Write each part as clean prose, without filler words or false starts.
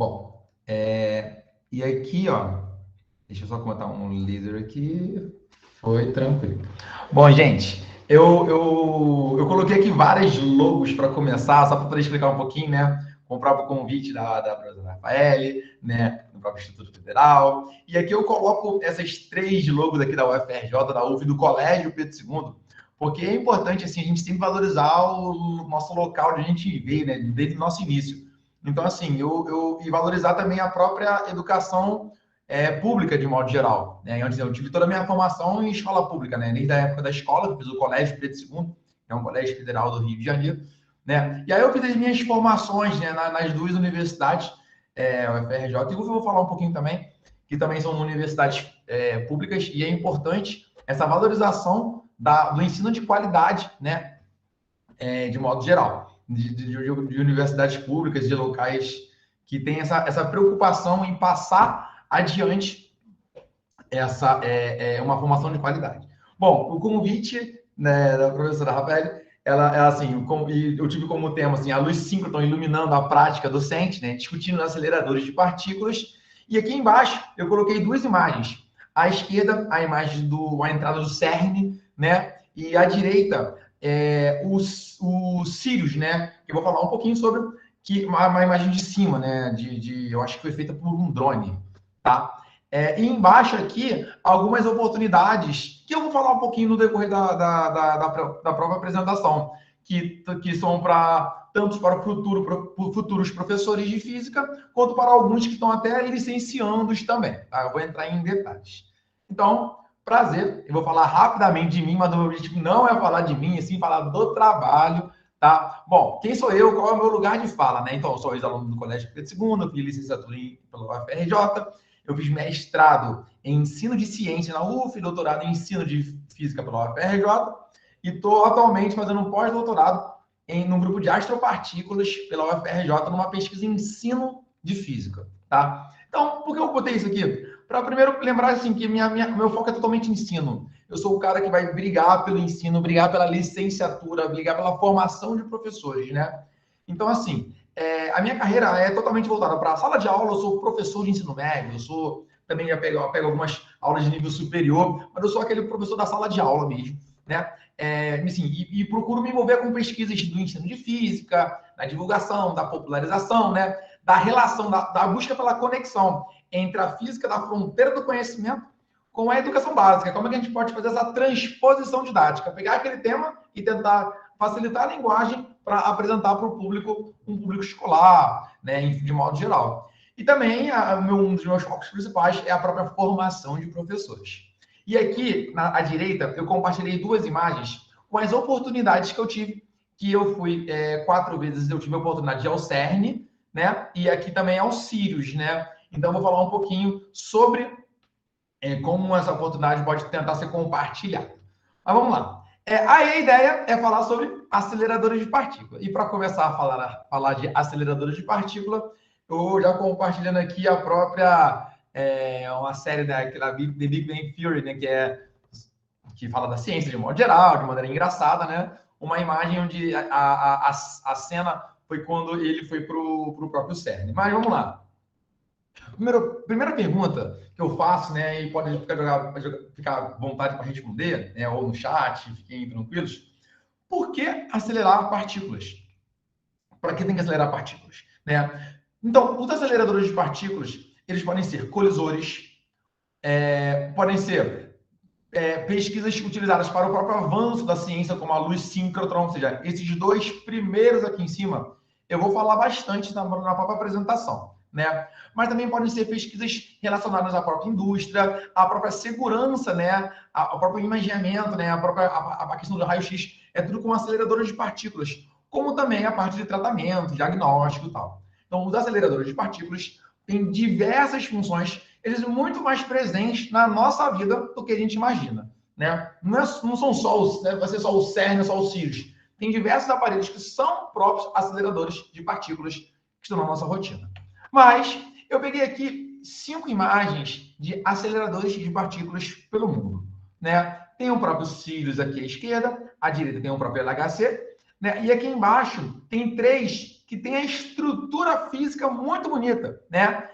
Bom, e aqui, ó, deixa eu só contar um líder aqui. Foi tranquilo. Bom, gente, eu coloquei aqui vários logos para começar, só para poder explicar um pouquinho, né? Com o próprio convite da professora Rafael, né? No próprio Instituto Federal. E aqui eu coloco essas três logos aqui da UFRJ, da UF, do Colégio Pedro II, porque é importante, assim, a gente sempre valorizar o nosso local de a gente veio, né? Desde o nosso início. Então, assim, e valorizar também a própria educação pública de modo geral, né? Eu tive toda a minha formação em escola pública, né? Desde a época da escola, fiz o Colégio Pedro II, que é um colégio federal do Rio de Janeiro, né? E aí eu fiz as minhas formações, né, nas duas universidades, o FRJ, e eu vou falar um pouquinho também, que também são universidades públicas, e é importante essa valorização do ensino de qualidade, né? De modo geral, de universidades públicas, de locais que têm essa preocupação em passar adiante uma formação de qualidade. Bom, o convite, né, da professora Rafael, ela assim, eu tive como tema assim, a luz síncrotron iluminando a prática docente, né, discutindo aceleradores de partículas. E aqui embaixo eu coloquei duas imagens. À esquerda, a imagem a entrada do CERN, né, e à direita, o Sirius, né, que eu vou falar um pouquinho sobre uma imagem de cima, né, eu acho que foi feita por um drone, tá? E embaixo aqui, algumas oportunidades que eu vou falar um pouquinho no decorrer da própria apresentação, que são tanto para futuros professores de física, quanto para alguns que estão até licenciandos também. Tá? Eu vou entrar em detalhes. Então, prazer, eu vou falar rapidamente de mim, mas o objetivo não é falar de mim, é sim falar do trabalho, tá? Bom, quem sou eu? Qual é o meu lugar de fala, né? Então, eu sou ex-aluno do Colégio Pedro II, fiz licenciatura pela UFRJ, eu fiz mestrado em ensino de ciência na UF, doutorado em ensino de física pela UFRJ, e estou atualmente fazendo um pós-doutorado num grupo de astropartículas pela UFRJ, numa pesquisa em ensino de física, tá? Então, por que eu botei isso aqui? Para primeiro lembrar assim que meu foco é totalmente ensino. Eu sou o cara que vai brigar pelo ensino, brigar pela licenciatura, brigar pela formação de professores, né? Então, assim, a minha carreira é totalmente voltada para a sala de aula. Eu sou professor de ensino médio, também já pego algumas aulas de nível superior, mas eu sou aquele professor da sala de aula mesmo, né? Assim, e procuro me envolver com pesquisas do ensino de física, da divulgação, da popularização, né? Da relação, da busca pela conexão entre a física da fronteira do conhecimento com a educação básica. Como é que a gente pode fazer essa transposição didática? Pegar aquele tema e tentar facilitar a linguagem para apresentar para o público, um público escolar, né, de modo geral. E também, um dos meus focos principais é a própria formação de professores. E aqui, à direita, eu compartilhei duas imagens com as oportunidades que eu tive, que eu fui 4 vezes, eu tive a oportunidade de ir ao CERN, né, e aqui também ao Sirius, né. Então, eu vou falar um pouquinho sobre como essa oportunidade pode tentar ser compartilhada. Mas vamos lá. Aí a ideia é falar sobre aceleradores de partícula. E para começar a falar de aceleradores de partícula, eu já compartilhando aqui a própria uma série da The Big Bang Theory, né, que fala da ciência de modo geral, de maneira engraçada, né? Uma imagem onde a cena foi quando ele foi para o próprio CERN. Mas vamos lá. Primeira pergunta que eu faço, né, e pode ficar à vontade para responder, né, ou no chat, fiquem tranquilos. Por que acelerar partículas? Para que tem que acelerar partículas? Né? Então, os aceleradores de partículas, eles podem ser colisores, podem ser pesquisas utilizadas para o próprio avanço da ciência, como a luz síncrotron, ou seja, esses dois primeiros aqui em cima, eu vou falar bastante na própria apresentação, né? Mas também podem ser pesquisas relacionadas à própria indústria, à própria segurança, né? Ao próprio imaginamento, né? A questão do raio-x, é tudo com aceleradores de partículas, como também a parte de tratamento, diagnóstico e tal. Então, os aceleradores de partículas têm diversas funções, eles são muito mais presentes na nossa vida do que a gente imagina, né? Não são só vai ser só o CERN, só os Sirius. Tem diversos aparelhos que são próprios aceleradores de partículas que estão na nossa rotina. Mas eu peguei aqui 5 imagens de aceleradores de partículas pelo mundo, né? Tem o próprio Sirius aqui à esquerda, à direita tem o próprio LHC, né? E aqui embaixo tem 3 que tem a estrutura física muito bonita, né?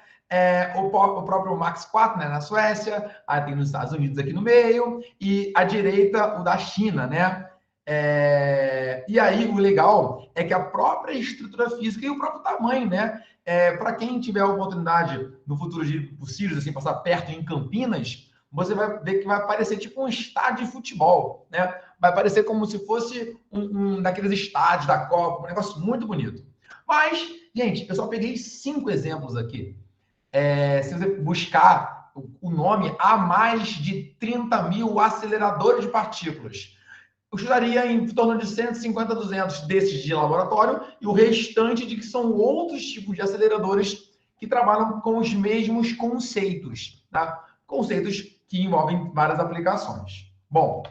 O próprio Max 4, né, na Suécia, aí tem nos Estados Unidos aqui no meio, e à direita o da China, né? E aí o legal é que a própria estrutura física e o próprio tamanho, né? Para quem tiver a oportunidade no futuro de ir Sirius, assim, passar perto em Campinas, você vai ver que vai parecer tipo um estádio de futebol, né? Vai parecer como se fosse um daqueles estádios da Copa, um negócio muito bonito. Mas, gente, eu só peguei 5 exemplos aqui. Se você buscar o nome, há mais de 30 mil aceleradores de partículas. Eu chutaria em torno de 150 a 200 desses de laboratório e o restante de que são outros tipos de aceleradores que trabalham com os mesmos conceitos, tá? Conceitos que envolvem várias aplicações. Bom,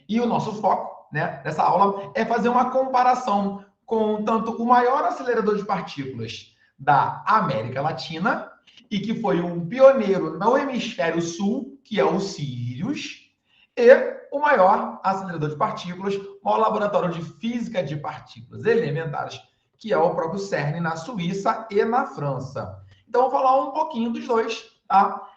e o nosso foco, né, dessa aula é fazer uma comparação com tanto o maior acelerador de partículas da América Latina e que foi um pioneiro no hemisfério sul, que é o Sirius, e o maior acelerador de partículas, o maior laboratório de física de partículas elementares, que é o próprio CERN na Suíça e na França. Então, vou falar um pouquinho dos dois, tá?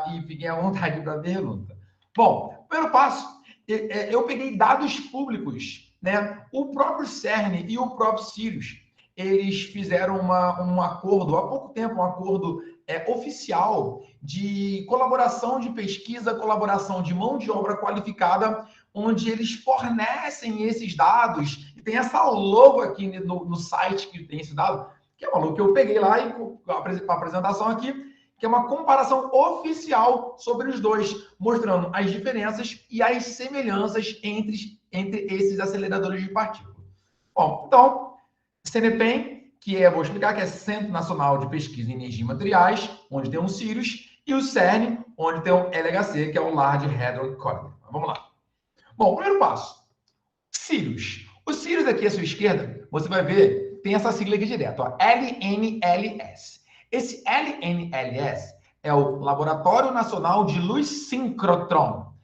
E fiquem à vontade para a pergunta. Bom, primeiro passo, eu peguei dados públicos, né? O próprio CERN e o próprio Sirius, eles fizeram um acordo, há pouco tempo, um acordo oficial de colaboração de pesquisa, colaboração de mão de obra qualificada, onde eles fornecem esses dados, e tem essa logo aqui no site que tem esse dado, que é uma logo que eu peguei lá e a apresentação aqui, que é uma comparação oficial sobre os dois, mostrando as diferenças e as semelhanças entre esses aceleradores de partículas. Bom, então, CNPEM, vou explicar, que é Centro Nacional de Pesquisa em Energia e Materiais, onde tem um Sirius, e o CERN, onde tem o LHC, que é o Large Hadron Collider. Vamos lá. Bom, primeiro passo. Sirius. O Sirius aqui à sua esquerda, você vai ver, tem essa sigla aqui direto, ó, LNLS. Esse LNLS é o Laboratório Nacional de Luz Síncrotron.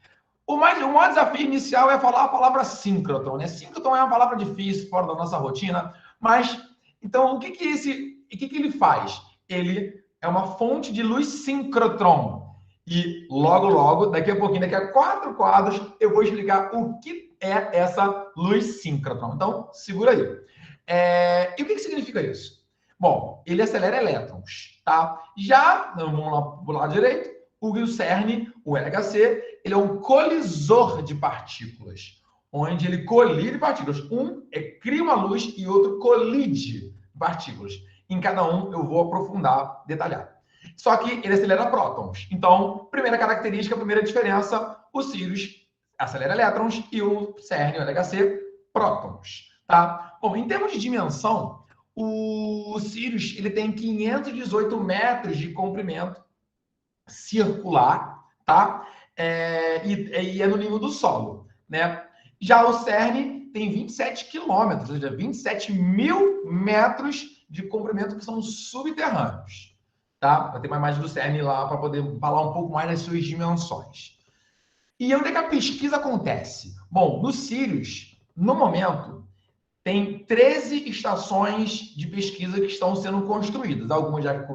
O maior desafio inicial é falar a palavra síncrotron, né? Síncrotron é uma palavra difícil, fora da nossa rotina, mas, então, o que ele faz? Ele é uma fonte de luz síncrotron. E logo, daqui a pouquinho, daqui a 4 quadros, eu vou explicar o que é essa luz síncrotron. Então, segura aí. E o que significa isso? Bom, ele acelera elétrons, tá? Já, vamos lá para o lado direito, o CERN, o LHC, ele é um colisor de partículas, onde ele colide partículas. Um cria uma luz e outro colide partículas. Em cada um eu vou aprofundar, detalhar. Só que ele acelera prótons. Então, primeira característica, primeira diferença, o Sirius acelera elétrons e o CERN, o LHC, prótons. Tá? Bom, em termos de dimensão, o Sirius ele tem 518 metros de comprimento circular, tá? E é no nível do solo, né? Já o CERN tem 27 quilômetros, ou seja, 27 mil metros de comprimento que são subterrâneos, tá? Vai ter uma imagem do CERN lá para poder falar um pouco mais das suas dimensões. E onde é que a pesquisa acontece? Bom, no Sirius, no momento, tem 13 estações de pesquisa que estão sendo construídas. Algumas já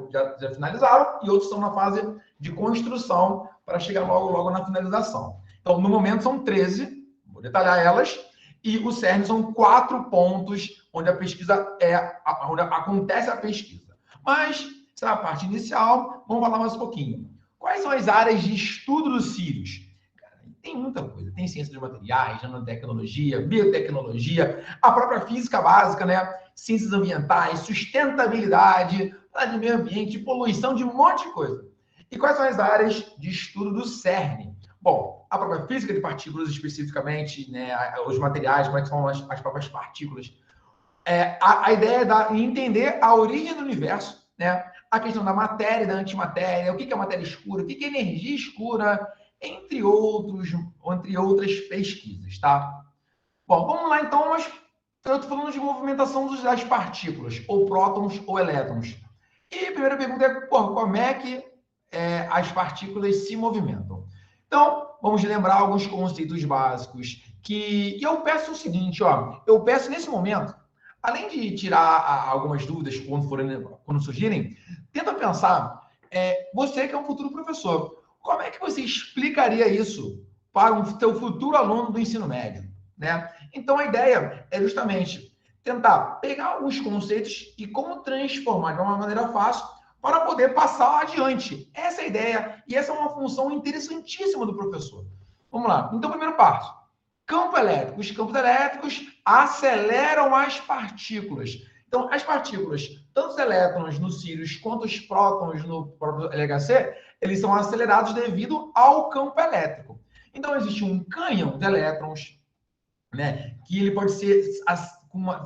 finalizaram e outras estão na fase de construção para chegar logo na finalização. Então, no momento, são 13, vou detalhar elas, e o CERN são 4 pontos onde a pesquisa onde acontece a pesquisa. Mas, essa é a parte inicial, vamos falar mais um pouquinho. Quais são as áreas de estudo do Sirius? Tem muita coisa. Tem ciência de materiais, nanotecnologia, biotecnologia, a própria física básica, né? Ciências ambientais, sustentabilidade, de meio ambiente, poluição, de um monte de coisa. E quais são as áreas de estudo do CERN? Bom, a própria física de partículas especificamente, né? Os materiais, como é que são as próprias partículas. A ideia é entender a origem do universo, né? A questão da matéria e da antimatéria, o que é matéria escura, o que é energia escura, entre outras pesquisas, tá? Bom, vamos lá então, mas eu estou falando de movimentação das partículas, ou prótons ou elétrons. E a primeira pergunta é, como é que as partículas se movimentam? Então, vamos lembrar alguns conceitos básicos, que eu peço o seguinte, ó, eu peço nesse momento, além de tirar algumas dúvidas quando surgirem, tenta pensar, você que é um futuro professor, como é que você explicaria isso para o seu futuro aluno do ensino médio, né? Então, a ideia é justamente tentar pegar alguns conceitos e como transformar de uma maneira fácil para poder passar adiante. Essa é a ideia e essa é uma função interessantíssima do professor. Vamos lá. Então, primeiro passo. Campo elétrico. Os campos elétricos aceleram as partículas. Então, as partículas, tanto os elétrons no Sirius quanto os prótons no próprio LHC, eles são acelerados devido ao campo elétrico. Então, existe um canhão de elétrons, né, que ele pode ser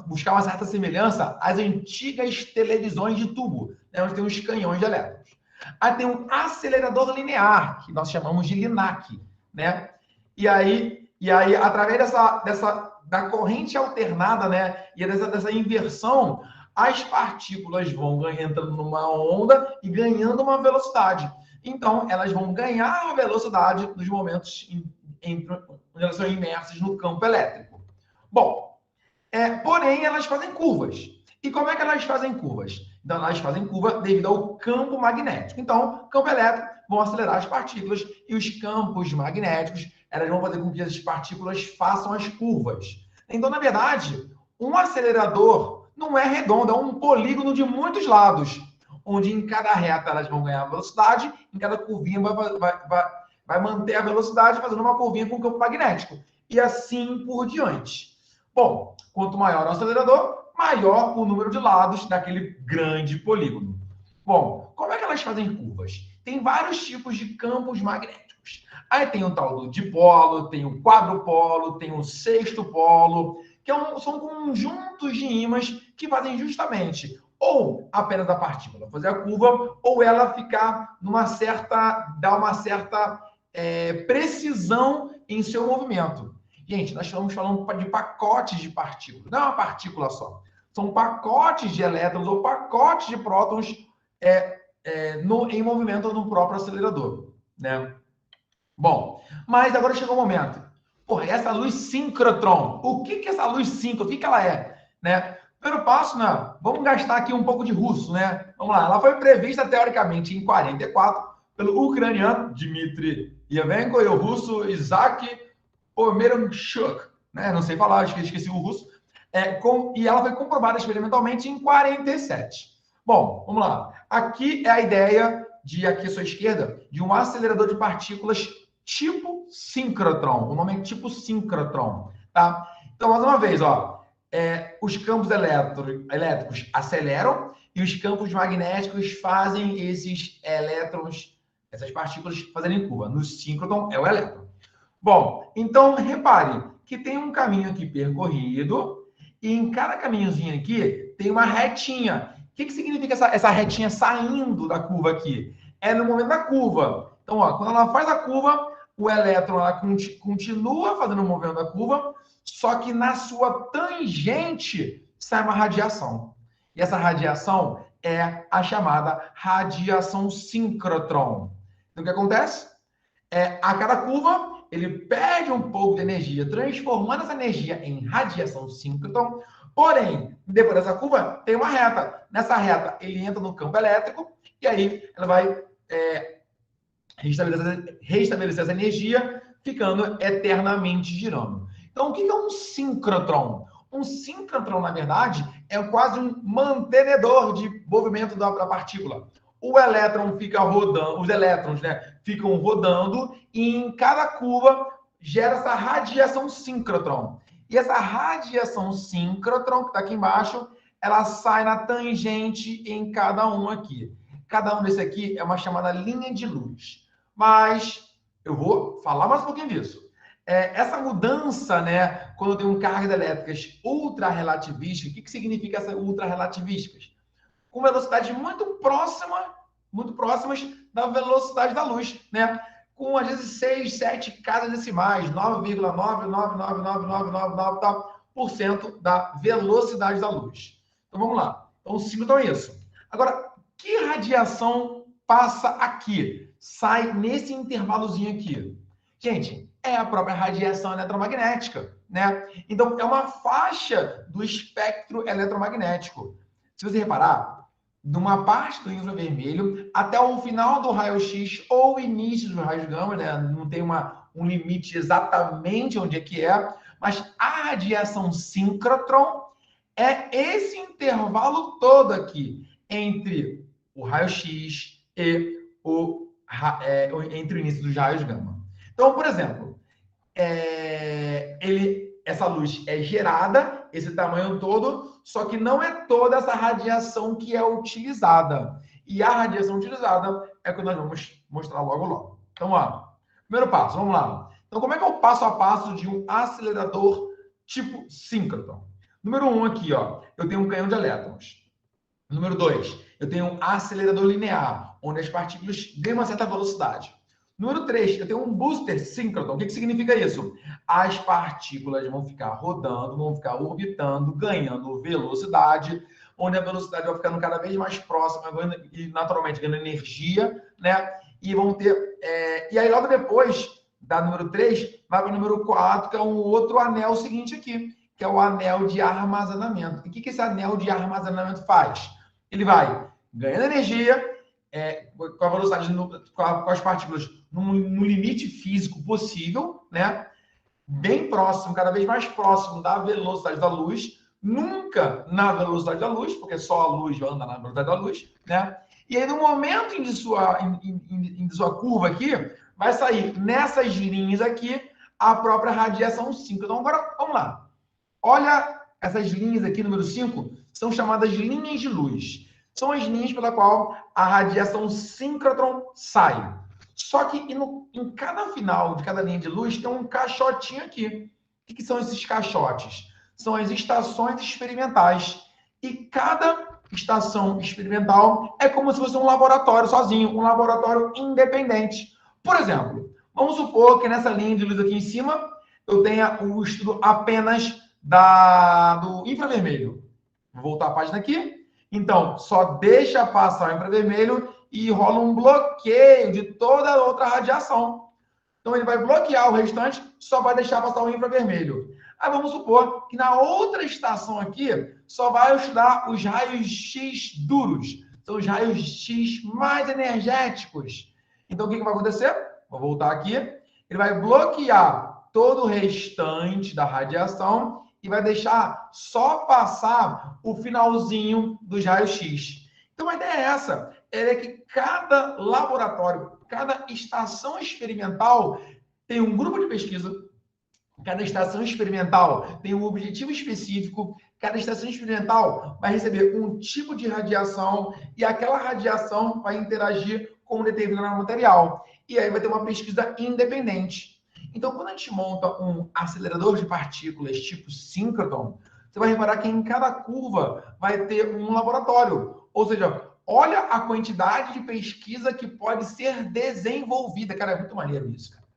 buscar uma certa semelhança às antigas televisões de tubo, né, onde tem os canhões de elétrons. Aí tem um acelerador linear, que nós chamamos de LINAC, né? E aí através da corrente alternada, né, e dessa inversão, as partículas vão entrando numa onda e ganhando uma velocidade. Então, elas vão ganhar velocidade nos momentos onde elas são imersas no campo elétrico. Bom, porém, elas fazem curvas. E como é que elas fazem curvas? Então, elas fazem curva devido ao campo magnético. Então, campo elétrico vão acelerar as partículas e os campos magnéticos, elas vão fazer com que as partículas façam as curvas. Então, na verdade, um acelerador não é redondo, é um polígono de muitos lados, onde em cada reta elas vão ganhar velocidade, em cada curvinha vai manter a velocidade fazendo uma curvinha com o campo magnético. E assim por diante. Bom, quanto maior o acelerador, maior o número de lados daquele grande polígono. Bom, como é que elas fazem curvas? Tem vários tipos de campos magnéticos. Aí tem o tal do dipolo, tem o quadrupolo, tem o sexto polo, que são conjuntos de ímãs que fazem justamente ou apenas a partícula fazer a curva, ou ela ficar dar uma certa precisão em seu movimento. Gente, nós estamos falando de pacotes de partículas, não é uma partícula só. São pacotes de elétrons ou pacotes de prótons em movimento no próprio acelerador, né? Bom, mas agora chegou o momento. Porra, essa luz síncrotron, o que é essa luz síncrotron? O que ela é, né? Primeiro passo, né? Vamos gastar aqui um pouco de russo, né? Vamos lá. Ela foi prevista teoricamente em 44 pelo ucraniano Dmitry Ivanenko e o russo Isaac Pomeranchuk, né? Não sei falar, esqueci o russo. E ela foi comprovada experimentalmente em 47. Bom, vamos lá. Aqui é a ideia aqui à sua esquerda, de um acelerador de partículas tipo síncrotron. O nome é tipo síncrotron, tá? Então, mais uma vez, ó, os campos elétricos aceleram e os campos magnéticos fazem esses elétrons, essas partículas fazerem curva. No síncrotron é o elétron. Bom, então repare que tem um caminho aqui percorrido e em cada caminhozinho aqui tem uma retinha. O que significa essa retinha saindo da curva aqui? É no momento da curva. Então, ó, quando ela faz a curva, o elétron continua fazendo o movimento da curva, só que na sua tangente sai uma radiação. E essa radiação é a chamada radiação síncrotron. Então, o que acontece? A cada curva, ele perde um pouco de energia, transformando essa energia em radiação síncrotron. Porém, depois dessa curva, tem uma reta. Nessa reta, ele entra no campo elétrico e aí ela vai restabelecer essa energia, ficando eternamente girando. Então, o que é um síncrotron? Um síncrotron, na verdade, é quase um mantenedor de movimento da partícula. O elétron fica rodando, os elétrons, né, ficam rodando e em cada curva gera essa radiação síncrotron. E essa radiação síncrotron, que está aqui embaixo, ela sai na tangente em cada um aqui. Cada um desse aqui é uma chamada linha de luz. Mas eu vou falar mais um pouquinho disso. Essa mudança, né, quando tem cargas elétricas ultra-relativísticas, o que significa essas ultra-relativísticas? Com velocidade muito próximas da velocidade da luz, né? Com, às vezes, 6, 7 casas decimais, 9,9999999% da velocidade da luz. Então, vamos lá. Então, o símbolo é isso. Agora, que radiação passa aqui? Sai nesse intervalozinho aqui. Gente, é a própria radiação eletromagnética, né? Então, é uma faixa do espectro eletromagnético. Se você reparar, de uma parte do infravermelho até o final do raio-x ou o início dos raios gama, né? Não tem um limite exatamente onde é que é, mas a radiação síncrotron é esse intervalo todo aqui entre o raio-x e entre o início dos raios gama. Então, por exemplo, essa luz é gerada, esse tamanho todo, só que não é toda essa radiação que é utilizada. E a radiação utilizada é o que nós vamos mostrar logo logo. Então, ó, primeiro passo, vamos lá. Então, como é que é o passo a passo de um acelerador tipo síncrotron? Número 1 aqui, ó, eu tenho um canhão de elétrons. Número 2, eu tenho um acelerador linear, onde as partículas ganham uma certa velocidade. Número 3, eu tenho um booster síncrotron. O que significa isso? As partículas vão ficar rodando, vão ficar orbitando, ganhando velocidade, onde a velocidade vai ficando cada vez mais próxima e naturalmente ganhando energia, né? E vão ter. E aí, logo depois da número 3, vai para o número 4, que é um outro anel seguinte aqui, que é o anel de armazenamento. E o que esse anel de armazenamento faz? Ele vai ganhando energia com a velocidade, com as partículas no limite físico possível, né? Bem próximo, cada vez mais próximo da velocidade da luz, nunca na velocidade da luz, porque só a luz anda na velocidade da luz, né? E aí, no momento em sua curva aqui, vai sair nessas linhas aqui a própria radiação síncrona. Então, agora, vamos lá. Olha essas linhas aqui, número 5, são chamadas linhas de luz. São as linhas pela qual a radiação síncrotron sai. Só que em cada final de cada linha de luz tem um caixotinho aqui. O que são esses caixotes? São as estações experimentais. E cada estação experimental é como se fosse um laboratório sozinho, um laboratório independente. Por exemplo, vamos supor que nessa linha de luz aqui em cima eu tenha o estudo apenas do infravermelho. Vou voltar a página aqui. Então, só deixa passar o infravermelho e rola um bloqueio de toda a outra radiação. Então, ele vai bloquear o restante, só vai deixar passar o infravermelho. Aí vamos supor que na outra estação aqui, só vai estudar os raios X duros. São os raios X mais energéticos. Então, o que vai acontecer? Vou voltar aqui. Ele vai bloquear todo o restante da radiação e vai deixar só passar o finalzinho dos raios X. Então, a ideia é essa. É que cada laboratório, cada estação experimental tem um grupo de pesquisa, cada estação experimental tem um objetivo específico, cada estação experimental vai receber um tipo de radiação e aquela radiação vai interagir com um determinado material. E aí vai ter uma pesquisa independente. Então, quando a gente monta um acelerador de partículas tipo síncrotron, você vai reparar que em cada curva vai ter um laboratório. Ou seja, olha a quantidade de pesquisa que pode ser desenvolvida. Cara, é muito maneiro isso, cara.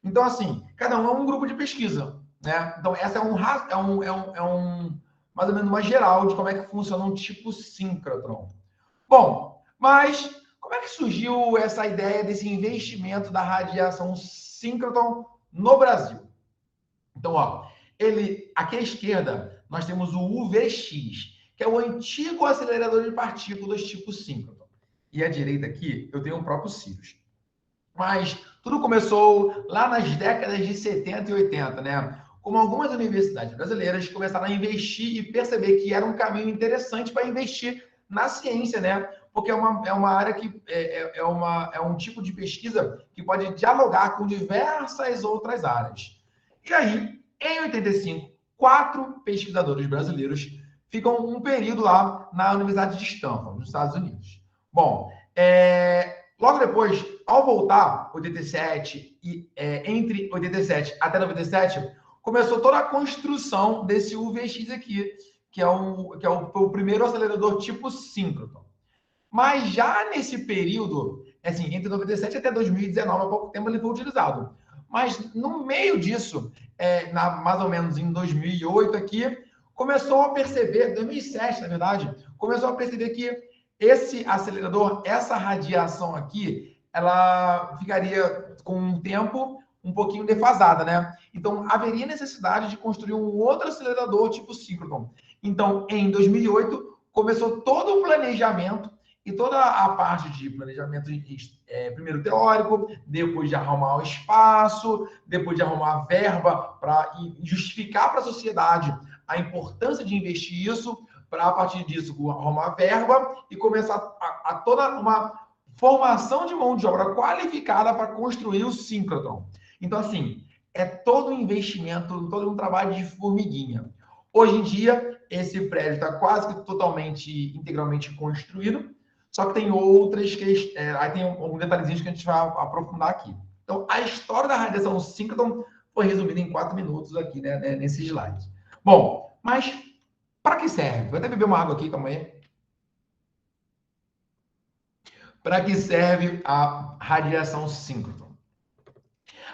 Então, assim, cada um é um grupo de pesquisa, né? Então, essa é mais ou menos uma geral de como é que funciona um tipo síncrotron. Bom, mas como é que surgiu essa ideia desse investimento da radiação síncrotron no Brasil? Então, ó, aqui à esquerda, nós temos o UVX, que é o antigo acelerador de partículas tipo síncrotron. E à direita aqui, eu tenho o próprio Sirius. Mas tudo começou lá nas décadas de 70 e 80, né? Como algumas universidades brasileiras começaram a investir e perceber que era um caminho interessante para investir na ciência, né? Porque é uma área que é um tipo de pesquisa que pode dialogar com diversas outras áreas. E aí, em 85, 4 pesquisadores brasileiros ficam um período lá na Universidade de Stanford, nos Estados Unidos. Bom, logo depois, ao voltar, 87 entre 87 até 97, começou toda a construção desse UVX aqui, que é o primeiro acelerador tipo síncrotron. Mas já nesse período, assim, entre 97 até 2019, há pouco tempo ele foi utilizado. Mas no meio disso, mais ou menos em 2008 aqui, começou a perceber, 2007 na verdade, começou a perceber que esse acelerador, essa radiação aqui, ela ficaria com o tempo um pouquinho defasada, né? Então, haveria necessidade de construir um outro acelerador tipo síncroton. Então, em 2008, começou todo o planejamento e toda a parte de planejamento, primeiro teórico, depois de arrumar o espaço, depois de arrumar verba para justificar para a sociedade a importância de investir isso, para a partir disso arrumar verba e começar a toda uma formação de mão de obra qualificada para construir o síncroton. Então, assim, é todo um investimento, todo um trabalho de formiguinha. Hoje em dia, esse prédio está quase que totalmente, integralmente construído, só que tem outras questões, aí tem alguns detalhezinhos que a gente vai aprofundar aqui. Então, a história da radiação síncroton foi resumida em 4 minutos aqui, né, nesse slide. Bom, mas para que serve? Vou até beber uma água aqui, calma aí. Para que serve a radiação síncroton?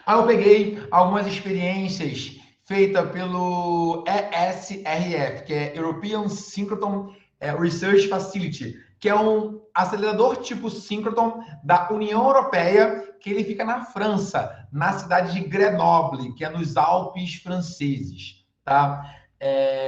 Aí eu peguei algumas experiências feitas pelo ESRF, que é European Synchrotron Research Facility, que é um acelerador tipo síncroton da União Europeia, que ele fica na França, na cidade de Grenoble, que é nos Alpes franceses, tá?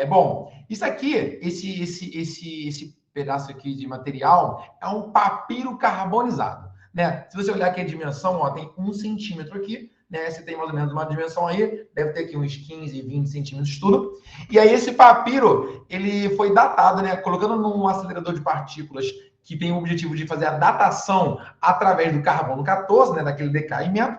Bom, isso aqui, esse pedaço aqui de material é um papiro carbonizado, né? Se você olhar aqui a dimensão, ó, tem 1 centímetro aqui, né? Você tem mais ou menos uma dimensão aí, deve ter aqui uns 15, 20 centímetros tudo. E aí esse papiro, ele foi datado, né? Colocando num acelerador de partículas que tem o objetivo de fazer a datação através do carbono 14, né? Daquele decaimento.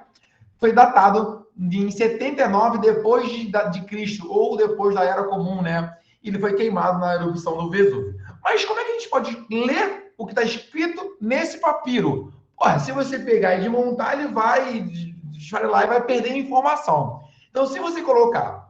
Foi datado em 79 depois de Cristo, ou depois da Era Comum, né? Ele foi queimado na erupção do Vesúvio. Mas como é que a gente pode ler o que está escrito nesse papiro? Ué, se você pegar e desmontar, ele vai esfarelar e vai perder informação. Então, se você colocar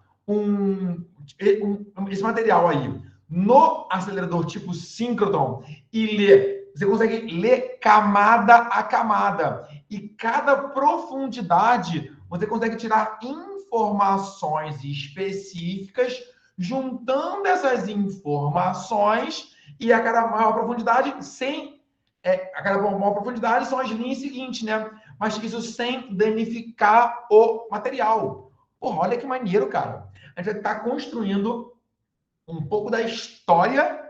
esse material aí no acelerador tipo síncroton e ler, você consegue ler camada a camada. E cada profundidade, você consegue tirar informações específicas, juntando essas informações, e a cada maior profundidade, a cada maior profundidade são as linhas seguintes, né? Mas isso sem danificar o material. Porra, olha que maneiro, cara. A gente vai estar construindo um pouco da história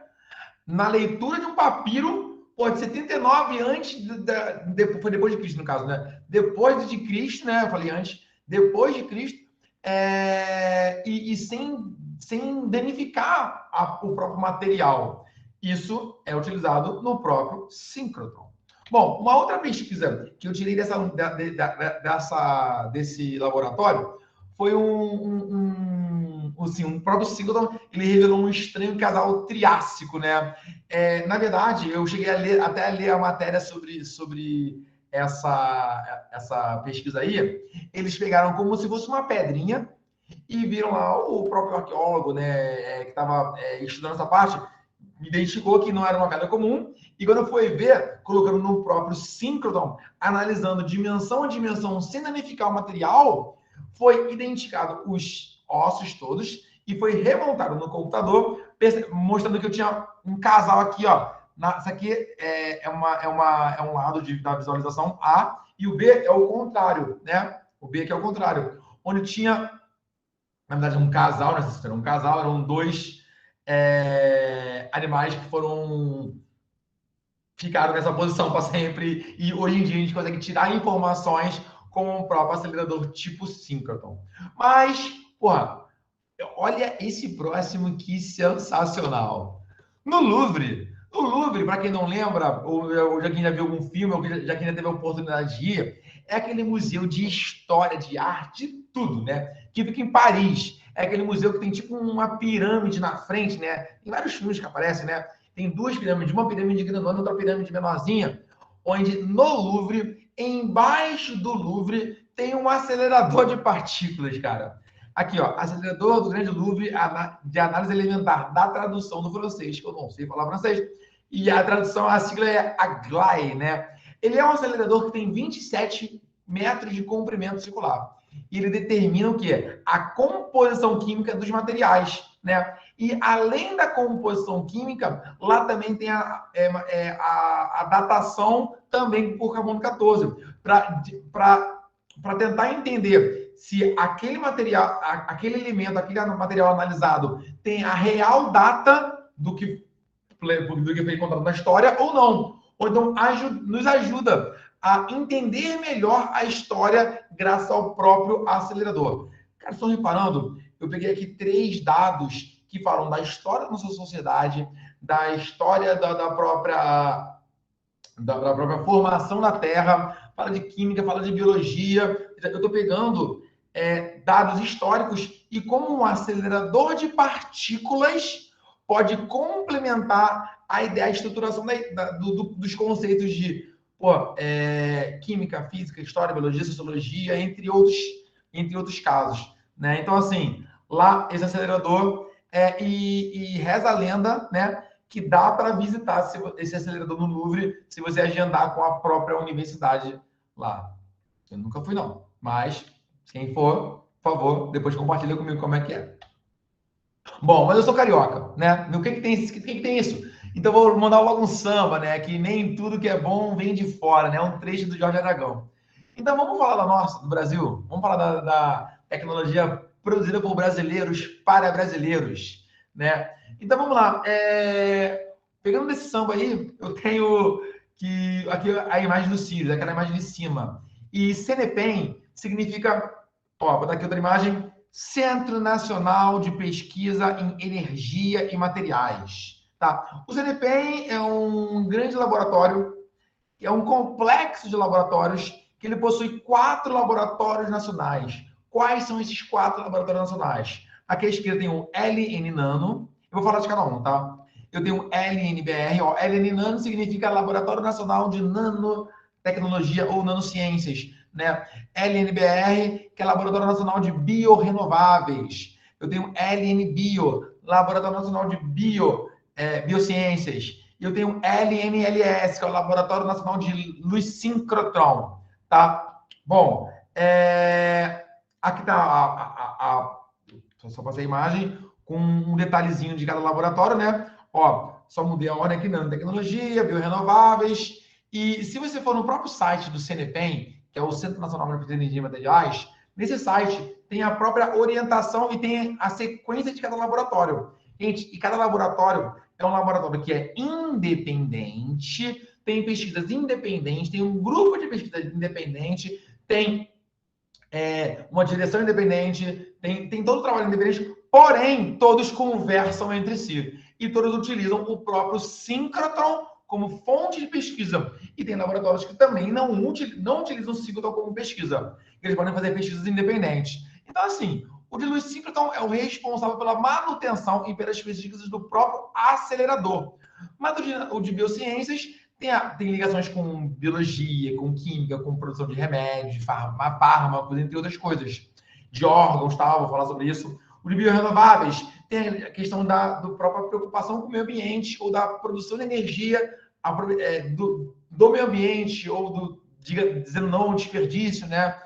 na leitura de um papiro, pode ser 79 antes, foi depois de Cristo, no caso, né? Depois de Cristo, né? Eu falei antes, depois de Cristo, e sem danificar o próprio material. Isso é utilizado no próprio síncroton. Bom, uma outra pesquisa que eu tirei desse laboratório foi um próprio síncroton, ele revelou um estranho casal triássico, né? Na verdade, eu cheguei até a ler a matéria sobre essa pesquisa aí. Eles pegaram como se fosse uma pedrinha e viram lá o próprio arqueólogo, né, que estava estudando essa parte, identificou que não era uma pedra comum, e quando foi ver, colocando no próprio síncroton, analisando dimensão a dimensão sem danificar o material, foi identificado os ossos todos e foi remontado no computador, mostrando que eu tinha um casal aqui, ó. Isso aqui é um lado da visualização A, e o B é o contrário, né? O B aqui é o contrário, onde tinha, na verdade, um casal, né? Era um casal, eram 2 animais que ficaram nessa posição para sempre, e hoje em dia a gente consegue tirar informações com o próprio acelerador tipo síncroton. Mas, porra, olha esse próximo, que sensacional. No Louvre, para quem não lembra, ou já quem já viu algum filme, ou já quem já teve a oportunidade de ir, é aquele museu de história, de arte, de tudo, né? Que fica em Paris. É aquele museu que tem tipo uma pirâmide na frente, né? Tem vários filmes que aparecem, né? Tem 2 pirâmides, uma pirâmide grandona e outra pirâmide menorzinha, onde no Louvre, embaixo do Louvre, tem um acelerador de partículas, cara. Aqui, ó, acelerador do Grande Louvre de análise elementar da tradução do francês, que eu não sei falar francês, e a tradução, a sigla é AGLAE, né? Ele é um acelerador que tem 27 metros de comprimento circular. E ele determina o quê? A composição química dos materiais, né? E além da composição química, lá também tem a datação também por carbono 14, para para tentar entender se aquele material, aquele elemento, aquele material analisado tem a real data do que foi contado na história ou não. Ou então nos ajuda a entender melhor a história graças ao próprio acelerador. Cara, estão reparando? Eu peguei aqui 3 dados que falam da história da nossa sociedade, da história da própria formação da Terra, fala de química, fala de biologia. Eu estou pegando dados históricos e como um acelerador de partículas pode complementar a ideia, a estruturação dos conceitos de química, física, história, biologia, sociologia, entre outros casos. Né? Então, assim, lá esse acelerador e reza a lenda, né? Que dá para visitar esse acelerador no Louvre se você agendar com a própria universidade lá. Eu nunca fui, não. Mas, quem for, por favor, depois compartilha comigo como é que é. Bom, mas eu sou carioca, né? O que tem isso? Então, vou mandar logo um samba, né? Que nem tudo que é bom vem de fora, né? Um trecho do Jorge Aragão. Então, vamos falar da nossa, do Brasil? Vamos falar da tecnologia produzida por brasileiros para brasileiros, né? Então, vamos lá. Pegando desse samba aí, eu tenho aqui a imagem do Sirius, aquela imagem de cima. E CNPEM significa, vou dar aqui outra imagem, Centro Nacional de Pesquisa em Energia e Materiais. Tá? O CNPEM é um grande laboratório, é um complexo de laboratórios que ele possui 4 laboratórios nacionais. Quais são esses 4 laboratórios nacionais? Aqui à esquerda tem o LN Nano. Eu vou falar de cada um, tá? Eu tenho o LNBR. LN Nano significa Laboratório Nacional de Nanotecnologia ou Nanociências. Né? LNBR, que é Laboratório Nacional de Biorrenováveis. Eu tenho LNBio, Laboratório Nacional de Biociências. E eu tenho LNLS, que é o Laboratório Nacional de Luz Sincrotron. Tá? Bom, aqui está só passei a imagem com um detalhezinho de cada laboratório, né? Só mudei a ordem aqui, nanotecnologia, biorrenováveis. E se você for no próprio site do CNPEM, que é o Centro Nacional de Pesquisa em Energia e Materiais, nesse site tem a própria orientação e tem a sequência de cada laboratório. Gente, e cada laboratório é um laboratório que é independente, tem pesquisas independentes, tem um grupo de pesquisa independente, tem uma direção independente, tem todo o trabalho independente, porém, todos conversam entre si. E todos utilizam o próprio síncrotron como fonte de pesquisa. E tem laboratórios que também não utilizam o síncrotron como pesquisa. Eles podem fazer pesquisas independentes. Então, assim, o de luz síncrotron é o responsável pela manutenção e pelas pesquisas do próprio acelerador. Mas o de biociências tem ligações com biologia, com química, com produção de remédios, fármacos, entre outras coisas. De órgãos, tal, vou falar sobre isso. O de biorrenováveis tem a questão da própria preocupação com o meio ambiente ou da produção de energia do meio ambiente ou dizendo não ao desperdício, né?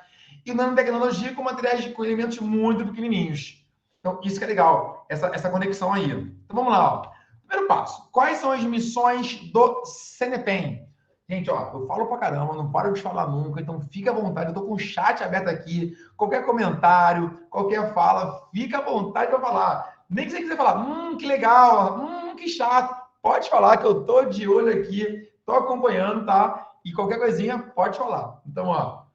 E nanotecnologia com materiais com elementos muito pequenininhos. Então, isso que é legal, essa conexão aí. Então, vamos lá. Ó. Primeiro passo, quais são as missões do CNPEM? Gente, eu falo pra caramba, não paro de falar nunca, então fica à vontade, eu tô com o chat aberto aqui, qualquer comentário, qualquer fala, fica à vontade para falar. Nem que você quiser falar, que legal, que chato, pode falar que eu tô de olho aqui, tô acompanhando, tá? E qualquer coisinha, pode falar. Então,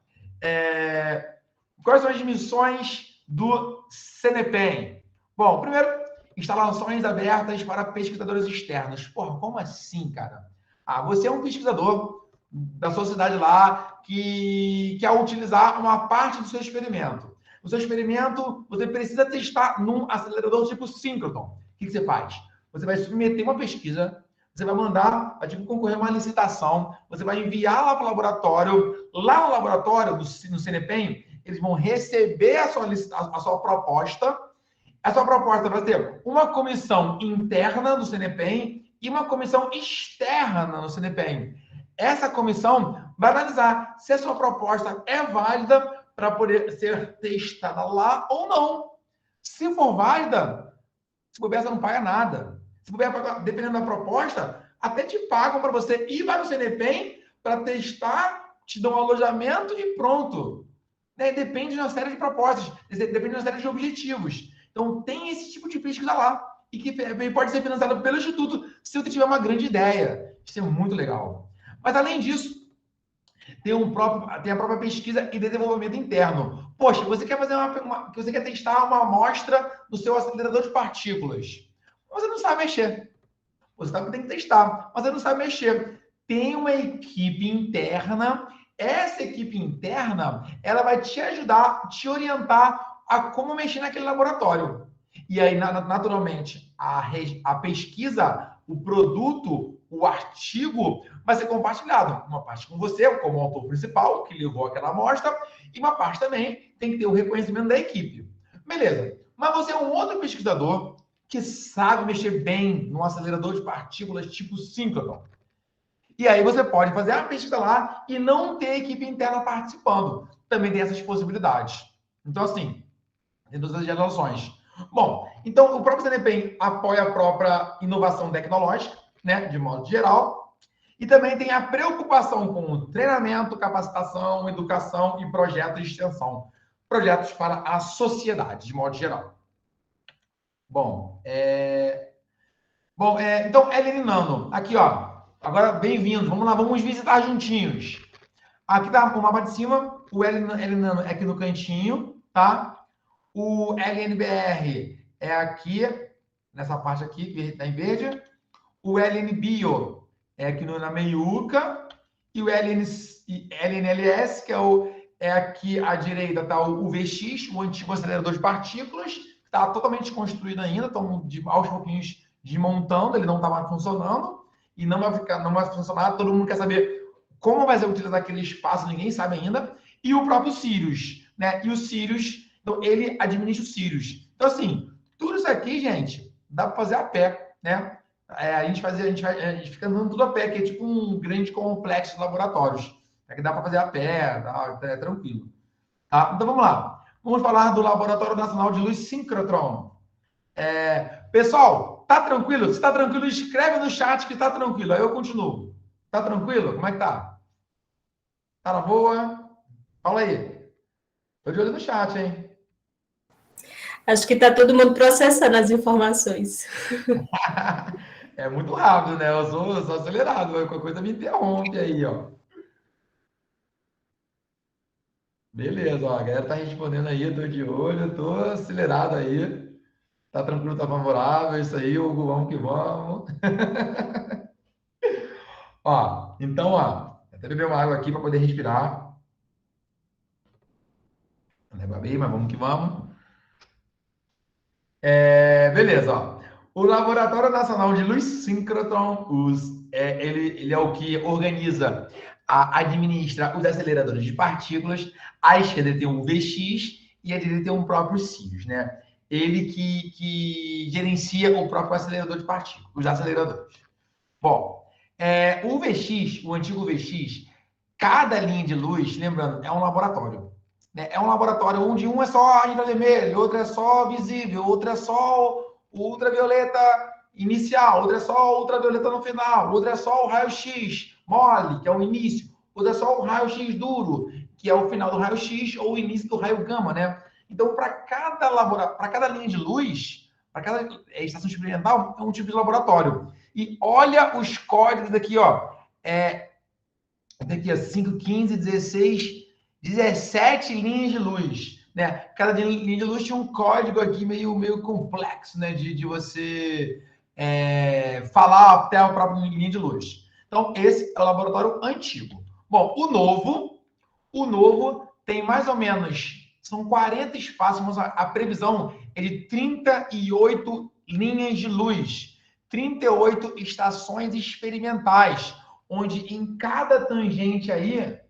quais são as missões do CNPEM? Bom, primeiro, instalações abertas para pesquisadores externos. Porra, como assim, cara? Você é um pesquisador da sua cidade lá que quer utilizar uma parte do seu experimento. No seu experimento, você precisa testar num acelerador tipo síncrotron. O que você faz? Você vai submeter uma pesquisa, você vai mandar, vai concorrer a uma licitação, você vai enviar lá para o laboratório. Lá no laboratório, no CNPEM, eles vão receber a sua proposta. A sua proposta vai ter uma comissão interna do CNPEM e uma comissão externa no CNPEM. Essa comissão vai analisar se a sua proposta é válida para poder ser testada lá ou não. Se for válida, se puder, você não paga nada. Se puder, dependendo da proposta, até te pagam para você ir lá no CNPEM para testar, te dão um alojamento e pronto. né? Depende de uma série de propostas, depende de uma série de objetivos. Então, tem esse tipo de pesquisa lá, e que pode ser financiado pelo Instituto se você tiver uma grande ideia. Isso é muito legal. Mas, além disso, tem a própria pesquisa e desenvolvimento interno. Poxa, você quer fazer você quer testar uma amostra do seu acelerador de partículas. Você não sabe mexer. Você tem que testar, mas você não sabe mexer. Tem uma equipe interna. Essa equipe interna, ela vai te ajudar, te orientar a como mexer naquele laboratório. E aí, naturalmente, a pesquisa, o produto, o artigo vai ser compartilhado. Uma parte com você, como autor principal, que levou aquela amostra, e uma parte também tem que ter o reconhecimento da equipe. Beleza. Mas você é um outro pesquisador que sabe mexer bem no acelerador de partículas tipo síncroton. E aí você pode fazer a pesquisa lá e não ter equipe interna participando. Também tem essas possibilidades. Então, assim, tem todas as gerações. Bom, então o próprio CNPq apoia a própria inovação tecnológica, né, de modo geral, e também tem a preocupação com o treinamento, capacitação, educação e projetos de extensão. Projetos para a sociedade, de modo geral. Bom, então, LN Nano, aqui, ó. Agora, bem-vindos. Vamos lá, vamos visitar juntinhos. Aqui tá o mapa de cima, o LN Nano é aqui no cantinho, tá? O LNBR é aqui, nessa parte aqui, que está em verde. O LN Bio é aqui na meiuca. E o LNLS, que é aqui à direita, tá o VX, o antigo acelerador de partículas. Está totalmente construído ainda, estão aos pouquinhos desmontando, ele não está mais funcionando. E não vai funcionar, todo mundo quer saber como vai ser utilizado aquele espaço, ninguém sabe ainda. E o próprio Sirius, né? E o Sirius, então ele administra o Sirius. Então, assim, tudo isso aqui, gente, dá para fazer a pé, né? A gente fica andando tudo a pé, que é tipo um grande complexo de laboratórios. É que dá para fazer a pé, é tranquilo. Tá? Então, vamos lá. Vamos falar do Laboratório Nacional de Luz Síncrotron. Pessoal, tá tranquilo? Se tá tranquilo, escreve no chat que tá tranquilo. Aí eu continuo. Tá tranquilo? Como é que tá? Tá na boa? Fala aí. Tô de olho no chat, hein? Acho que está todo mundo processando as informações. É muito rápido, né? Eu sou acelerado. Qualquer coisa me interrompe aí, ó. Beleza, ó. A galera tá respondendo aí. Eu tô de olho, eu tô acelerado aí. Tá tranquilo, tá favorável. Isso aí, Hugo, vamos que vamos. Ó, então, ó. Até beber uma água aqui para poder respirar. Não leva bem, mas vamos que vamos. Beleza, ó. O Laboratório Nacional de Luz Síncrotron, ele é o que organiza, administra os aceleradores de partículas. À esquerda tem um VX e à direita tem um próprio Sirius, né? Ele que gerencia o próprio acelerador de partículas, os aceleradores. Bom, o VX, o antigo VX, cada linha de luz, lembrando, é um laboratório. Né? É um laboratório onde um é só infravermelho, outro é só visível, outro é só o ultravioleta inicial, outro é só o ultravioleta no final, outro é só o raio-x mole, que é o início, outro é só o raio-x duro, que é o final do raio-x ou o início do raio gama, né? Então, para cada linha de luz, para cada estação experimental, é um tipo de laboratório. E olha os códigos aqui, ó. Daqui a 5, 15, 16, 17 linhas de luz. Né? Cada linha de luz tinha um código aqui meio complexo, né? De você falar até a própria linha de luz. Então, esse é o laboratório antigo. Bom, o novo tem mais ou menos, são 40 espaços, mas a previsão é de 38 linhas de luz, 38 estações experimentais, onde em cada tangente aí,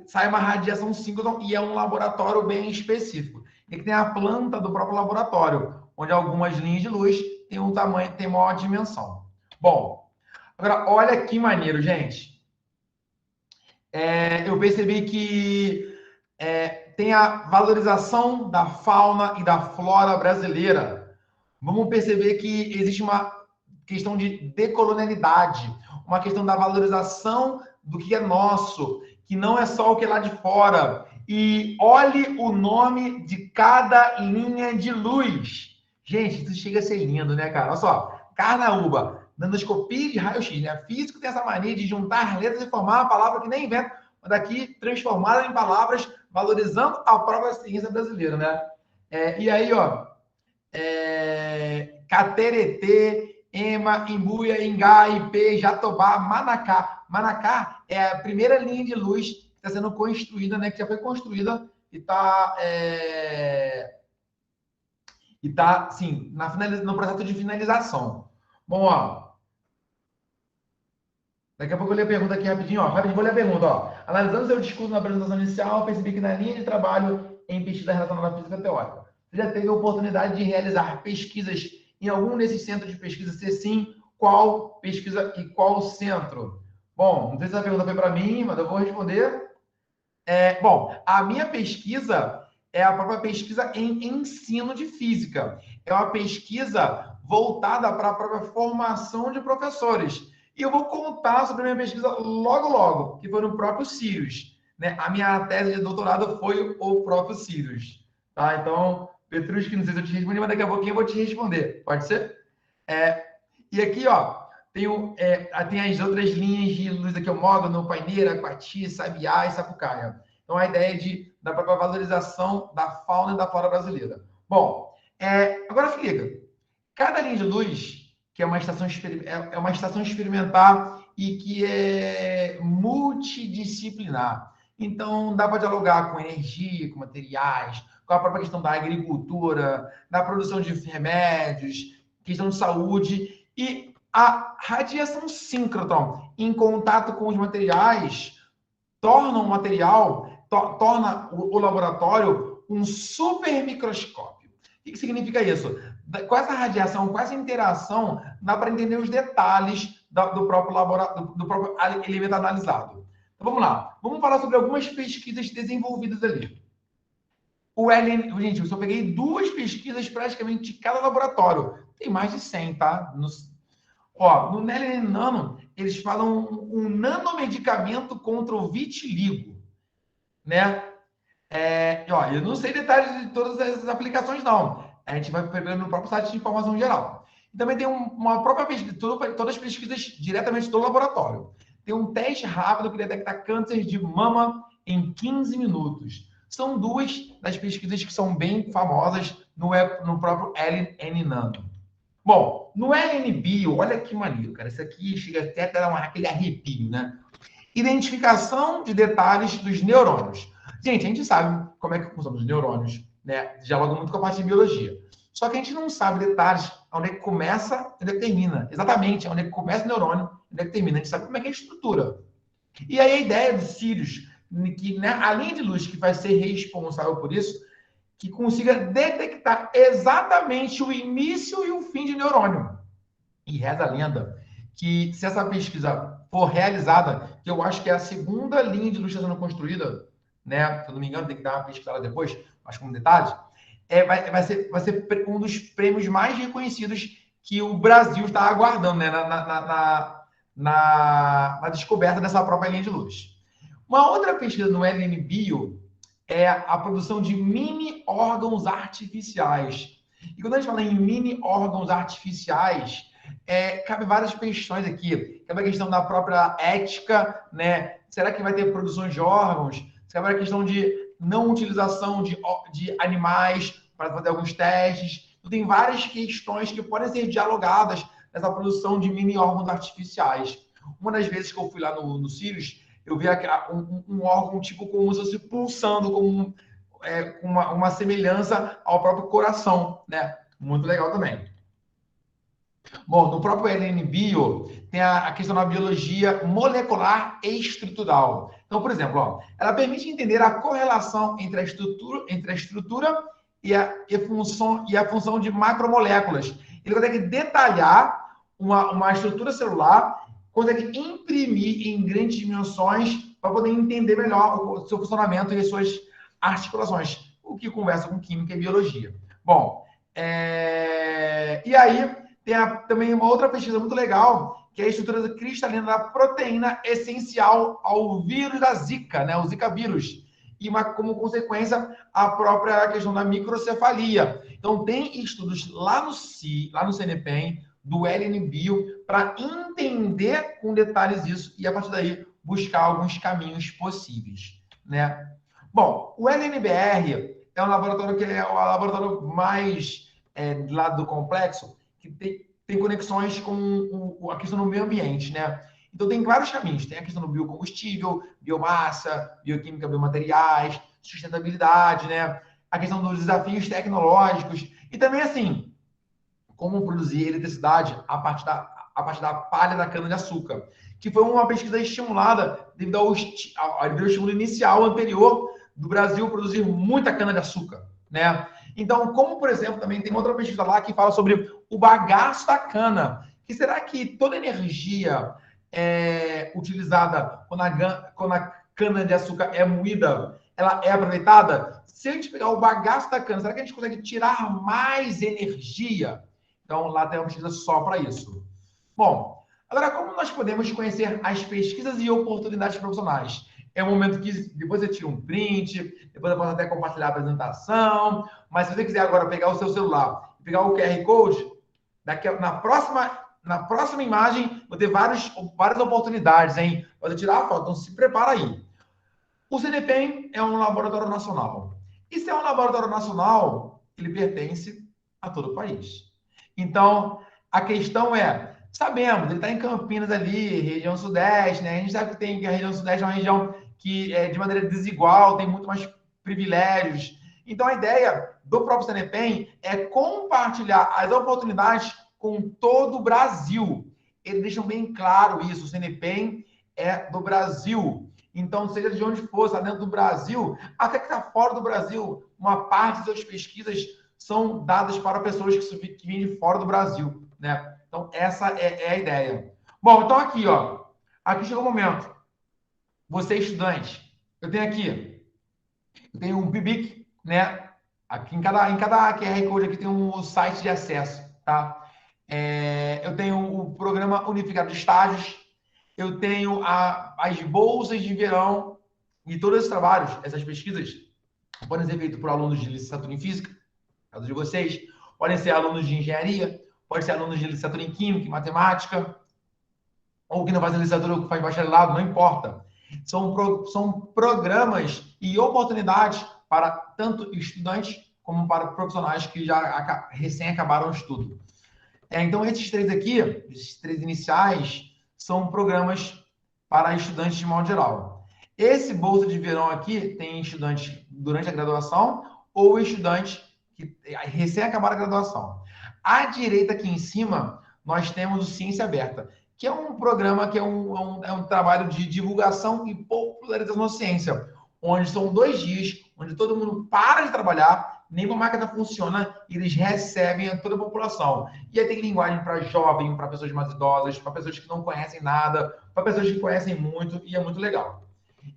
sai uma radiação síncrona e é um laboratório bem específico. E que tem a planta do próprio laboratório, onde algumas linhas de luz têm um tamanho, têm maior dimensão. Bom, agora olha que maneiro, gente. Eu percebi que tem a valorização da fauna e da flora brasileira. Vamos perceber que existe uma questão de decolonialidade, uma questão da valorização do que é nosso, que não é só o que é lá de fora. E olhe o nome de cada linha de luz. Gente, isso chega a ser lindo, né, cara? Olha só, carnaúba, nanoscopia de raio-x, né? Físico tem essa mania de juntar letras e formar uma palavra que nem inventa, mas daqui transformada em palavras, valorizando a própria ciência brasileira, né? E aí, ó, Cateretê, Ema, Imbuia, Ingá, Ipê, Jatobá, Manacá. Manacá é a primeira linha de luz que está sendo construída, né? Que já foi construída e está, sim, no processo de finalização. Bom, ó, daqui a pouco eu leio a pergunta aqui rapidinho, ó. Rapidinho, vou ler a pergunta, ó. Analisando seu discurso na apresentação inicial, percebi que na linha de trabalho em pesquisa relacionada à física teórica, você já teve a oportunidade de realizar pesquisas em algum desses centros de pesquisa? Se sim, qual pesquisa e qual centro? Bom, não sei se essa pergunta foi para mim, mas eu vou responder. Bom, a minha pesquisa é a própria pesquisa em ensino de física. É uma pesquisa voltada para a própria formação de professores. E eu vou contar sobre a minha pesquisa logo, logo, que foi no próprio Sirius. Né? A minha tese de doutorado foi o próprio Sirius. Tá? Então, Petrucci, não sei se eu te respondi, mas daqui a pouquinho eu vou te responder. Pode ser? E aqui, ó, tem as outras linhas de luz aqui, o Mogno, Paineira, Coati, Sabiá e Sapucaia. Então, a ideia da própria valorização da fauna e da flora brasileira. Bom, agora se liga. Cada linha de luz, que é uma estação experimental e que é multidisciplinar. Então, dá para dialogar com energia, com materiais, com a própria questão da agricultura, da produção de remédios, questão de saúde e a radiação síncrotron em contato com os materiais torna o laboratório um super microscópio. O que significa isso? Com essa radiação, com essa interação, dá para entender os detalhes do próprio elemento analisado. Então, vamos lá. Vamos falar sobre algumas pesquisas desenvolvidas ali. Gente, eu só peguei 2 pesquisas praticamente de cada laboratório. Tem mais de 100, tá? No LN Nano, eles falam um nanomedicamento contra o vitiligo, né? Eu não sei detalhes de todas essas aplicações, não. A gente vai pegando no próprio site de informação geral. E também tem uma própria pesquisa, todas as pesquisas diretamente do laboratório. Tem um teste rápido que detecta câncer de mama em 15 minutos. São 2 das pesquisas que são bem famosas no próprio LN Nano. Bom, no LN Bio, olha que maneiro, cara. Isso aqui chega até a dar aquele arrepio, né? Identificação de detalhes dos neurônios. Gente, a gente sabe como é que funcionam os neurônios, né? Dialoga muito com a parte de biologia. Só que a gente não sabe detalhes onde é que começa e onde é que termina. Exatamente, onde é que começa o neurônio e onde é que termina. A gente sabe como é que é a estrutura. E aí a ideia do Sirius, que né, a linha de luz que vai ser responsável por isso, que consiga detectar exatamente o início e o fim de neurônio. E reza a lenda que se essa pesquisa for realizada, que eu acho que é a segunda linha de luz que está sendo construída, né? Se eu não me engano, tem que dar uma pesquisada depois, mas como detalhe, vai ser um dos prêmios mais reconhecidos que o Brasil está aguardando, né? Na descoberta dessa própria linha de luz. Uma outra pesquisa no LN Bio é a produção de mini órgãos artificiais. E quando a gente fala em mini órgãos artificiais, cabe várias questões aqui. Cabe a questão da própria ética, né? Será que vai ter produções de órgãos? Cabe a questão de não utilização de animais para fazer alguns testes. Então, tem várias questões que podem ser dialogadas nessa produção de mini órgãos artificiais. Uma das vezes que eu fui lá no Sirius, eu vi um órgão tipo como se fosse pulsando, com uma semelhança ao próprio coração, né? Muito legal também. Bom, no próprio LN Bio, tem a questão da biologia molecular e estrutural. Então, por exemplo, ó, ela permite entender a correlação entre a estrutura e a função de macromoléculas. Ele consegue detalhar uma estrutura celular, consegue imprimir em grandes dimensões para poder entender melhor o seu funcionamento e as suas articulações, o que conversa com química e biologia. Bom, e aí tem também uma outra pesquisa muito legal, que é a estrutura cristalina da proteína essencial ao vírus da Zika, né? O Zika vírus. E como consequência, a própria questão da microcefalia. Então, tem estudos lá no CNPEM, do LNBio, para entender com detalhes isso e, a partir daí, buscar alguns caminhos possíveis, né? Bom, o LNBR é um laboratório que é o laboratório mais lá do complexo, que tem conexões com a questão do meio ambiente, né? Então, tem vários caminhos. Tem a questão do biocombustível, biomassa, bioquímica, biomateriais, sustentabilidade, né? A questão dos desafios tecnológicos e também, assim, como produzir eletricidade a partir da palha da cana-de-açúcar, que foi uma pesquisa estimulada devido ao estímulo inicial anterior do Brasil produzir muita cana-de-açúcar, né? Então, como, por exemplo, também tem outra pesquisa lá que fala sobre o bagaço da cana, que será que toda energia utilizada quando a cana-de-açúcar é moída, ela é aproveitada? Se a gente pegar o bagaço da cana, será que a gente consegue tirar mais energia? Então, lá tem uma pesquisa só para isso. Bom, agora, como nós podemos conhecer as pesquisas e oportunidades profissionais? É um momento que depois você tira um print, depois eu posso até compartilhar a apresentação, mas se você quiser agora pegar o seu celular e pegar o QR Code, na próxima imagem, vou ter várias oportunidades, hein? Pode tirar a foto, então se prepara aí. O CNPEM é um laboratório nacional. E se é um laboratório nacional, ele pertence a todo o país. Então, a questão é, sabemos, ele está em Campinas ali, região sudeste, né? A gente sabe que a região sudeste é uma região que, de maneira desigual, tem muito mais privilégios. Então, a ideia do próprio CNPEM é compartilhar as oportunidades com todo o Brasil. Eles deixam bem claro isso, o CNPEM é do Brasil. Então, seja de onde for, está dentro do Brasil, até que está fora do Brasil, uma parte das suas pesquisas são dadas para pessoas que vêm de fora do Brasil, né? Então, essa é a ideia. Bom, então aqui, ó. Aqui chegou o momento. Você, estudante, eu tenho um PIBIC, né? Aqui em cada QR Code aqui tem um site de acesso, tá? Eu tenho o Programa Unificado de Estágios, eu tenho as bolsas de verão e todos esses trabalhos, essas pesquisas, podem ser feitos por alunos de licenciatura em Física, caso de vocês, podem ser alunos de Engenharia, podem ser alunos de licenciatura em Química, em Matemática, ou que não fazem licenciatura ou que fazem bacharelado, não importa. São programas e oportunidades para tanto estudantes como para profissionais que já recém acabaram o estudo. Então, esses três aqui, esses três iniciais, são programas para estudantes de modo geral. Esse bolsa de verão aqui tem estudantes durante a graduação ou estudantes que recém acabaram a graduação. À direita aqui em cima, nós temos o Ciência Aberta, que é um programa que é um trabalho de divulgação e popularização da ciência, onde são 2 dias, onde todo mundo para de trabalhar, nenhuma máquina funciona e eles recebem a toda a população. E aí tem linguagem para jovem, para pessoas mais idosas, para pessoas que não conhecem nada, para pessoas que conhecem muito, e é muito legal.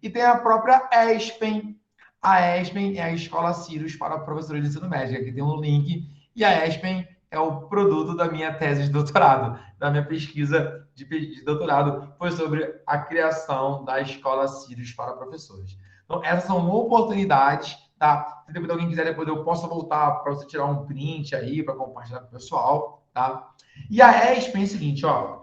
E tem a própria ESPEN. A ESPEN é a Escola Sirius para professores de ensino médio. Aqui tem um link. E a ESPEN é o produto da minha tese de doutorado, da minha pesquisa de doutorado, foi sobre a criação da Escola Sirius para professores. Então, essas são oportunidades, tá? Se depois alguém quiser, depois eu posso voltar para você tirar um print aí, para compartilhar com o pessoal, tá? E a ESPEN é o seguinte, ó,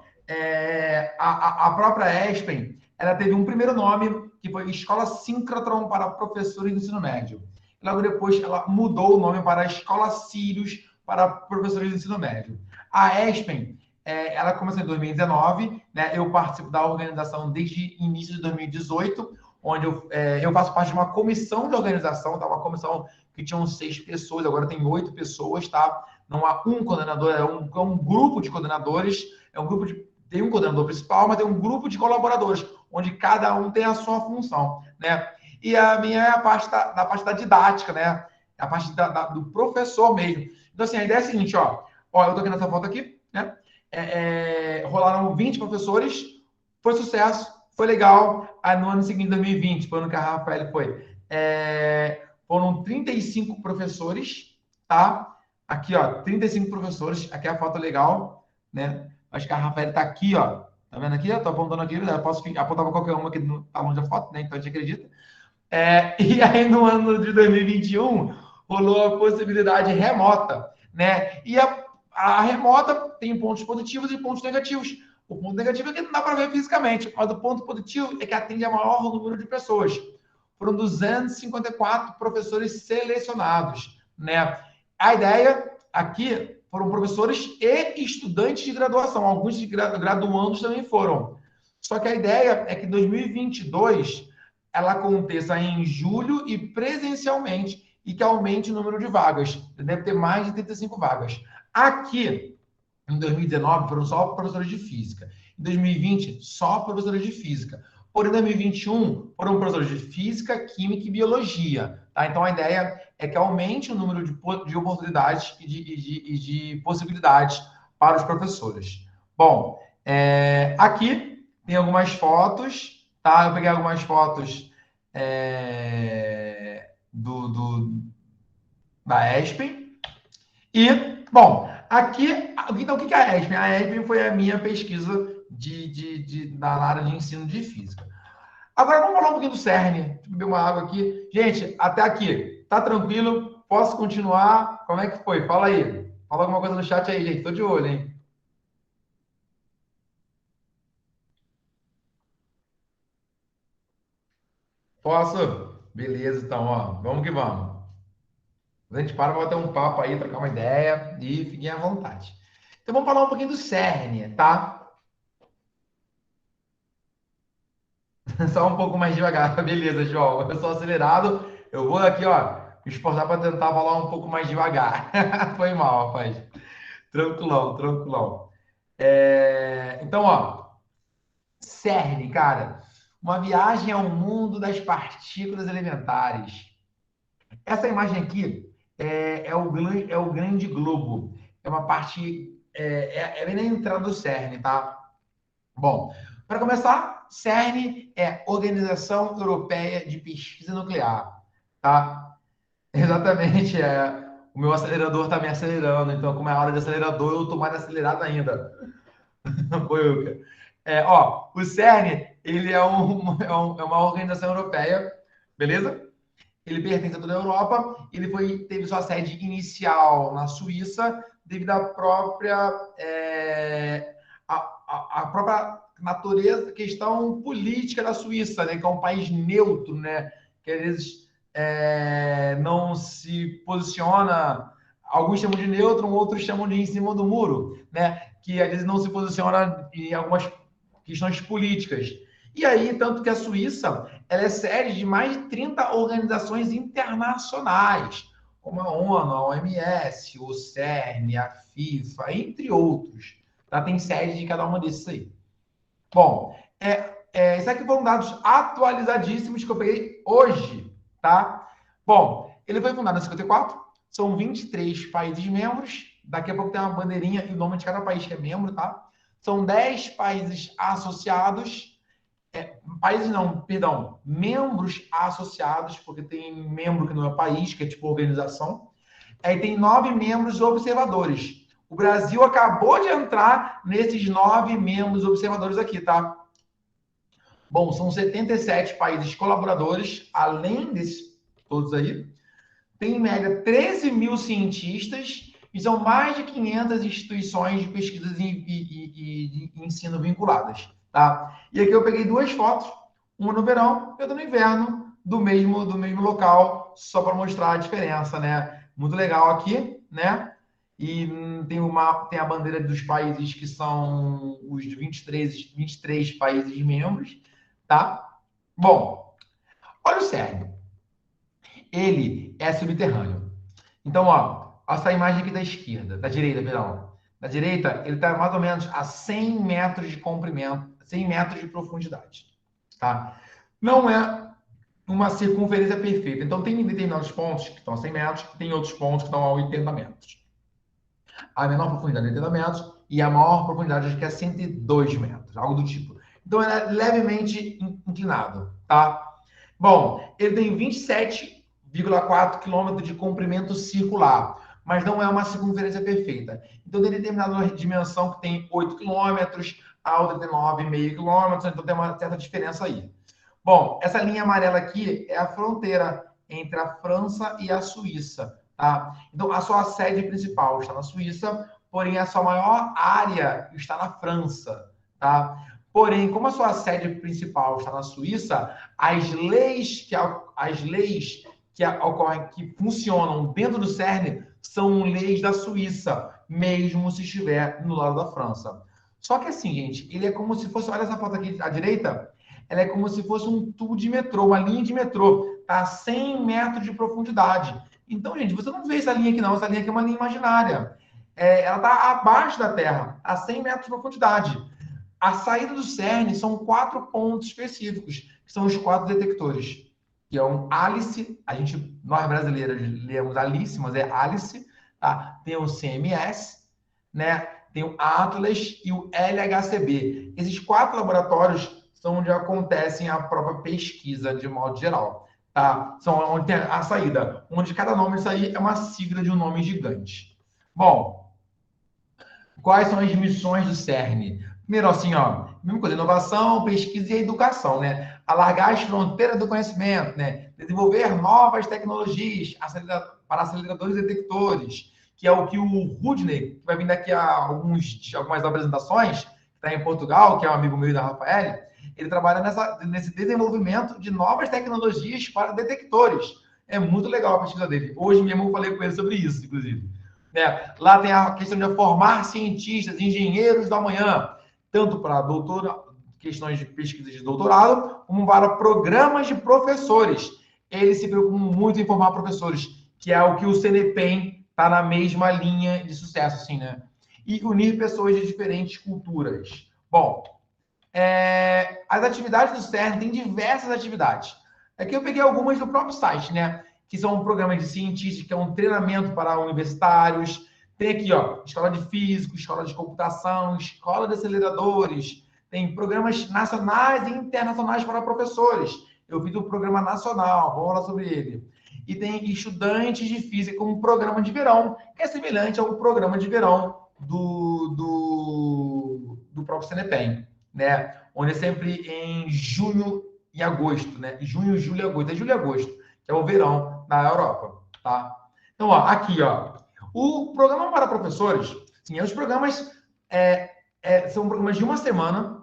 a própria ESPEN, ela teve um primeiro nome, que foi Escola Síncrotron para Professores de Ensino Médio. Logo depois, ela mudou o nome para Escola Sirius para professores de ensino médio. A ESPEN, ela começou em 2019, né? Eu participo da organização desde início de 2018, onde eu faço parte de uma comissão de organização, tá? Uma comissão que tinha 6 pessoas, agora tem 8 pessoas, tá? Não há um coordenador, é um grupo de coordenadores, tem um coordenador principal, mas tem um grupo de colaboradores, onde cada um tem a sua função, né? E a minha é a parte da parte da didática, né? A parte do professor mesmo. Então, assim, a ideia é a seguinte, ó, eu tô aqui nessa foto aqui, né? Rolaram 20 professores, foi sucesso, foi legal. Aí no ano seguinte, 2020, foi ano que a Rafael foi, foram 35 professores, tá? Aqui, ó, 35 professores, aqui é a foto legal, né? Acho que a Rafael está aqui, ó. Tá vendo aqui? Eu tô apontando aqui, eu posso apontar para qualquer uma que tá longe da foto, né? Então a gente acredita. E aí, no ano de 2021, rolou a possibilidade remota, né? E a remota tem pontos positivos e pontos negativos. O ponto negativo é que não dá para ver fisicamente, mas o ponto positivo é que atende a maior número de pessoas. Foram 254 professores selecionados, né? A ideia aqui foram professores e estudantes de graduação, alguns de graduandos também foram. Só que a ideia é que 2022 ela aconteça em julho e presencialmente e que aumente o número de vagas. Deve ter mais de 35 vagas. Aqui, em 2019, foram só professores de física. Em 2020, só professores de física. Porém, em 2021, foram professores de física, química e biologia. Tá? Então, a ideia é que aumente o número de oportunidades e de possibilidades para os professores. Bom, aqui tem algumas fotos, tá? Eu peguei algumas fotos da ESPEN. E, bom, aqui, então, o que é a ESPEN? A ESPEN foi a minha pesquisa na área de ensino de física. Agora, vamos falar um pouquinho do CERN. Deixa eu beber uma água aqui. Gente, até aqui. Tá tranquilo? Posso continuar? Como é que foi? Fala aí. Fala alguma coisa no chat aí, gente. Tô de olho, hein? Posso? Beleza, então, ó. Vamos que vamos. A gente para bater um papo aí, trocar uma ideia e fiquem à vontade. Então, vamos falar um pouquinho do CERN, tá? Só um pouco mais devagar. Beleza, João. Eu sou acelerado. Eu vou aqui, ó, me esforçar para tentar falar um pouco mais devagar. Foi mal, rapaz. Tranquilão, tranquilão. Então, ó, CERN, cara, uma viagem ao mundo das partículas elementares. Essa imagem aqui é o grande globo. É uma parte, bem na entrada do CERN, tá? Bom, para começar, CERN é Organização Europeia de Pesquisa Nuclear, tá? Exatamente, o meu acelerador está me acelerando, então como é a hora de acelerador, eu estou mais acelerado ainda. Foi eu. O CERN, ele é uma organização europeia, beleza? Ele pertence a toda a Europa, ele teve sua sede inicial na Suíça, devido à própria, a própria natureza, questão política da Suíça, né? Que é um país neutro, né? Que às vezes não se posiciona, alguns chamam de neutro, outros chamam de em cima do muro, né? Que às vezes não se posiciona em algumas questões políticas. E aí, tanto que a Suíça ela é sede de mais de 30 organizações internacionais, como a ONU, a OMS, o CERN, a FIFA, entre outros. Tá? Tem sede de cada uma desses aí. Bom, isso aqui foram dados atualizadíssimos que eu peguei hoje, tá? Bom, ele foi fundado em 54, são 23 países membros, daqui a pouco tem uma bandeirinha e o nome de cada país que é membro, tá? São 10 países associados, membros associados, porque tem membro que não é país, que é tipo organização. Aí tem 9 membros observadores. O Brasil acabou de entrar nesses 9 membros observadores aqui, tá? Bom, são 77 países colaboradores, além desses todos aí. Tem, em média, 13 mil cientistas e são mais de 500 instituições de pesquisa e de ensino vinculadas, tá? E aqui eu peguei 2 fotos, uma no verão e outra no inverno, do mesmo local, só para mostrar a diferença, né? Muito legal aqui, né? E tem a bandeira dos países que são os 23 países membros, tá? Bom, olha o CERN. Ele é subterrâneo. Então, ó, essa imagem aqui da esquerda, da direita, perdão. Da direita, ele está mais ou menos a 100 metros de comprimento, 100 metros de profundidade, tá? Não é uma circunferência perfeita. Então, tem determinados pontos que estão a 100 metros, tem outros pontos que estão a 80 metros. A menor profundidade é 80 metros e a maior profundidade acho que é 102 metros, algo do tipo. Então, ele é levemente inclinado, tá? Bom, ele tem 27,4 quilômetros de comprimento circular. mas não é uma circunferência perfeita. Então, tem determinada dimensão que tem 8 quilômetros, a outra tem 9,5 quilômetros, então tem uma certa diferença aí. Bom, essa linha amarela aqui é a fronteira entre a França e a Suíça, tá? Então, a sua sede principal está na Suíça, porém, a sua maior área está na França, tá? Porém, como a sua sede principal está na Suíça, as leis que ocorrem, que funcionam dentro do CERN, são leis da Suíça, mesmo se estiver no lado da França. Só que assim, gente, ele é como se fosse, olha essa foto aqui à direita, ela é como se fosse um tubo de metrô, uma linha de metrô, tá a 100 metros de profundidade. Então, gente, você não vê essa linha aqui não, essa linha aqui é uma linha imaginária. Ela está abaixo da Terra, a 100 metros de profundidade. A saída do CERN são 4 pontos específicos, que são os 4 detectores, que é um Alice, nós brasileiros lemos Alice, mas é Alice, tá? Tem o CMS, né? Tem o Atlas e o LHCb. Esses 4 laboratórios são onde acontecem a própria pesquisa, de modo geral, tá? São onde tem a saída, onde cada nome disso aí é uma sigla de um nome gigante. Bom, quais são as missões do CERN? Primeiro, assim, ó, mesma coisa, inovação, pesquisa e educação, né? Alargar as fronteiras do conhecimento, né? Desenvolver novas tecnologias para aceleradores e detectores, que é o que o Rudney, que vai vir daqui a algumas apresentações, que está em Portugal, que é um amigo meu da Rafael, ele trabalha nesse desenvolvimento de novas tecnologias para detectores. É muito legal a pesquisa dele. Hoje mesmo eu falei com ele sobre isso, inclusive. Lá tem a questão de formar cientistas, engenheiros do amanhã, tanto para questões de pesquisa de doutorado, como para programas de professores. Eles se preocupam muito em formar professores, que é o que o CNPEM está na mesma linha de sucesso, assim, né? E unir pessoas de diferentes culturas. Bom, as atividades do CERN tem diversas atividades. Aqui eu peguei algumas do próprio site, né? Que são um programa de cientistas, que é um treinamento para universitários. Tem aqui, ó, escola de físico, escola de computação, escola de aceleradores. Tem programas nacionais e internacionais para professores. Eu fiz o programa nacional, vou falar sobre ele. E tem estudantes de física com um programa de verão, que é semelhante ao programa de verão do próprio CNPEM, né? Onde é sempre em junho e agosto, né? Junho, julho e agosto. É julho e agosto, que é o verão na Europa, tá? Então, ó, aqui, ó, o programa para professores, sim, os programas são programas de uma semana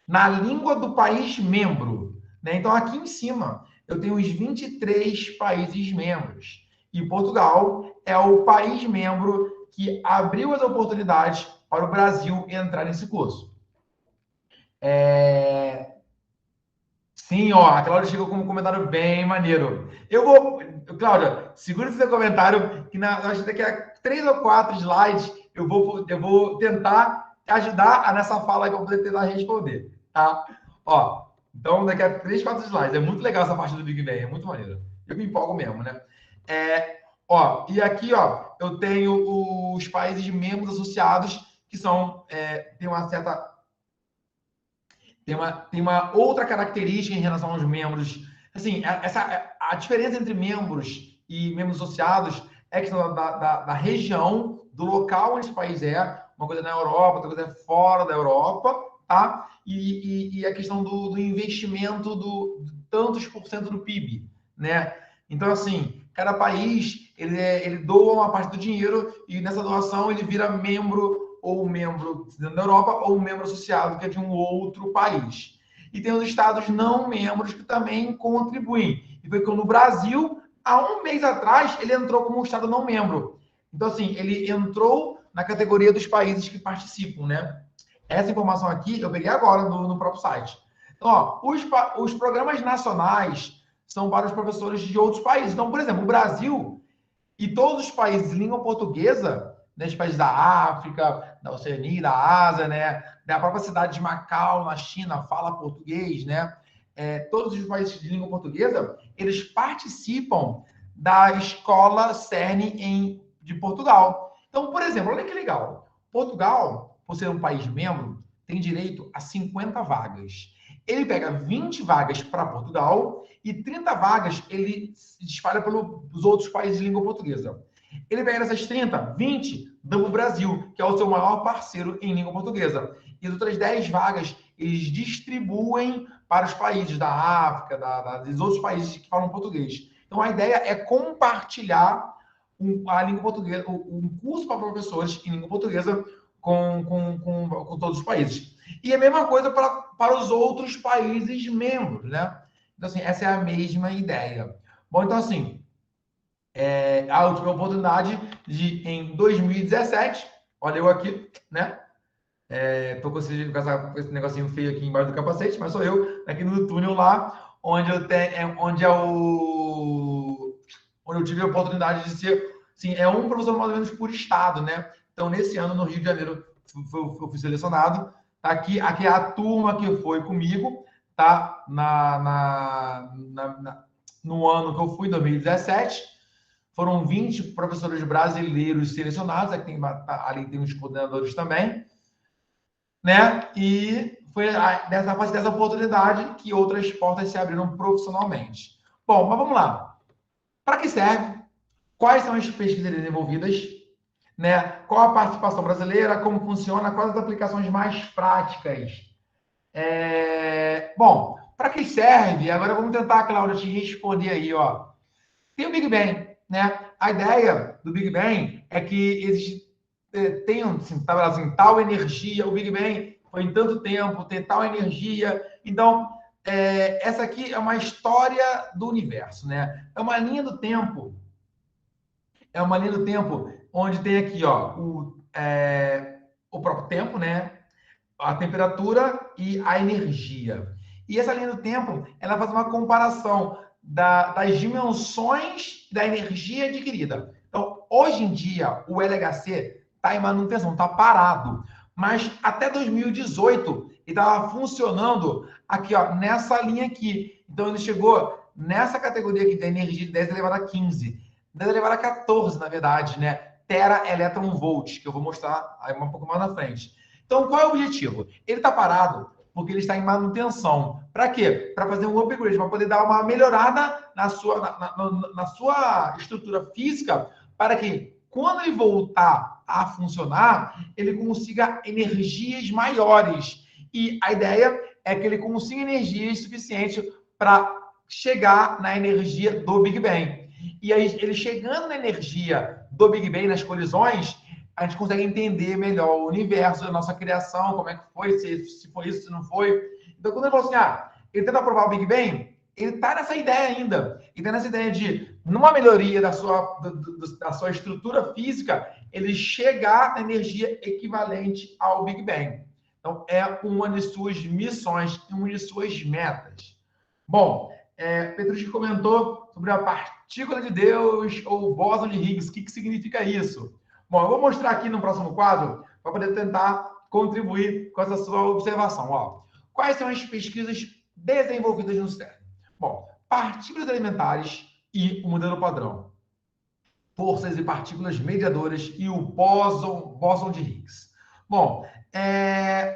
na língua do país membro, né? Então, aqui em cima, eu tenho os 23 países membros. E Portugal é o país membro que abriu as oportunidades para o Brasil entrar nesse curso. Sim, ó, a Cláudia chegou com um comentário bem maneiro. Cláudia, segura esse seu comentário, que acho que daqui a 3 ou 4 slides eu vou tentar ajudar nessa fala para poder tentar responder, tá? Ó, então daqui a 3, 4 slides. É muito legal essa parte do Big Bang, é muito maneiro. Eu me empolgo mesmo, né? Ó, e aqui, ó, eu tenho os países membros associados que tem uma certa... Tem uma outra característica em relação aos membros. Assim, a diferença entre membros e membros associados é a questão da região, do local onde esse país é. Uma coisa é na Europa, outra coisa é fora da Europa, tá? E a questão do investimento do tantos por cento do PIB, né? Então, assim, cada país, ele doa uma parte do dinheiro e nessa doação ele vira membro ou membro da Europa, ou membro associado, que é de um outro país. E tem os estados não membros que também contribuem. E foi quando o Brasil, há um mês atrás, ele entrou como um estado não membro. Então, assim, ele entrou na categoria dos países que participam, né? Essa informação aqui eu peguei agora no próprio site. Então, ó, os programas nacionais são para os professores de outros países. Então, por exemplo, o Brasil e todos os países de língua portuguesa, né, os países da África, da Oceania, da Ásia, né, da própria cidade de Macau, na China, fala português, né? Todos os países de língua portuguesa, eles participam da escola CERN de Portugal. Então, por exemplo, olha que legal. Portugal, por ser um país membro, tem direito a 50 vagas. Ele pega 20 vagas para Portugal e 30 vagas ele se espalha pelos outros países de língua portuguesa. Ele pega essas 30, 20 dão para o Brasil, que é o seu maior parceiro em língua portuguesa. E as outras 10 vagas eles distribuem para os países da África, dos outros países que falam português. Então, a ideia é compartilhar a língua portuguesa, um curso para professores em língua portuguesa com todos os países. E a mesma coisa para os outros países membros, né? Então, assim, essa é a mesma ideia. Bom, então, assim, a última oportunidade em 2017, olha eu aqui, né? Tô com esse negocinho feio aqui embaixo do capacete, mas sou eu, aqui no túnel lá, onde eu tive a oportunidade de ser, assim, um professor mais ou menos por estado, né? Então, nesse ano, no Rio de Janeiro, eu fui selecionado. Tá aqui é a turma que foi comigo, tá? No ano que eu fui, 2017, foram 20 professores brasileiros selecionados, ali tem os coordenadores também, né? E foi dessa oportunidade que outras portas se abriram profissionalmente. Bom, mas vamos lá. Para que serve? Quais são as pesquisas desenvolvidas? Né? Qual a participação brasileira? Como funciona? Quais as aplicações mais práticas? Bom, para que serve? Agora vamos tentar, Cláudia, te responder aí, ó. Tem o Big Bang, né? A ideia do Big Bang é que existe assim, tal energia, o Big Bang foi em tanto tempo, tem tal energia. Então, essa aqui é uma história do universo, né? É uma linha do tempo. É uma linha do tempo onde tem aqui, ó, o próprio tempo, né? A temperatura e a energia. E essa linha do tempo, ela faz uma comparação das dimensões da energia adquirida. Então, hoje em dia, o LHC está em manutenção, está parado. Mas até 2018, ele estava funcionando aqui, ó, nessa linha aqui. Então, ele chegou nessa categoria aqui da energia de 10 elevado a 15. 10 elevado a 14, na verdade, né? Tera elétron volt, que eu vou mostrar aí um pouco mais na frente. Então, qual é o objetivo? Ele está parado porque ele está em manutenção. Para quê? Para fazer um upgrade, para poder dar uma melhorada na sua estrutura física, para que, quando ele voltar a funcionar, ele consiga energias maiores. E a ideia é que ele consiga energias suficientes para chegar na energia do Big Bang. E aí, ele chegando na energia do Big Bang, nas colisões, a gente consegue entender melhor o universo, a nossa criação, como é que foi, se foi isso, se não foi. Então, quando ele falou assim, ele tenta provar o Big Bang, ele está nessa ideia ainda. Ele está nessa ideia de, numa melhoria da sua estrutura física, ele chegar na energia equivalente ao Big Bang. Então, é uma de suas missões, uma de suas metas. Bom, Petrucci comentou sobre a partícula de Deus ou o bóson de Higgs. O que significa isso? Bom, eu vou mostrar aqui no próximo quadro para poder tentar contribuir com essa sua observação. Ó, quais são as pesquisas desenvolvidas no CERN? Bom, partículas elementares e o modelo padrão. Forças e partículas mediadoras e o bóson de Higgs. Bom,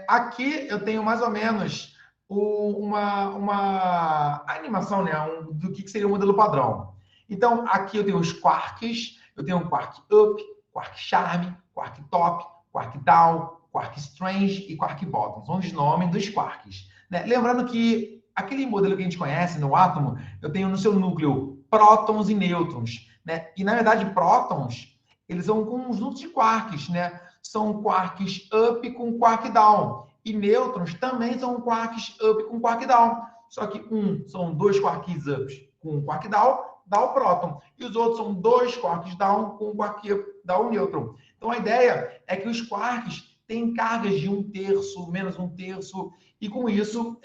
aqui eu tenho mais ou menos uma animação, né, do que seria o modelo padrão. Então, aqui eu tenho os quarks, eu tenho um quark up, quark charm, quark top, quark down, quark strange e quark bottom. São os nomes dos quarks. Né? Lembrando que aquele modelo que a gente conhece no átomo, eu tenho no seu núcleo prótons e nêutrons. Né? E, na verdade, prótons, eles são um conjunto de quarks. Né? São quarks up com quark down. E nêutrons também são quarks up com quark down. Só que são dois quarks ups com um quark down, dá o próton. E os outros são dois quarks down com um quark up, dá o nêutron. Então, a ideia é que os quarks têm cargas de 1/3, menos 1/3, e com isso,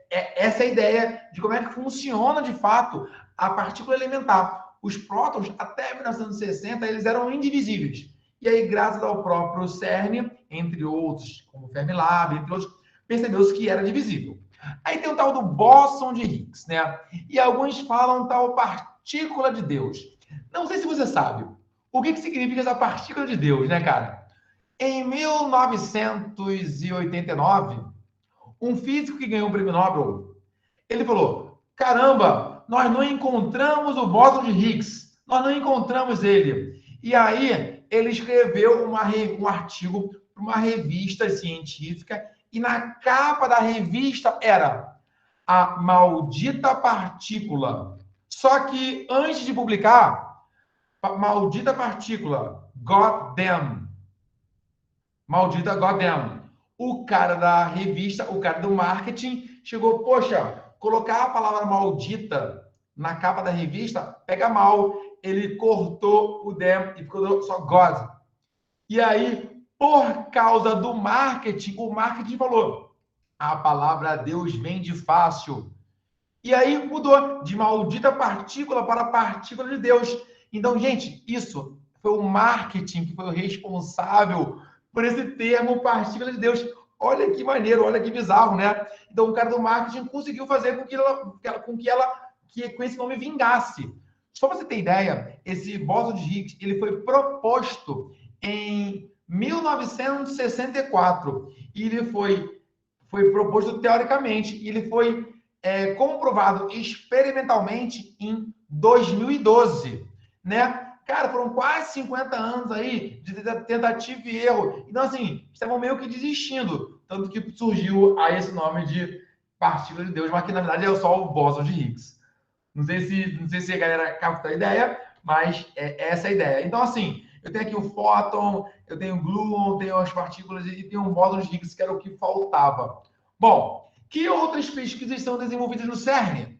essa é a ideia de como é que funciona, de fato, a partícula elementar. Os prótons, até 1960, eles eram indivisíveis. E aí, graças ao próprio CERN, entre outros, como o Fermilab, entre outros, percebeu-se que era divisível. Aí tem o tal do bóson de Higgs, né? E alguns falam tal partícula de Deus. Não sei se você sabe o que significa essa partícula de Deus, né, cara? Em 1989, um físico que ganhou o prêmio Nobel, ele falou, caramba, nós não encontramos o bóson de Higgs, nós não encontramos ele. E aí ele escreveu um artigo para uma revista científica e na capa da revista era a maldita partícula. Só que antes de publicar, maldita partícula, goddamn. Maldita goddamn. O cara da revista, o cara do marketing, chegou, poxa, colocar a palavra maldita na capa da revista pega mal. Ele cortou o damn e ficou só God. E aí, por causa do marketing, o marketing falou, a palavra Deus vem de fácil. E aí mudou de maldita partícula para partícula de Deus. Então, gente, isso foi o marketing que foi o responsável por esse termo partícula de Deus. Olha que maneiro, olha que bizarro, né? Então, o cara do marketing conseguiu fazer com que esse nome vingasse. Só para você ter ideia, esse bóson de Higgs, ele foi proposto em 1964 e ele foi proposto teoricamente, e ele foi comprovado experimentalmente em 2012, né? Cara, foram quase 50 anos aí de tentativa e erro. Então, assim, estavam meio que desistindo. Tanto que surgiu aí esse nome de partícula de Deus, mas que na verdade é só o bóson de Higgs. Não sei se a galera capta a ideia, mas é essa a ideia. Então, assim, eu tenho aqui o fóton, eu tenho o gluon, tenho as partículas e tenho um bóson de Higgs, que era o que faltava. Bom, que outras pesquisas são desenvolvidas no CERN?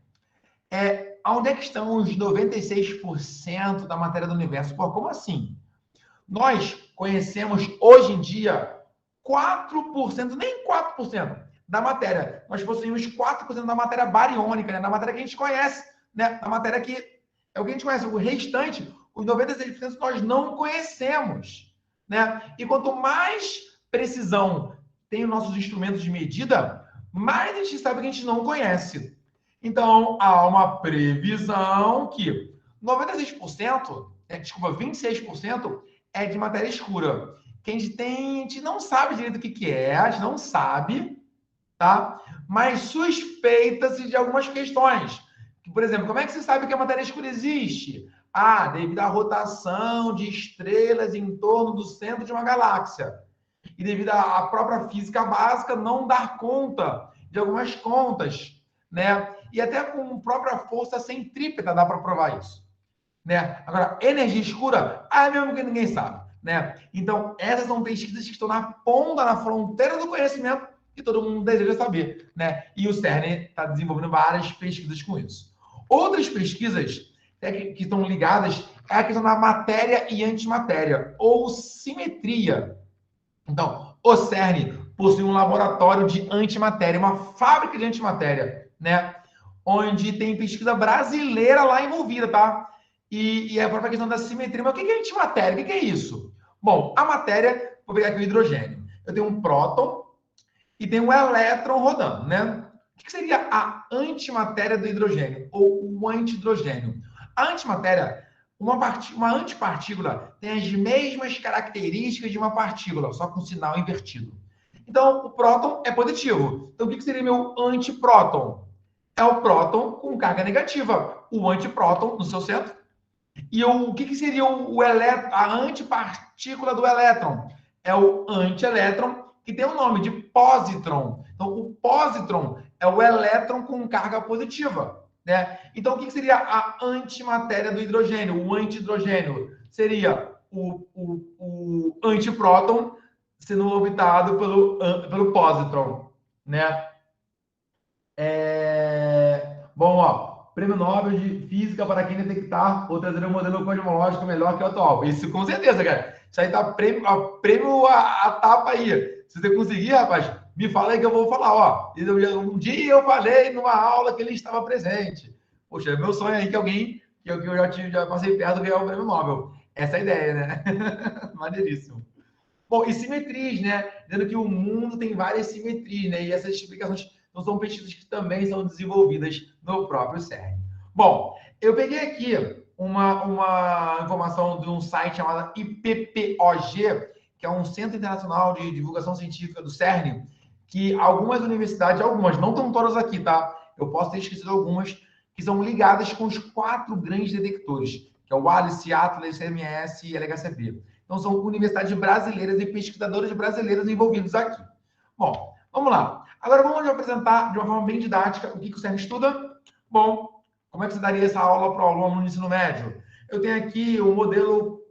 Onde é que estão os 96% da matéria do universo? Pô, como assim? Nós conhecemos hoje em dia 4%, nem 4% da matéria. Nós possuímos 4% da matéria bariônica, né? Da matéria que a gente conhece, né? Da matéria que é o que a gente conhece. O restante, os 96% nós não conhecemos, né? E quanto mais precisão tem os nossos instrumentos de medida, mais a gente sabe que a gente não conhece. Então, há uma previsão que 96%, 26% é de matéria escura. Que a gente não sabe direito o que é, a gente não sabe, tá? Mas suspeita-se de algumas questões. Por exemplo, como é que você sabe que a matéria escura existe? Ah, devido à rotação de estrelas em torno do centro de uma galáxia. E devido à própria física básica não dar conta de algumas contas, né? E até com a própria força centrípeta dá para provar isso, né? Agora, energia escura, mesmo que ninguém sabe, né? Então, essas são pesquisas que estão na ponta, na fronteira do conhecimento que todo mundo deseja saber, né? E o CERN está desenvolvendo várias pesquisas com isso. Outras pesquisas que estão ligadas é a questão da matéria e antimatéria, ou simetria. Então, o CERN possui um laboratório de antimatéria, uma fábrica de antimatéria, né? Onde tem pesquisa brasileira lá envolvida, tá? E a própria questão da simetria. Mas o que é antimatéria? O que é isso? Bom, a matéria, vou pegar aqui o hidrogênio. Eu tenho um próton e tenho um elétron rodando, né? O que seria a antimatéria do hidrogênio? Ou o antihidrogênio? A antimatéria, uma antipartícula tem as mesmas características de uma partícula, só com sinal invertido. Então, o próton é positivo. Então, o que seria meu antipróton? É o próton com carga negativa, o antipróton no seu centro. E o que seria a antipartícula do elétron? É o antielétron, que tem o nome de positron. Então, o positron é o elétron com carga positiva, né? Então, o que seria a antimatéria do hidrogênio? O antihidrogênio seria o antipróton sendo orbitado pelo positron, né? Bom, ó, Prêmio Nobel de Física para quem detectar ou trazer um modelo cosmológico melhor que o atual. Isso com certeza, cara. Isso aí tá prêmio a tapa aí. Se você conseguir, rapaz, me fala aí que eu vou falar, ó. Um dia eu falei numa aula que ele estava presente. Poxa, é meu sonho aí que alguém, que eu já passei perto de ganhar o Prêmio Nobel. Essa é a ideia, né? Maneiríssimo. Bom, e simetrias, né? Dizendo que o mundo tem várias simetrias, né? E essas explicações não são pesquisas que também são desenvolvidas no próprio CERN. Bom, eu peguei aqui uma informação de um site chamado IPPOG, que é um Centro Internacional de Divulgação Científica do CERN, que algumas universidades, não estão todas aqui, tá? Eu posso ter esquecido algumas, que são ligadas com os 4 grandes detectores, que é o Alice, Atlas, CMS e LHCb. Então, são universidades brasileiras e pesquisadores brasileiros envolvidos aqui. Bom, vamos lá. Agora, vamos apresentar de uma forma bem didática o que o CERN estuda. Bom, como é que você daria essa aula para o aluno no ensino médio? Eu tenho aqui o modelo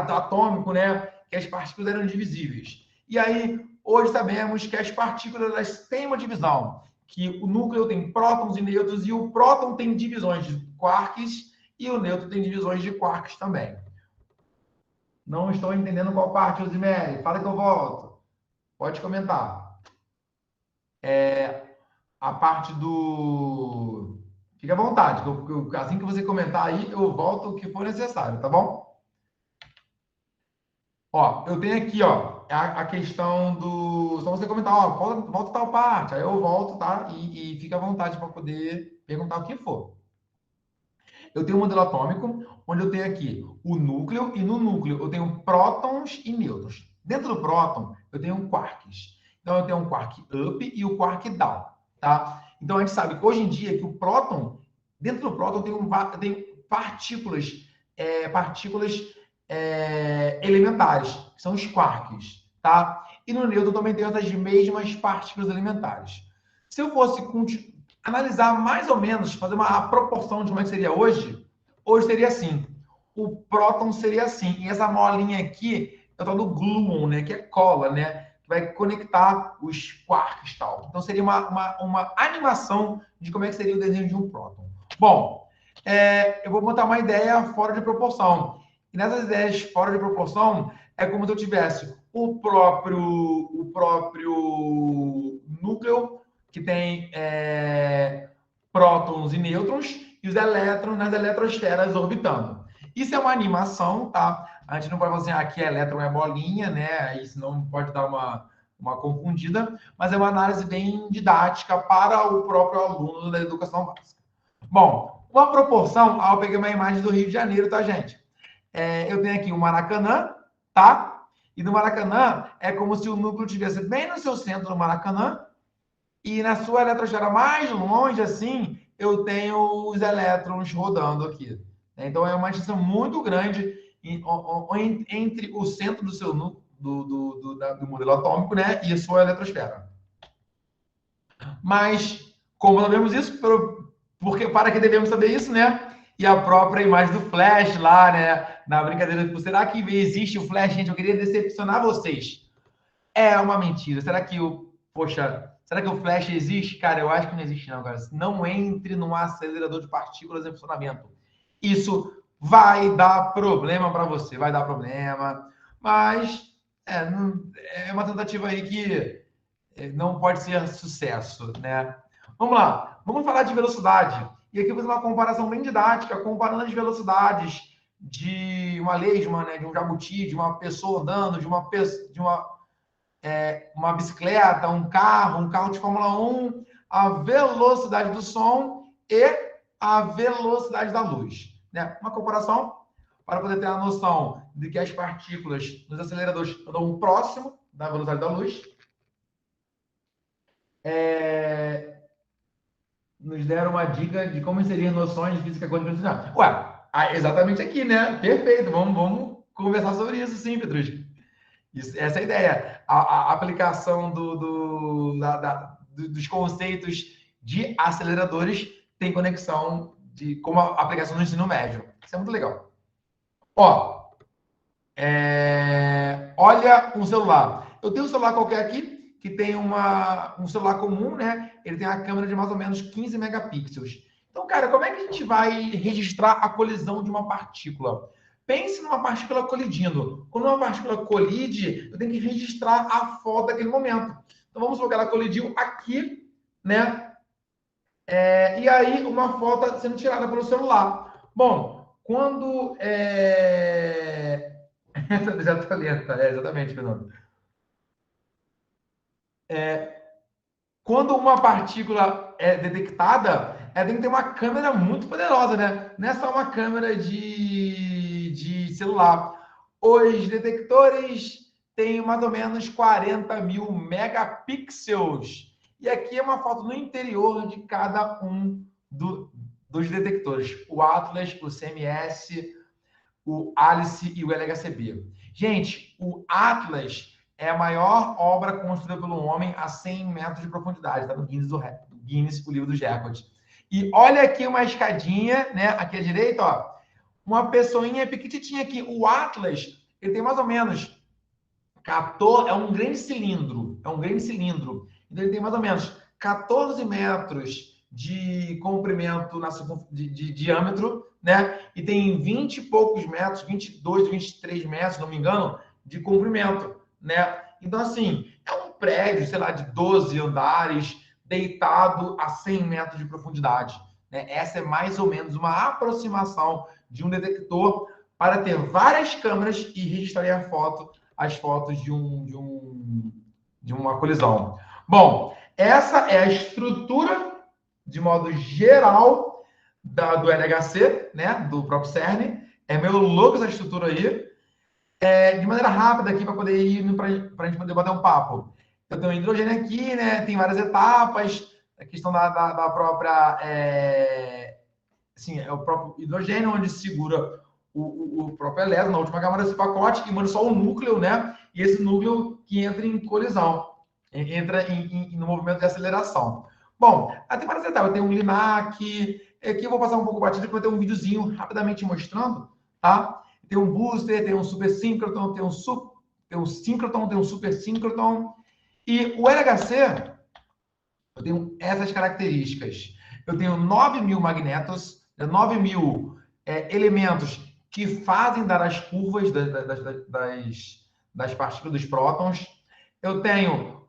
atômico, né, que as partículas eram indivisíveis. E aí, hoje sabemos que as partículas elas têm uma divisão, que o núcleo tem prótons e nêutrons, e o próton tem divisões de quarks, e o nêutron tem divisões de quarks também. Não estou entendendo qual parte, Rosemary. Fala que eu volto. Pode comentar. A parte do... Fica à vontade. Assim que você comentar aí, eu volto o que for necessário, tá bom? Ó, eu tenho aqui, ó, a questão do... Só você comentar, ó, volta tal parte. Aí eu volto, tá? E fica à vontade para poder perguntar o que for. Eu tenho um modelo atômico, onde eu tenho aqui o núcleo, e no núcleo eu tenho prótons e nêutrons. Dentro do próton, eu tenho quarks. Então, eu tenho um quark up e o quark down, tá? Então, a gente sabe que hoje em dia, que o próton, dentro do próton, tem partículas, elementares, que são os quarks, tá? E no nêutron também tem essas mesmas partículas elementares. Se eu fosse analisar mais ou menos, fazer uma proporção de como é que seria hoje, hoje seria assim. O próton seria assim. E essa molinha aqui é o tal do gluon, né? Que é cola, né? Que vai conectar os quarks e tal. Então seria uma animação de como é que seria o desenho de um próton. Bom, eu vou botar uma ideia fora de proporção. E nessas ideias fora de proporção, é como se eu tivesse o próprio núcleo, que tem prótons e nêutrons, e os elétrons nas eletrosferas orbitando. Isso é uma animação, tá? A gente não pode fazer aqui elétron é bolinha, né? Isso não pode dar uma confundida, mas é uma análise bem didática para o próprio aluno da educação básica. Bom, uma proporção, eu peguei uma imagem do Rio de Janeiro, tá, gente? Eu tenho aqui o Maracanã, tá? E no Maracanã é como se o núcleo estivesse bem no seu centro do Maracanã, e na sua eletrosfera mais longe, assim, eu tenho os elétrons rodando aqui. Então, é uma distância muito grande entre o centro do seu núcleo, do modelo atômico, né, e a sua eletrosfera. Mas, como sabemos isso, porque para que devemos saber isso, né? E a própria imagem do Flash lá, né? Na brincadeira, será que existe o Flash, gente? Eu queria decepcionar vocês. É uma mentira. Será que será que o Flash existe? Cara, eu acho que não existe não, cara. Não entre num acelerador de partículas em funcionamento. Isso vai dar problema para você, vai dar problema. Mas é uma tentativa aí que não pode ser sucesso, né? Vamos lá, vamos falar de velocidade. E aqui eu vou fazer uma comparação bem didática, comparando as velocidades de uma lesma, né, de um jabuti, de uma pessoa andando, de uma bicicleta, um carro de Fórmula 1, a velocidade do som e a velocidade da luz. Né? Uma comparação para poder ter a noção de que as partículas nos aceleradores andam próximo da velocidade da luz. Nos deram uma dica de como inserir noções de física quântica. Ué, exatamente aqui, né? Perfeito, vamos conversar sobre isso sim, Petrusca. Essa é a ideia. A aplicação dos conceitos de aceleradores tem conexão com a aplicação do ensino médio. Isso é muito legal. Ó, olha um celular. Eu tenho um celular qualquer aqui, que tem um celular comum, né? Ele tem a câmera de mais ou menos 15 megapixels. Então, cara, como é que a gente vai registrar a colisão de uma partícula? Pense numa partícula colidindo. Quando uma partícula colide, eu tenho que registrar a foto daquele momento. Então, vamos supor que ela colidiu aqui, né? E aí, uma foto sendo tirada pelo celular. Bom, quando... Já estou lendo, exatamente, Fernando. Quando uma partícula é detectada, tem que ter uma câmera muito poderosa, né? Não é só uma câmera de celular. Os detectores têm mais ou menos 40 mil megapixels. E aqui é uma foto no interior de cada um dos detectores. O Atlas, o CMS, o Alice e o LHCb. Gente, o Atlas é a maior obra construída pelo homem a 100 metros de profundidade, tá no Guinness, o livro dos recordes. E olha aqui uma escadinha, né? Aqui à direita, ó, uma pessoinha pequititinha aqui. O Atlas, ele tem mais ou menos 14, é um grande cilindro, Então ele tem mais ou menos 14 metros de comprimento de diâmetro, né? E tem 20 e poucos metros, 22, 23 metros, se não me engano, de comprimento, né? Então, assim, é um prédio, sei lá, de 12 andares, deitado a 100 metros de profundidade, né? Essa é mais ou menos uma aproximação de um detector para ter várias câmeras e registrar as fotos de uma colisão. Bom, essa é a estrutura, de modo geral, do LHC, né? Do próprio CERN. É meio louco essa estrutura aí. De maneira rápida aqui, para poder ir para a gente poder bater um papo. Eu tenho hidrogênio aqui, né? Tem várias etapas. A questão da própria... assim, é o próprio hidrogênio, onde segura o próprio elétron na última camada desse pacote e manda só o núcleo, né? E esse núcleo que entra em colisão, entra no movimento de aceleração. Bom, tem várias etapas. Tem um LINAC. Aqui eu vou passar um pouco batido, porque vai ter um videozinho rapidamente mostrando, tá? Tem um booster, tem um super síncroton, tem um síncroton, tem um super síncroton. E o LHC, eu tenho essas características. Eu tenho 9.000 magnetos, 9.000 elementos que fazem dar as curvas das partículas dos prótons. Eu tenho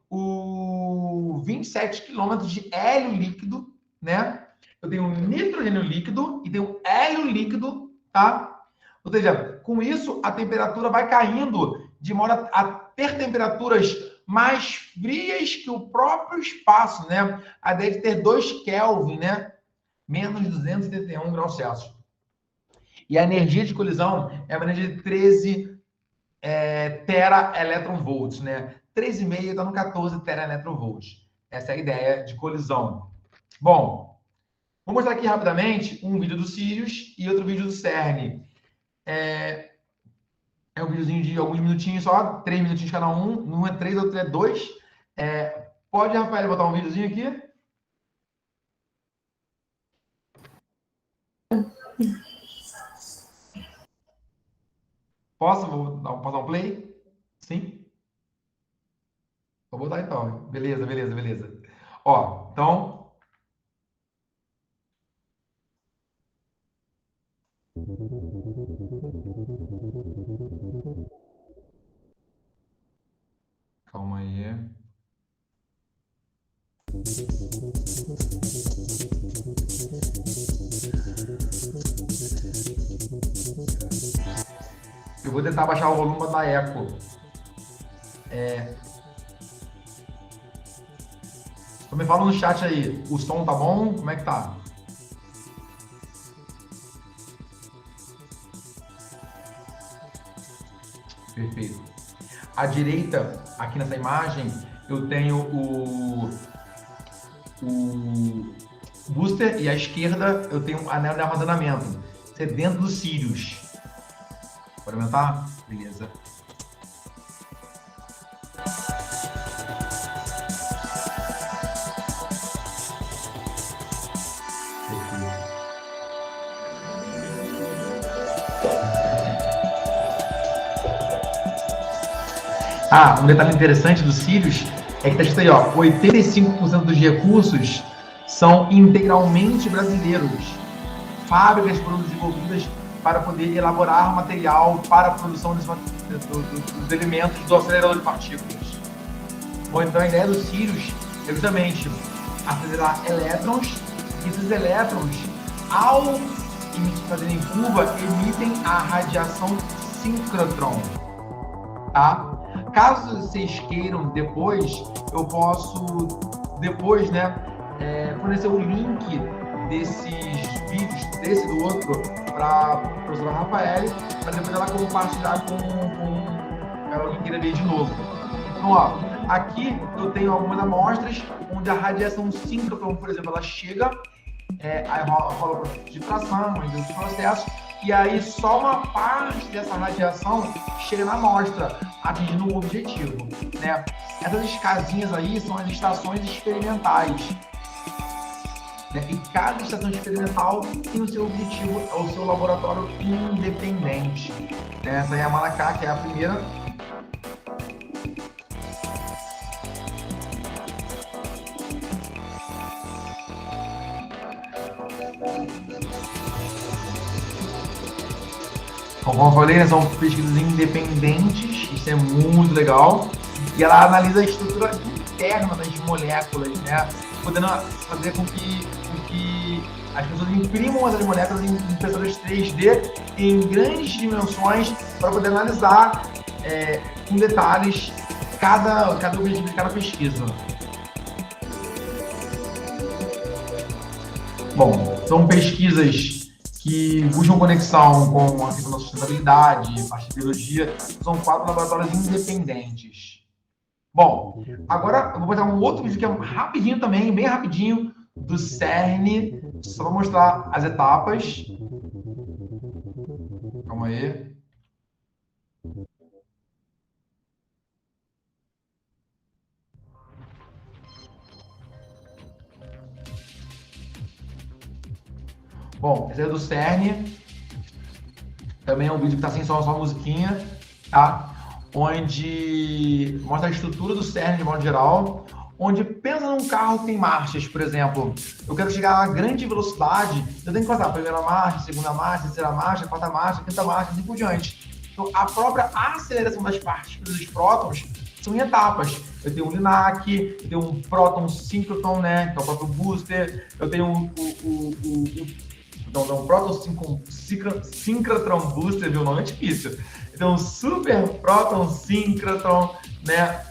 27 quilômetros de hélio líquido, né? Eu tenho nitrogênio líquido e tenho hélio líquido, tá? Ou seja, com isso, a temperatura vai caindo de modo a ter temperaturas mais frias que o próprio espaço, né? A ideia de ter 2 Kelvin, né? Menos 271 graus Celsius. E a energia de colisão é uma energia de 13 tera-electronvolts, né? 13,5 está no 14 tera-electronvolts. Essa é a ideia de colisão. Bom, vou mostrar aqui rapidamente um vídeo do Sirius e outro vídeo do CERN. É um videozinho de alguns minutinhos só, 3 minutinhos cada um. Um é 3, outro é 2. Pode, Rafael, botar um videozinho aqui? Posso? Vou passar um play? Sim? Vou botar então. Beleza. Ó, então... Calma aí. Eu vou tentar baixar o volume da eco. Então me fala no chat aí, o som tá bom? Como é que tá? Perfeito. À direita, aqui nessa imagem, eu tenho o booster e à esquerda eu tenho o anel de armazenamento. Isso é dentro do Sirius. Pode aumentar? Beleza. Um detalhe interessante do Sirius é que está escrito aí, ó, 85% dos recursos são integralmente brasileiros. Fábricas foram desenvolvidas para poder elaborar material para a produção dos elementos do acelerador de partículas. Bom, então a ideia do Sirius é justamente acelerar elétrons, e esses elétrons, ao fazerem curva, emitem a radiação síncrotron, tá? Caso vocês queiram depois, eu posso fornecer o link desses vídeos, desse e do outro, para a professora Rafael, para depois ela compartilhar com alguém queira ver de novo. Então, ó, aqui eu tenho algumas amostras onde a radiação síncrotron, por exemplo, ela chega, aí rola o processo de fração, esse processo, e aí só uma parte dessa radiação chega na amostra, atingindo o objetivo, né? Essas casinhas aí são as estações experimentais, né? E cada estação experimental tem o seu objetivo, é o seu laboratório independente, né? Essa aí é a Maracá, que é a primeira. Como eu falei, né, são pesquisas independentes, isso é muito legal. E ela analisa a estrutura interna das moléculas, né? Podendo fazer com que as pessoas imprimam essas moléculas em impressoras 3D em grandes dimensões para poder analisar com detalhes cada objetivo de cada pesquisa. Bom, são pesquisas que buscam conexão com a questão da sustentabilidade, parte de biologia, são 4 laboratórios independentes. Bom, agora eu vou botar um outro vídeo que é rapidinho também, bem rapidinho, do CERN, só para mostrar as etapas. Calma aí. Bom, esse é do CERN. Também é um vídeo que está sem só a musiquinha, tá? Onde mostra a estrutura do CERN de modo geral, onde pensa num carro que tem marchas, por exemplo, eu quero chegar a grande velocidade, eu tenho que passar a primeira marcha, segunda marcha, terceira marcha, quarta marcha, quinta marcha, e assim por diante. Então, a própria aceleração das partículas dos prótons são em etapas. Eu tenho um LINAC, eu tenho um próton síncrotron, né, que é o próprio booster, eu tenho um próton síncrotron booster, viu? O nome é difícil. Então, super próton síncrotron, né?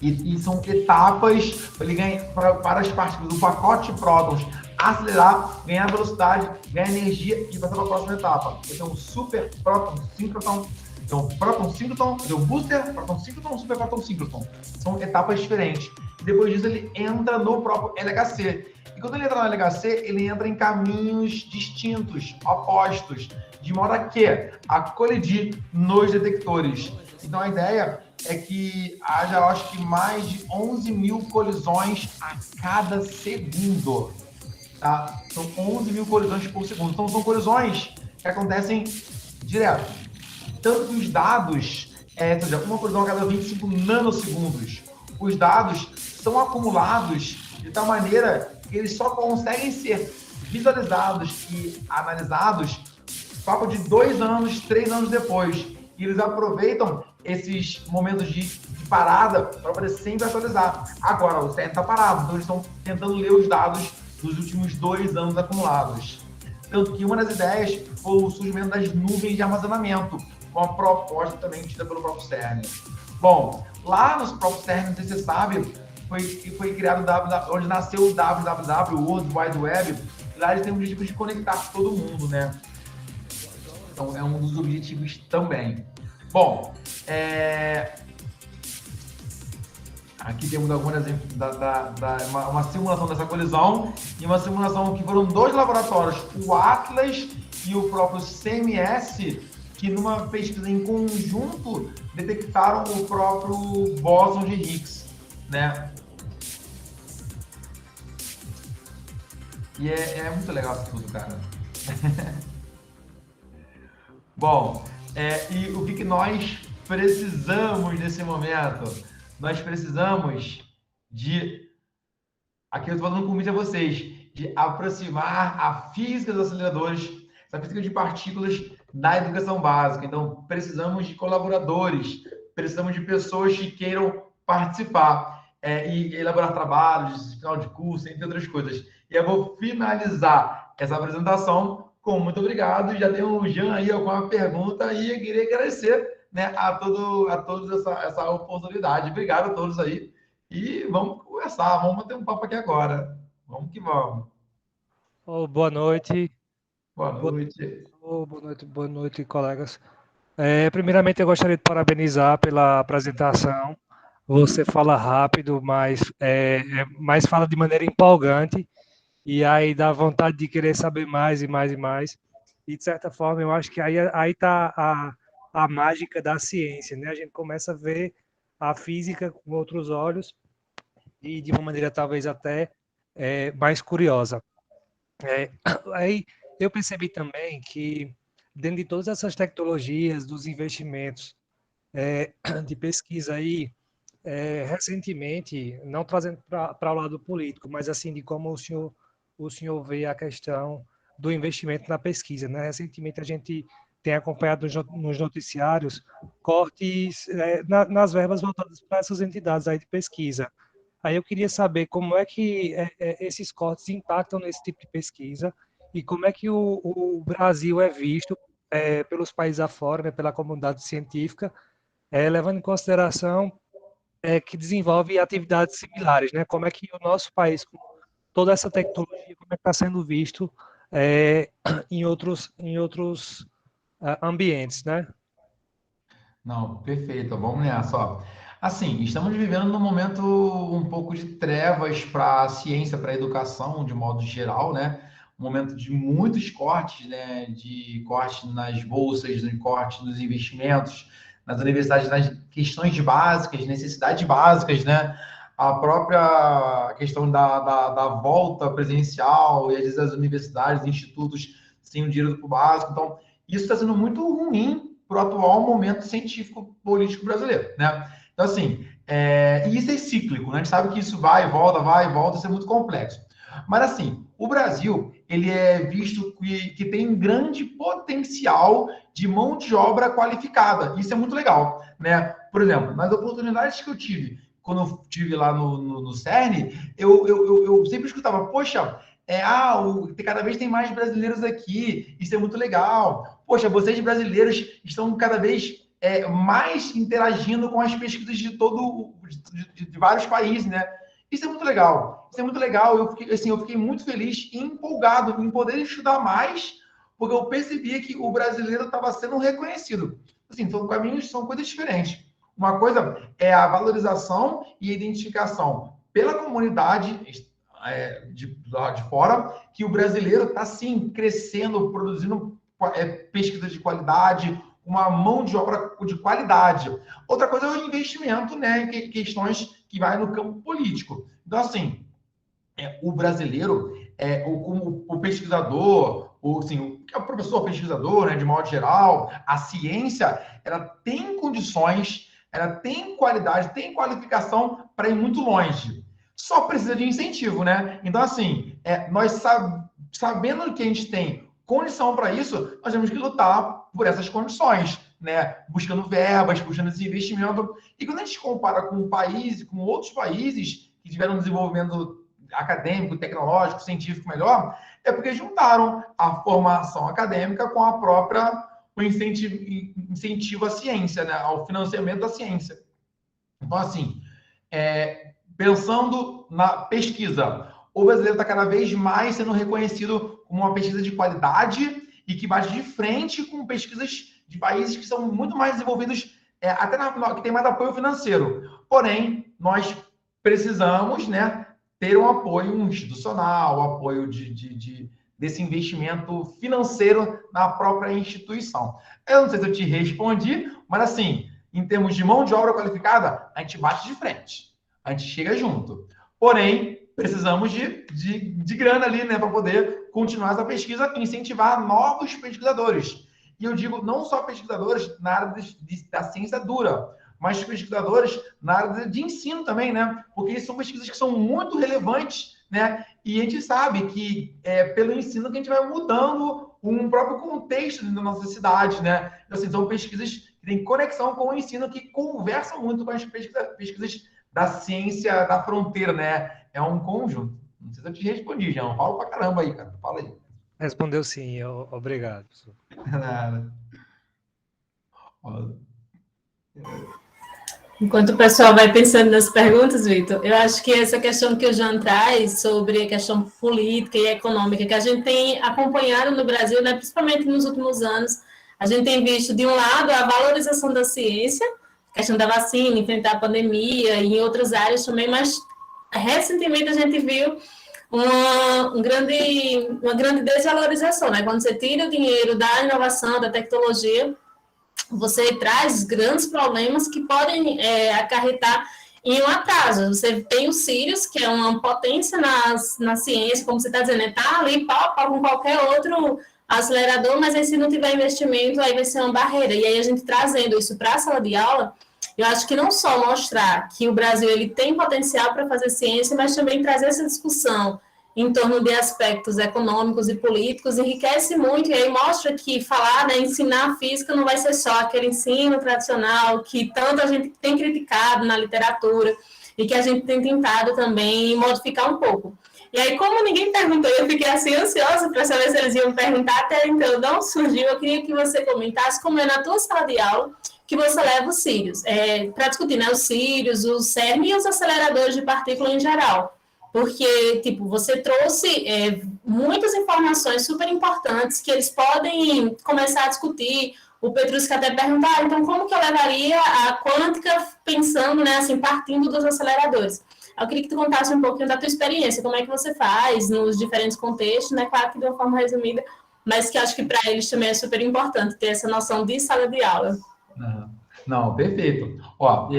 E são etapas para ele ganhar para as partículas do pacote de prótons acelerar, ganhar velocidade, ganhar energia e passar para a próxima etapa. Então, super próton síncrotron, então próton síncrotron, então booster, próton síncrotron, super próton síncrotron. São etapas diferentes. Depois disso, ele entra no próprio LHC. E quando ele entra no LHC, ele entra em caminhos distintos, opostos, de modo a colidir nos detectores. Então, a ideia é que haja, acho que, mais de 11 mil colisões a cada segundo. Tá? São 11 mil colisões por segundo. Então, são colisões que acontecem direto. Tanto que os dados, ou seja, uma colisão a cada 25 nanosegundos, os dados são acumulados de tal maneira que eles só conseguem ser visualizados e analisados papo de 2 anos, 3 anos depois. E eles aproveitam esses momentos de parada para poder sempre atualizar. Agora, o CERN está parado, então eles estão tentando ler os dados dos últimos 2 anos acumulados. Tanto que uma das ideias foi o surgimento das nuvens de armazenamento, uma proposta também tida pelo próprio CERN. Bom, lá nos próprios CERN, não sei se você sabe, foi criado onde nasceu o WWW, o World Wide Web. Lá eles têm o objetivo de conectar todo mundo, né? Então, é um dos objetivos também. Bom, aqui temos algumas uma simulação dessa colisão e uma simulação que foram 2 laboratórios, o Atlas e o próprio CMS, que numa pesquisa em conjunto detectaram o próprio bóson de Higgs, né? E é muito legal isso tudo, cara. Bom, e o que nós precisamos nesse momento? Nós precisamos de, aqui eu estou falando um convite a vocês, de aproximar a física dos aceleradores, essa física de partículas da educação básica. Então, precisamos de colaboradores, precisamos de pessoas que queiram participar e elaborar trabalhos, final de curso, entre outras coisas. E eu vou finalizar essa apresentação com muito obrigado. Já tem o Jean aí com uma pergunta e eu queria agradecer, né, a todos essa oportunidade. Obrigado a todos aí. E vamos conversar, vamos bater um papo aqui agora. Vamos que vamos. Boa noite. Boa noite. Boa noite, colegas. Primeiramente, eu gostaria de parabenizar pela apresentação. Você fala rápido, mas fala de maneira empolgante. E aí dá vontade de querer saber mais e mais e mais. E, de certa forma, eu acho que aí está a mágica da ciência, né? A gente começa a ver a física com outros olhos e de uma maneira talvez até mais curiosa. Aí eu percebi também que, dentro de todas essas tecnologias, dos investimentos de pesquisa aí, recentemente, não trazendo para o lado político, mas assim de como o senhor vê a questão do investimento na pesquisa, né? Recentemente a gente tem acompanhado nos noticiários cortes nas verbas voltadas para essas entidades aí de pesquisa. Aí eu queria saber como é que esses cortes impactam nesse tipo de pesquisa e como é que o Brasil é visto pelos países afora, né, pela comunidade científica, levando em consideração que desenvolve atividades similares, né? Como é que o nosso país, com toda essa tecnologia, como é que está sendo visto é, em outros ambientes, né? Não, perfeito. Vamos nessa, ó. Assim, estamos vivendo num momento um pouco de trevas para a ciência, para a educação, de modo geral, né? Um momento de muitos cortes, né? De corte nas bolsas, de corte nos investimentos, nas universidades, nas questões básicas, necessidades básicas, né? A própria questão da volta presencial, e às vezes as universidades, institutos sem o dinheiro para o básico. Então, isso está sendo muito ruim para o atual momento científico político brasileiro, né? Então, assim, e isso é cíclico, né? A gente sabe que isso vai e volta, isso é muito complexo. Mas, assim, o Brasil, ele é visto que tem um grande potencial de mão de obra qualificada. Isso é muito legal, né? Por exemplo, nas oportunidades que eu tive, quando eu estive lá no CERN, eu sempre escutava, poxa, cada vez tem mais brasileiros aqui, isso é muito legal. Poxa, vocês brasileiros estão cada vez mais interagindo com as pesquisas de vários países, né? Isso é muito legal. Isso é muito legal. Eu fiquei muito feliz e empolgado em poder estudar mais, porque eu percebia que o brasileiro estava sendo reconhecido. Assim, são caminhos, são coisas diferentes. Uma coisa é a valorização e identificação pela comunidade lá de fora, que o brasileiro está, sim, crescendo, produzindo pesquisa de qualidade, uma mão de obra de qualidade. Outra coisa é o investimento, né, em questões que vai no campo político. Então, assim, o brasileiro, o pesquisador, assim, o professor pesquisador, né, de modo geral, a ciência, ela tem condições, ela tem qualidade, tem qualificação para ir muito longe. Só precisa de incentivo, né? Então, assim, nós sabendo que a gente tem condição para isso, nós temos que lutar por essas condições, né? Buscando verbas, buscando esse investimento. E quando a gente compara com um país, com outros países que tiveram um desenvolvimento acadêmico, tecnológico, científico melhor, é porque juntaram a formação acadêmica com o incentivo à ciência, né? Ao financiamento da ciência. Então, assim, pensando na pesquisa, o brasileiro está cada vez mais sendo reconhecido como uma pesquisa de qualidade e que bate de frente com pesquisas de países que são muito mais desenvolvidos, que tem mais apoio financeiro. Porém, nós precisamos, né, ter um apoio institucional, apoio desse investimento financeiro na própria instituição. Eu não sei se eu te respondi, mas assim, em termos de mão de obra qualificada, a gente bate de frente, a gente chega junto. Porém, precisamos de grana ali, né, para poder continuar essa pesquisa e incentivar novos pesquisadores. E eu digo não só pesquisadores na área da ciência dura, mas pesquisadores na área de ensino também, né? Porque são pesquisas que são muito relevantes, né? E a gente sabe que pelo ensino que a gente vai mudando um próprio contexto da nossa cidade, né? Então, assim, são pesquisas que têm conexão com o ensino, que conversam muito com as pesquisas da ciência da fronteira, né? É um conjunto. Não sei se eu te respondi, João. Fala pra caramba aí, cara. Fala aí. Respondeu sim, obrigado, professor. Nada. Enquanto o pessoal vai pensando nas perguntas, Vitor, eu acho que essa questão que o Jean traz sobre a questão política e econômica que a gente tem acompanhado no Brasil, né, principalmente nos últimos anos, a gente tem visto, de um lado, a valorização da ciência, a questão da vacina, enfrentar a pandemia, e em outras áreas também, mas recentemente a gente viu uma grande desvalorização, né? Quando você tira o dinheiro da inovação, da tecnologia, você traz grandes problemas que podem acarretar em um atraso. Você tem o Sirius, que é uma potência na ciência, como você está dizendo, está ali pau a pau com qualquer outro acelerador, mas aí se não tiver investimento, aí vai ser uma barreira. E aí a gente trazendo isso para a sala de aula, eu acho que não só mostrar que o Brasil ele tem potencial para fazer ciência, mas também trazer essa discussão em torno de aspectos econômicos e políticos, enriquece muito, e aí mostra que falar, né, ensinar física não vai ser só aquele ensino tradicional que tanto a gente tem criticado na literatura e que a gente tem tentado também modificar um pouco. E aí, como ninguém perguntou, eu fiquei assim ansiosa para saber se eles iam perguntar, até então não surgiu, eu queria que você comentasse como é na tua sala de aula que você leva os Sirius, para discutir, né, os Sirius, o CERN e os aceleradores de partícula em geral. Porque, tipo, você trouxe muitas informações super importantes que eles podem começar a discutir. O Petruschi até perguntar, então, como que eu levaria a quântica pensando, né, assim, partindo dos aceleradores? Eu queria que tu contasse um pouquinho da tua experiência, como é que você faz nos diferentes contextos, né, claro que de uma forma resumida, mas que acho que para eles também é super importante ter essa noção de sala de aula. Não, perfeito. Ó,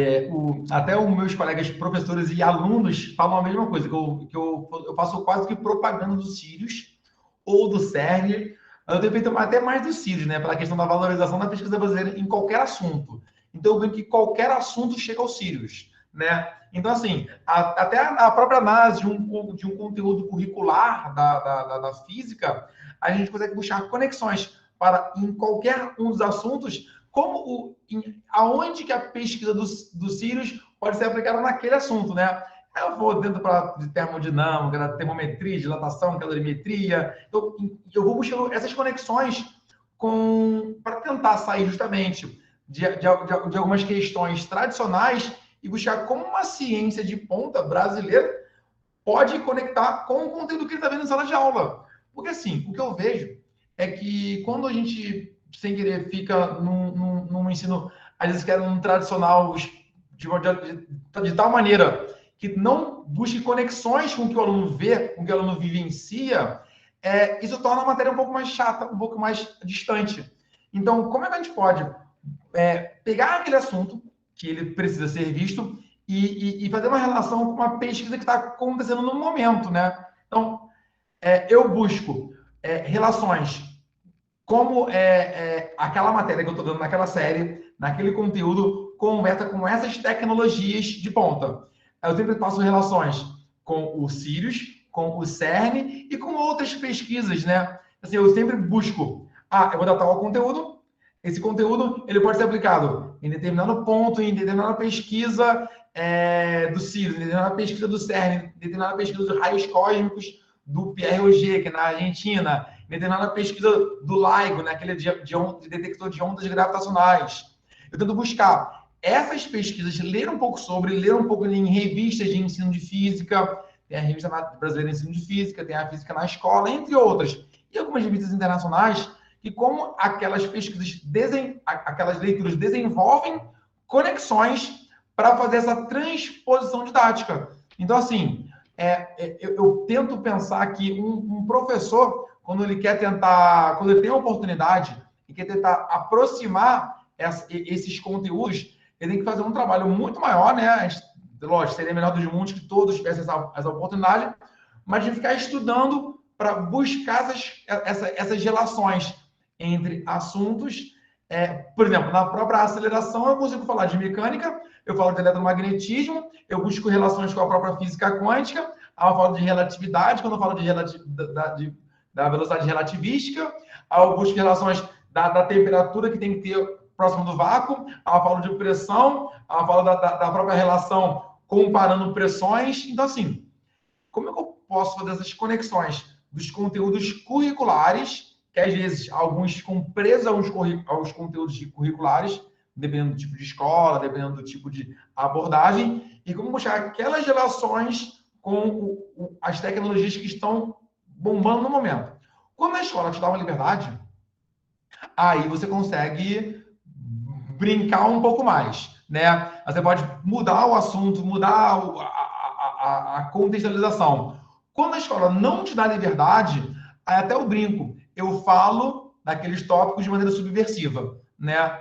até os meus colegas professores e alunos falam a mesma coisa, que eu faço quase que propaganda do Sirius ou do CERN. Eu tenho feito até mais do Sirius, né? Pela questão da valorização da pesquisa brasileira em qualquer assunto. Então, eu vejo que qualquer assunto chega ao Sirius, né? Então, assim, até a própria análise de um conteúdo curricular da física, a gente consegue buscar conexões para, em qualquer um dos assuntos, aonde que a pesquisa do Sirius pode ser aplicada naquele assunto, né? Eu vou dentro de termodinâmica, da termometria, dilatação, calorimetria. Eu vou buscando essas conexões para tentar sair justamente de algumas questões tradicionais e buscar como uma ciência de ponta brasileira pode conectar com o conteúdo que ele está vendo em sala de aula. Porque, assim, o que eu vejo é que quando a gente, sem querer, fica num ensino, às vezes que era um tradicional de tal maneira que não busque conexões com o que o aluno vê, com o que o aluno vivencia, isso torna a matéria um pouco mais chata, um pouco mais distante. Então, como é que a gente pode pegar aquele assunto que ele precisa ser visto e fazer uma relação com uma pesquisa que está acontecendo no momento, né? Então, eu busco relações como aquela matéria que eu estou dando naquela série, naquele conteúdo, conversa com essas tecnologias de ponta. Eu sempre faço relações com o Sirius, com o CERN e com outras pesquisas, né? Assim, eu sempre busco, eu vou dar tal conteúdo, esse conteúdo ele pode ser aplicado em determinado ponto, em determinada pesquisa do Sirius, em determinada pesquisa do CERN, em determinada pesquisa dos raios cósmicos do Pierre Auger, que é na Argentina, em determinada pesquisa do LIGO, né, aquele de detector de ondas gravitacionais. Eu tento buscar essas pesquisas, ler um pouco em revistas de ensino de física, tem a Revista Brasileira de Ensino de Física, tem a Física na Escola, entre outras. E algumas revistas internacionais que, como aquelas pesquisas, aquelas leituras desenvolvem conexões para fazer essa transposição didática. Então, assim, eu tento pensar que um professor, quando ele tem a oportunidade e quer tentar aproximar esses conteúdos, ele tem que fazer um trabalho muito maior, né? Lógico, seria melhor dos mundos que todos tivessem essa oportunidade, mas de ficar estudando para buscar essas relações entre assuntos. Por exemplo, na própria aceleração, eu consigo falar de mecânica, eu falo de eletromagnetismo, eu busco relações com a própria física quântica, eu falo de relatividade, quando eu falo da velocidade relativística, eu busco relações da temperatura que tem que ter próximo do vácuo, eu falo de pressão, eu falo da própria relação comparando pressões. Então, assim, como é que eu posso fazer essas conexões dos conteúdos curriculares, que às vezes alguns ficam presos aos conteúdos curriculares, dependendo do tipo de escola, dependendo do tipo de abordagem, e como buscar aquelas relações com as tecnologias que estão bombando no momento. Quando a escola te dá uma liberdade, aí você consegue brincar um pouco mais, né? Você pode mudar o assunto, mudar a contextualização. Quando a escola não te dá liberdade, aí até eu brinco, eu falo daqueles tópicos de maneira subversiva, né?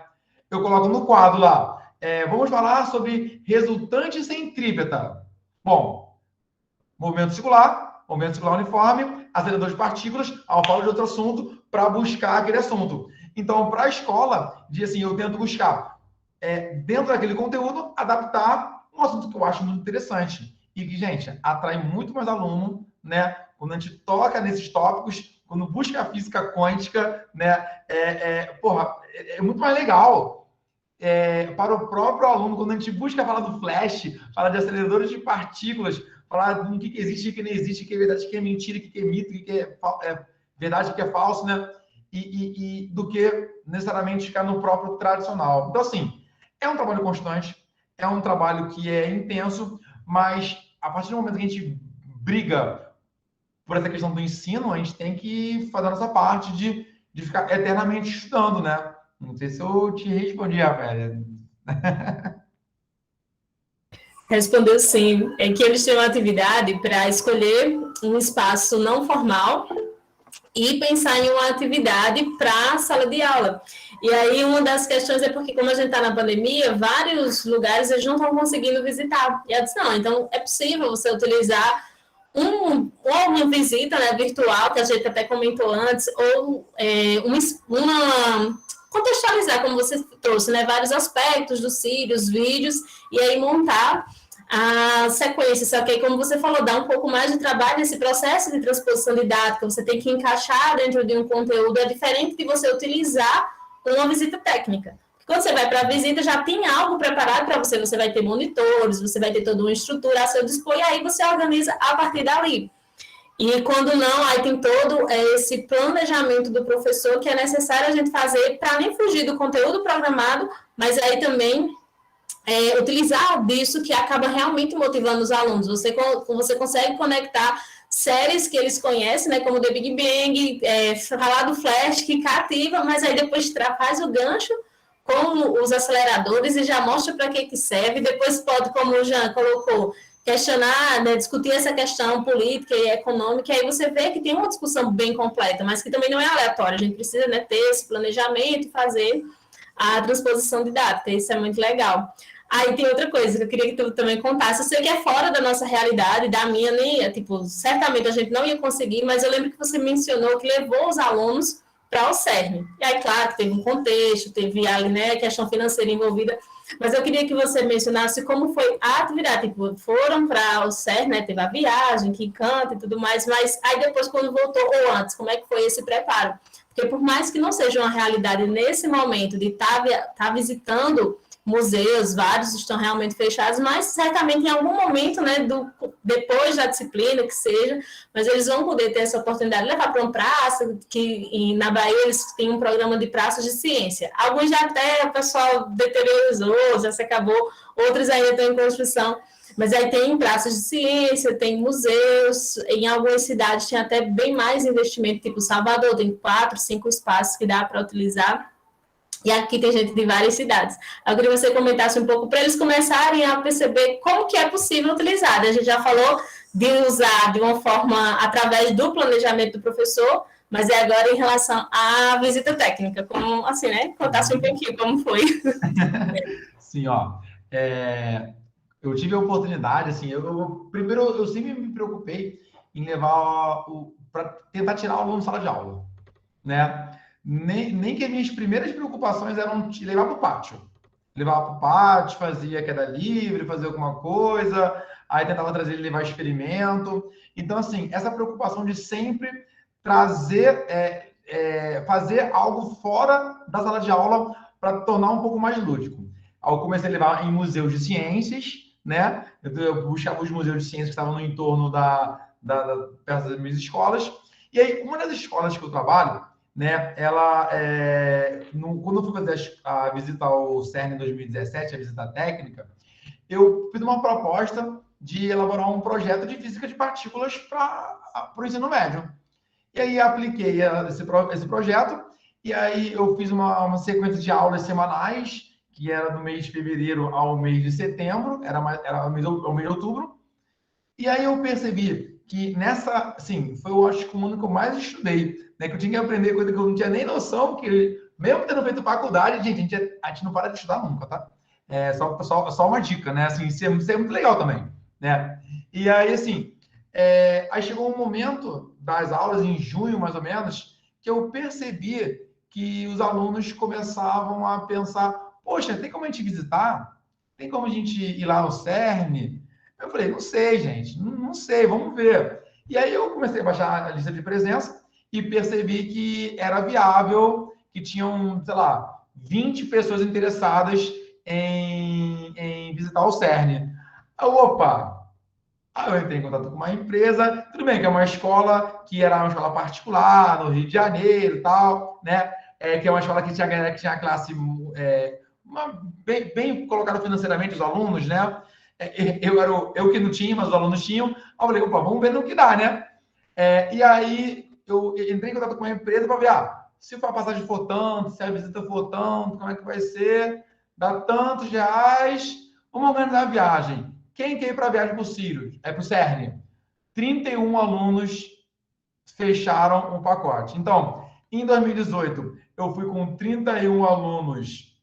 Eu coloco no quadro lá, vamos falar sobre resultante centrípeta. Bom, movimento circular uniforme, acelerador de partículas, eu falo de outro assunto para buscar aquele assunto. Então, para a escola, diz assim, eu tento buscar, dentro daquele conteúdo, adaptar um assunto que eu acho muito interessante. E que, gente, atrai muito mais aluno, né? Quando a gente toca nesses tópicos, quando busca a física quântica, né? É muito mais legal. Para o próprio aluno, quando a gente busca falar do flash, falar de aceleradores de partículas, falar do que existe, o que não existe, o que é verdade, o que é mentira, o que é mito, o que é verdade, o que é falso, né? E do que necessariamente ficar no próprio tradicional. Então, assim, é um trabalho constante, é um trabalho que é intenso, mas a partir do momento que a gente briga por essa questão do ensino, a gente tem que fazer a nossa parte de ficar eternamente estudando, né? Não sei se eu te respondi, Rafael. Respondeu sim. É que eles têm uma atividade para escolher um espaço não formal e pensar em uma atividade para a sala de aula. E aí, uma das questões é porque, como a gente está na pandemia, vários lugares eles não estão conseguindo visitar. E eu disse, não, então é possível você utilizar uma visita, né, virtual, que a gente até comentou antes, ou contextualizar, como você trouxe, né, vários aspectos dos CIRI, vídeos, e aí montar a sequência, só que aí, como você falou, dá um pouco mais de trabalho nesse processo de transposição didática, você tem que encaixar dentro de um conteúdo, é diferente de você utilizar uma visita técnica. Quando você vai para a visita, já tem algo preparado para você, você vai ter monitores, você vai ter toda uma estrutura a seu dispor, e aí você organiza a partir dali. E quando não, aí tem todo esse planejamento do professor que é necessário a gente fazer para nem fugir do conteúdo programado, mas aí também utilizar disso que acaba realmente motivando os alunos. Você consegue conectar séries que eles conhecem, né, como The Big Bang, falar do Flash, que cativa, mas aí depois faz o gancho com os aceleradores e já mostra para que serve. Depois pode, como o Jean colocou, questionar, né, discutir essa questão política e econômica, e aí você vê que tem uma discussão bem completa, mas que também não é aleatória. A gente precisa, né, ter esse planejamento e fazer a transposição didática. Isso é muito legal. Aí tem outra coisa que eu queria que tu também contasse. Eu sei que é fora da nossa realidade, da minha, nem, certamente a gente não ia conseguir, mas eu lembro que você mencionou que levou os alunos para o CERN. E aí, claro, que teve um contexto, teve ali, né, a questão financeira envolvida, mas eu queria que você mencionasse como foi a atividade. Foram para o CERN, né, teve a viagem, que canta e tudo mais, mas aí depois, quando voltou, ou antes, como é que foi esse preparo? Porque por mais que não seja uma realidade nesse momento de estar visitando museus, vários estão realmente fechados, mas certamente em algum momento, né, depois da disciplina, que seja, mas eles vão poder ter essa oportunidade de levar para uma praça, na Bahia eles têm um programa de praças de ciência. Alguns já até o pessoal deteriorizou, já se acabou, outros ainda estão em construção, mas aí tem praças de ciência, tem museus, em algumas cidades tem até bem mais investimento, tipo Salvador, tem 4, 5 espaços que dá para utilizar. E aqui tem gente de várias cidades. Eu queria que você comentasse um pouco para eles começarem a perceber como que é possível utilizar. A gente já falou de usar de uma forma através do planejamento do professor, mas é agora em relação à visita técnica, como assim, né? Contasse um pouquinho como foi. Sim, ó. Eu tive a oportunidade, assim, primeiro eu sempre me preocupei em levar para tentar tirar o aluno da sala de aula, né? Nem que as minhas primeiras preocupações eram te levar para o pátio. Levava para o pátio, fazia queda livre, fazia alguma coisa, aí tentava trazer ele levar experimento. Então, assim, essa preocupação de sempre trazer, fazer algo fora da sala de aula para tornar um pouco mais lúdico. Aí eu comecei a levar em museus de ciências, né? Eu buscava os museus de ciências que estavam no entorno perto das minhas escolas. E aí, uma das escolas que eu trabalho, né? Quando eu fui fazer a visita ao CERN em 2017, a visita técnica, eu fiz uma proposta de elaborar um projeto de física de partículas para o ensino médio. E aí apliquei esse projeto, e aí eu fiz uma sequência de aulas semanais, que era do mês de fevereiro ao mês de setembro, ao mês de outubro. E aí eu percebi que nessa, assim, foi, eu acho que o ano que eu mais estudei, né? Que eu tinha que aprender coisa que eu não tinha nem noção, que mesmo tendo feito faculdade, gente, a gente não para de estudar nunca, tá? É só uma dica, né? Assim, isso é muito legal também, né? E aí, assim, aí chegou um momento das aulas, em junho, mais ou menos, que eu percebi que os alunos começavam a pensar, poxa, tem como a gente visitar? Tem como a gente ir lá no CERN? Eu falei, não sei, gente, não sei, vamos ver. E aí eu comecei a baixar a lista de presença e percebi que era viável, que tinham, sei lá, 20 pessoas interessadas em visitar o CERN. Opa! Aí eu entrei em contato com uma empresa, tudo bem, que é uma escola que era uma escola particular, no Rio de Janeiro e tal, né? Que é uma escola que tinha classe bem colocada financeiramente, os alunos, né? Eu que não tinha, mas os alunos tinham. Aí eu falei, opa, vamos ver no que dá, né? E aí eu entrei em contato com uma empresa para ver, se a passagem for tanto, se a visita for tanto, como é que vai ser? Dá tantos reais, vamos organizar a viagem. Quem quer ir para a viagem para o Sirius? Para o CERN. 31 alunos fecharam o pacote. Então, em 2018, eu fui com 31 alunos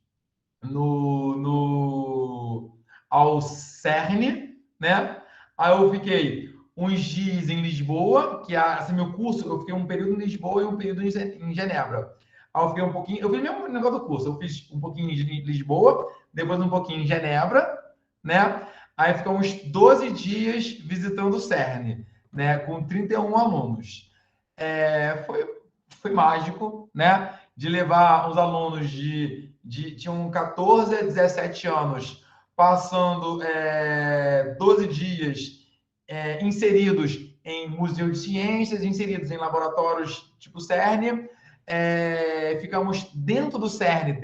ao CERN, né? Aí eu fiquei uns dias em Lisboa, que assim, meu curso, eu fiquei um período em Lisboa e um período em Genebra. Aí eu fiquei um pouquinho, eu fiz mesmo o negócio do curso, eu fiz um pouquinho em Lisboa, depois um pouquinho em Genebra, né? Aí ficamos 12 dias visitando o CERN, né? Com 31 alunos. Foi mágico, né? De levar os alunos tinham 14 a 17 anos, passando 12 dias inseridos em museu de ciências, inseridos em laboratórios tipo CERN. Ficamos dentro do CERN,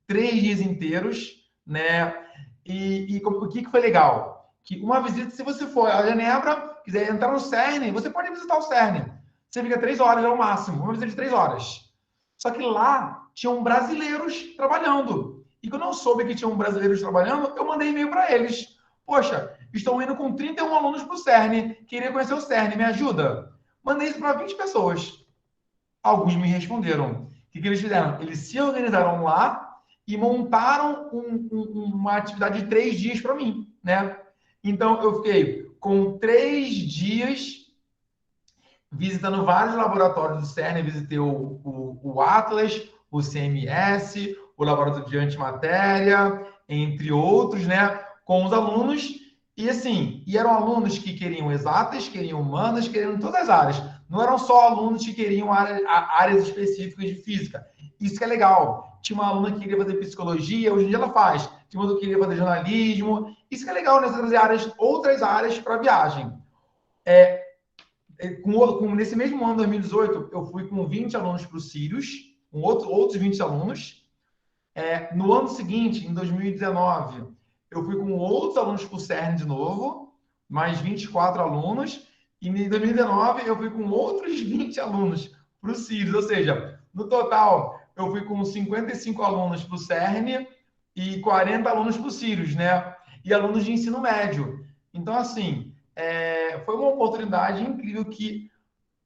3 dias inteiros, né? E o que foi legal? Que uma visita, se você for a Genebra, quiser entrar no CERN, você pode visitar o CERN. Você fica 3 horas, é o máximo, uma visita de 3 horas. Só que lá tinham brasileiros trabalhando. E quando eu soube que tinham brasileiros trabalhando, eu mandei e-mail para eles. Poxa, estou indo com 31 alunos para o CERN, queria conhecer o CERN, me ajuda? Mandei isso para 20 pessoas. Alguns me responderam. O que eles fizeram? Eles se organizaram lá e montaram uma atividade de 3 dias para mim, né? Então, eu fiquei com 3 dias visitando vários laboratórios do CERN, visitei o Atlas, o CMS, o Laboratório de Antimatéria, entre outros, né, com os alunos, e assim, eram alunos que queriam exatas, queriam humanas, queriam todas as áreas. Não eram só alunos que queriam áreas específicas de física. Isso que é legal. Tinha uma aluna que queria fazer psicologia, hoje em dia ela faz. Tinha uma que queria fazer jornalismo. Isso que é legal, né? Trazer outras áreas para a viagem. Nesse mesmo ano, 2018, eu fui com 20 alunos para o Sirius, com outros 20 alunos. No ano seguinte, em 2019, eu fui com outros alunos para o CERN de novo, mais 24 alunos. E em 2019, eu fui com outros 20 alunos para o Sirius. Ou seja, no total, eu fui com 55 alunos para o CERN e 40 alunos para o Sirius, né? E alunos de ensino médio. Então, assim, foi uma oportunidade incrível que,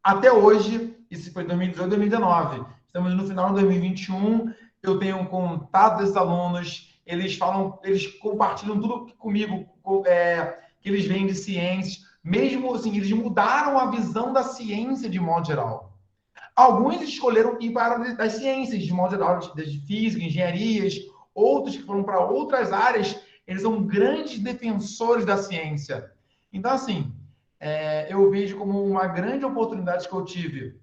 até hoje, isso foi 2018, 2019, estamos no final de 2021, eu tenho um contato desses alunos, eles compartilham tudo comigo, que eles veem de ciências, mesmo assim, eles mudaram a visão da ciência de modo geral. Alguns escolheram ir para as ciências de modo geral, de física, engenharias, outros que foram para outras áreas, eles são grandes defensores da ciência. Então, assim, eu vejo como uma grande oportunidade que eu tive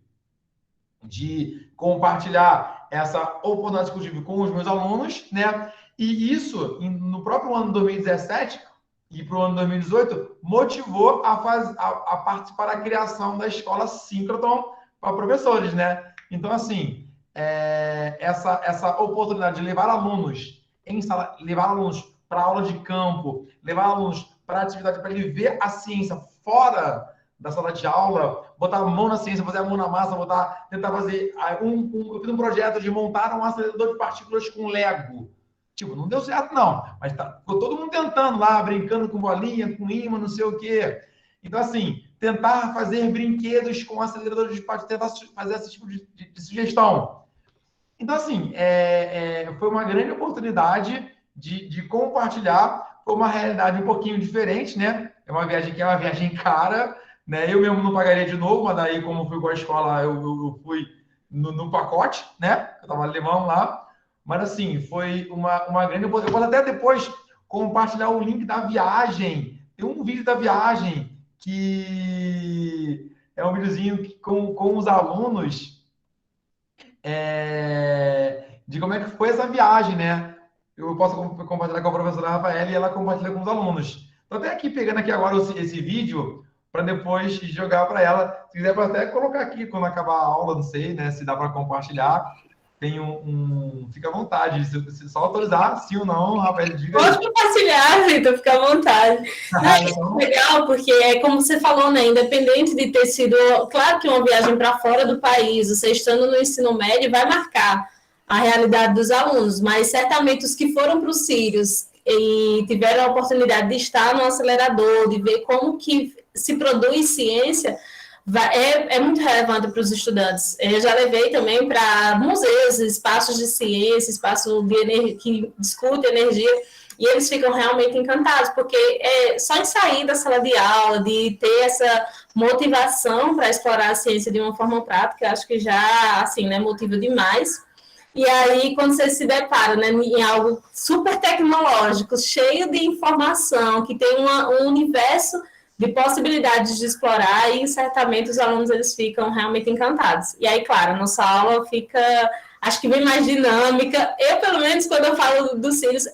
de compartilhar essa oportunidade que eu tive com os meus alunos, né? E isso, no próprio ano de 2017 e para o ano de 2018, motivou a participar da criação da escola Síncroton para professores, né? Então, assim, essa oportunidade de levar alunos levar alunos para aula de campo, levar alunos para atividade, para ele ver a ciência fora da sala de aula, botar a mão na ciência, fazer a mão na massa, tentar fazer eu fiz um projeto de montar um acelerador de partículas com Lego. Tipo, não deu certo não, mas ficou todo mundo tentando lá, brincando com bolinha, com imã, não sei o quê. Então, assim, tentar fazer brinquedos com aceleradores de partículas, tentar fazer esse tipo de sugestão. Então, assim, foi uma grande oportunidade de compartilhar. Foi uma realidade um pouquinho diferente, né? É uma viagem cara, né? Eu mesmo não pagaria de novo, mas daí, como fui com a escola, eu fui no pacote, né? Eu estava alemão lá. Mas, assim, foi uma grande oportunidade. Eu posso até depois compartilhar o link da viagem. Tem um vídeo da viagem que é um videozinho com os alunos de como é que foi essa viagem, né? Eu posso compartilhar com a professora Rafaela e ela compartilha com os alunos. Estou até aqui pegando aqui agora esse vídeo para depois jogar para ela. Se quiser, pode até colocar aqui quando acabar a aula, não sei, né? Se dá para compartilhar. Tem fica à vontade. Se só autorizar, sim ou não, Rafael, diga aí. Pode compartilhar, Vitor, fica à vontade. Não, é legal, porque é como você falou, né? Independente de ter sido, claro que uma viagem para fora do país, você estando no ensino médio, vai marcar a realidade dos alunos, mas certamente os que foram para os Sírios e tiveram a oportunidade de estar no acelerador, de ver como que se produz ciência, é muito relevante para os estudantes. Eu já levei também para museus, espaços de ciência, espaços que discutem energia, e eles ficam realmente encantados, porque só em sair da sala de aula, de ter essa motivação para explorar a ciência de uma forma prática, acho que já, assim, né, motiva demais. E aí, quando você se depara, né, em algo super tecnológico, cheio de informação, que tem um universo de possibilidades de explorar, e certamente os alunos eles ficam realmente encantados. E aí, claro, a nossa aula fica, acho que bem mais dinâmica. Eu, pelo menos, quando eu falo dos Sírios,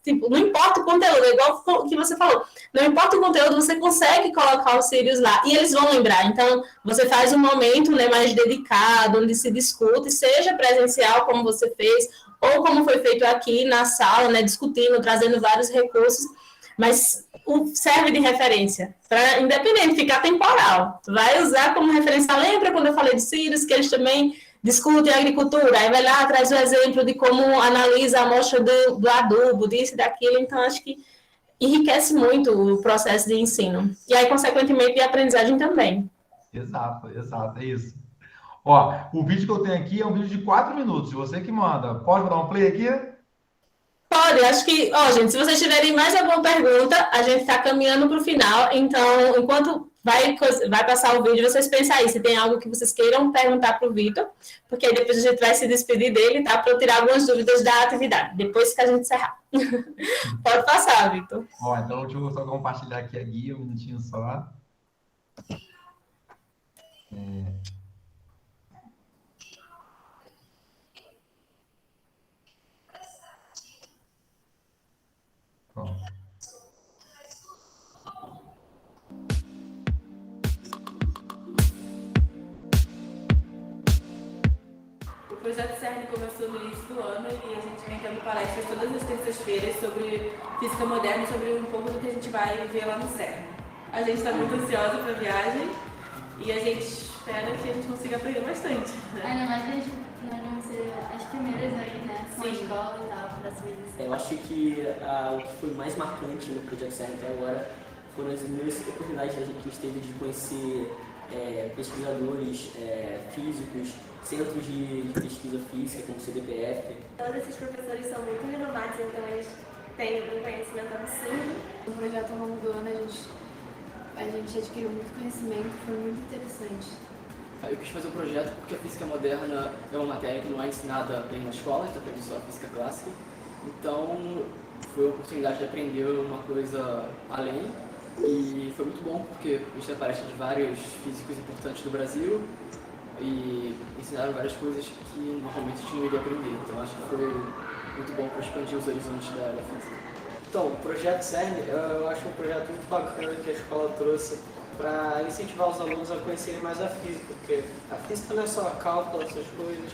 tipo, não importa o conteúdo, é igual o que você falou, não importa o conteúdo, você consegue colocar os Sírios lá, e eles vão lembrar. Então, você faz um momento, né, mais dedicado, onde se discute, seja presencial, como você fez, ou como foi feito aqui na sala, né, discutindo, trazendo vários recursos, mas serve de referência, para independente, ficar temporal. Vai usar como referência. Lembra quando eu falei de Sírios, que eles também discutem a agricultura? Aí vai lá, traz o exemplo de como analisa a amostra do adubo, disso e daquilo. Então, acho que enriquece muito o processo de ensino. E aí, consequentemente, de aprendizagem também. Exato, é isso. Ó, o vídeo que eu tenho aqui é um vídeo de 4 minutos. Você que manda. Pode dar um play aqui? Pode, acho que, gente, se vocês tiverem mais alguma pergunta, a gente está caminhando para o final, então, enquanto vai passar o vídeo, vocês pensam aí, se tem algo que vocês queiram perguntar para o Vitor, porque aí depois a gente vai se despedir dele, tá? Para eu tirar algumas dúvidas da atividade, depois que a gente encerrar. Pode passar, Vitor. Ó, então deixa eu só compartilhar aqui a guia, um minutinho só. Pronto. O projeto CERN começou no início do ano e a gente vem tendo palestras todas as terças-feiras sobre física moderna e sobre um pouco do que a gente vai ver lá no CERN. A gente está muito ansiosa para a viagem e a gente espera que a gente consiga aprender bastante. Né? Ainda mais que nós vamos ser as primeiras aí, né? Com a escola e tal, para subir. Eu acho que o que foi mais marcante no Projeto CERN até agora foram as inúmeras oportunidades que a gente teve de conhecer pesquisadores físicos, centros de pesquisa física, como o CDPF. Todos esses professores são muito renomados, então eles têm um conhecimento absurdo. No projeto ao longo do ano a gente adquiriu muito conhecimento, foi muito interessante. Eu quis fazer o projeto porque a física moderna é uma matéria que não é ensinada bem na escola, a gente aprende só a física clássica. Então, foi a oportunidade de aprender uma coisa além. E foi muito bom porque a gente palestra de vários físicos importantes do Brasil e ensinaram várias coisas que normalmente a gente não iria aprender. Então, acho que foi muito bom para expandir os horizontes da física. Então, o Projeto CERN, eu acho um projeto muito bacana que a escola trouxe para incentivar os alunos a conhecerem mais a física, porque a física não é só cálculo, essas coisas,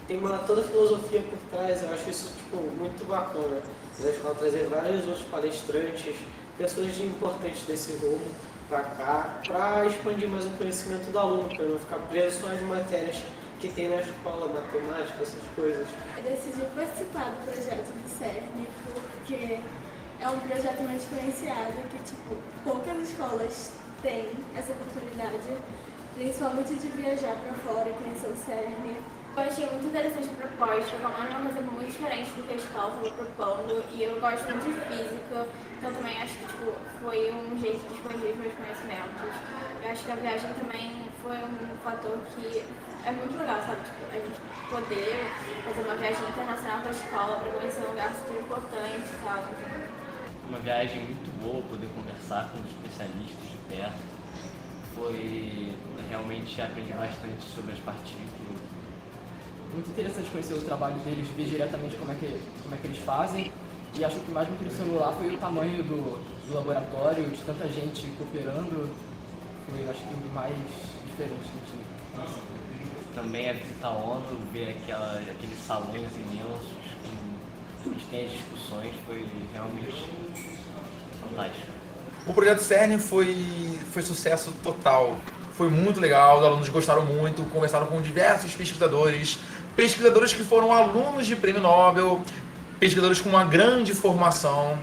tem toda a filosofia por trás. Eu acho isso muito bacana. A escola trazer vários outros palestrantes, pessoas importantes desse rumo para cá, para expandir mais o conhecimento do aluno, para não ficar preso só às matérias que tem na escola, matemática, essas coisas. Eu decidi participar do projeto do CERN porque é um projeto mais diferenciado que, poucas escolas tem essa oportunidade, principalmente de viajar para fora e conhecer o CERN. Eu achei muito interessante a proposta, como é uma coisa muito diferente do que a escola estava propondo, e eu gosto muito de física, então também acho que foi um jeito de expandir os meus conhecimentos. Eu acho que a viagem também foi um fator que é muito legal, sabe? A gente poder fazer uma viagem internacional para a escola, para conhecer um lugar super importante e tal. Uma viagem muito boa, poder conversar com os especialistas de perto. Realmente aprendi bastante sobre as partículas. Muito interessante conhecer o trabalho deles, ver diretamente como é que eles fazem. E acho que o que mais me impressionou lá foi o tamanho do laboratório, de tanta gente cooperando. Foi, acho que, o mais diferente que tinha. Também a visita à ONU, ver aqueles salões imensos, com onde tem as discussões, foi realmente fantástico. O projeto CERN foi sucesso total. Foi muito legal, os alunos gostaram muito, conversaram com diversos pesquisadores que foram alunos de prêmio Nobel, pesquisadores com uma grande formação.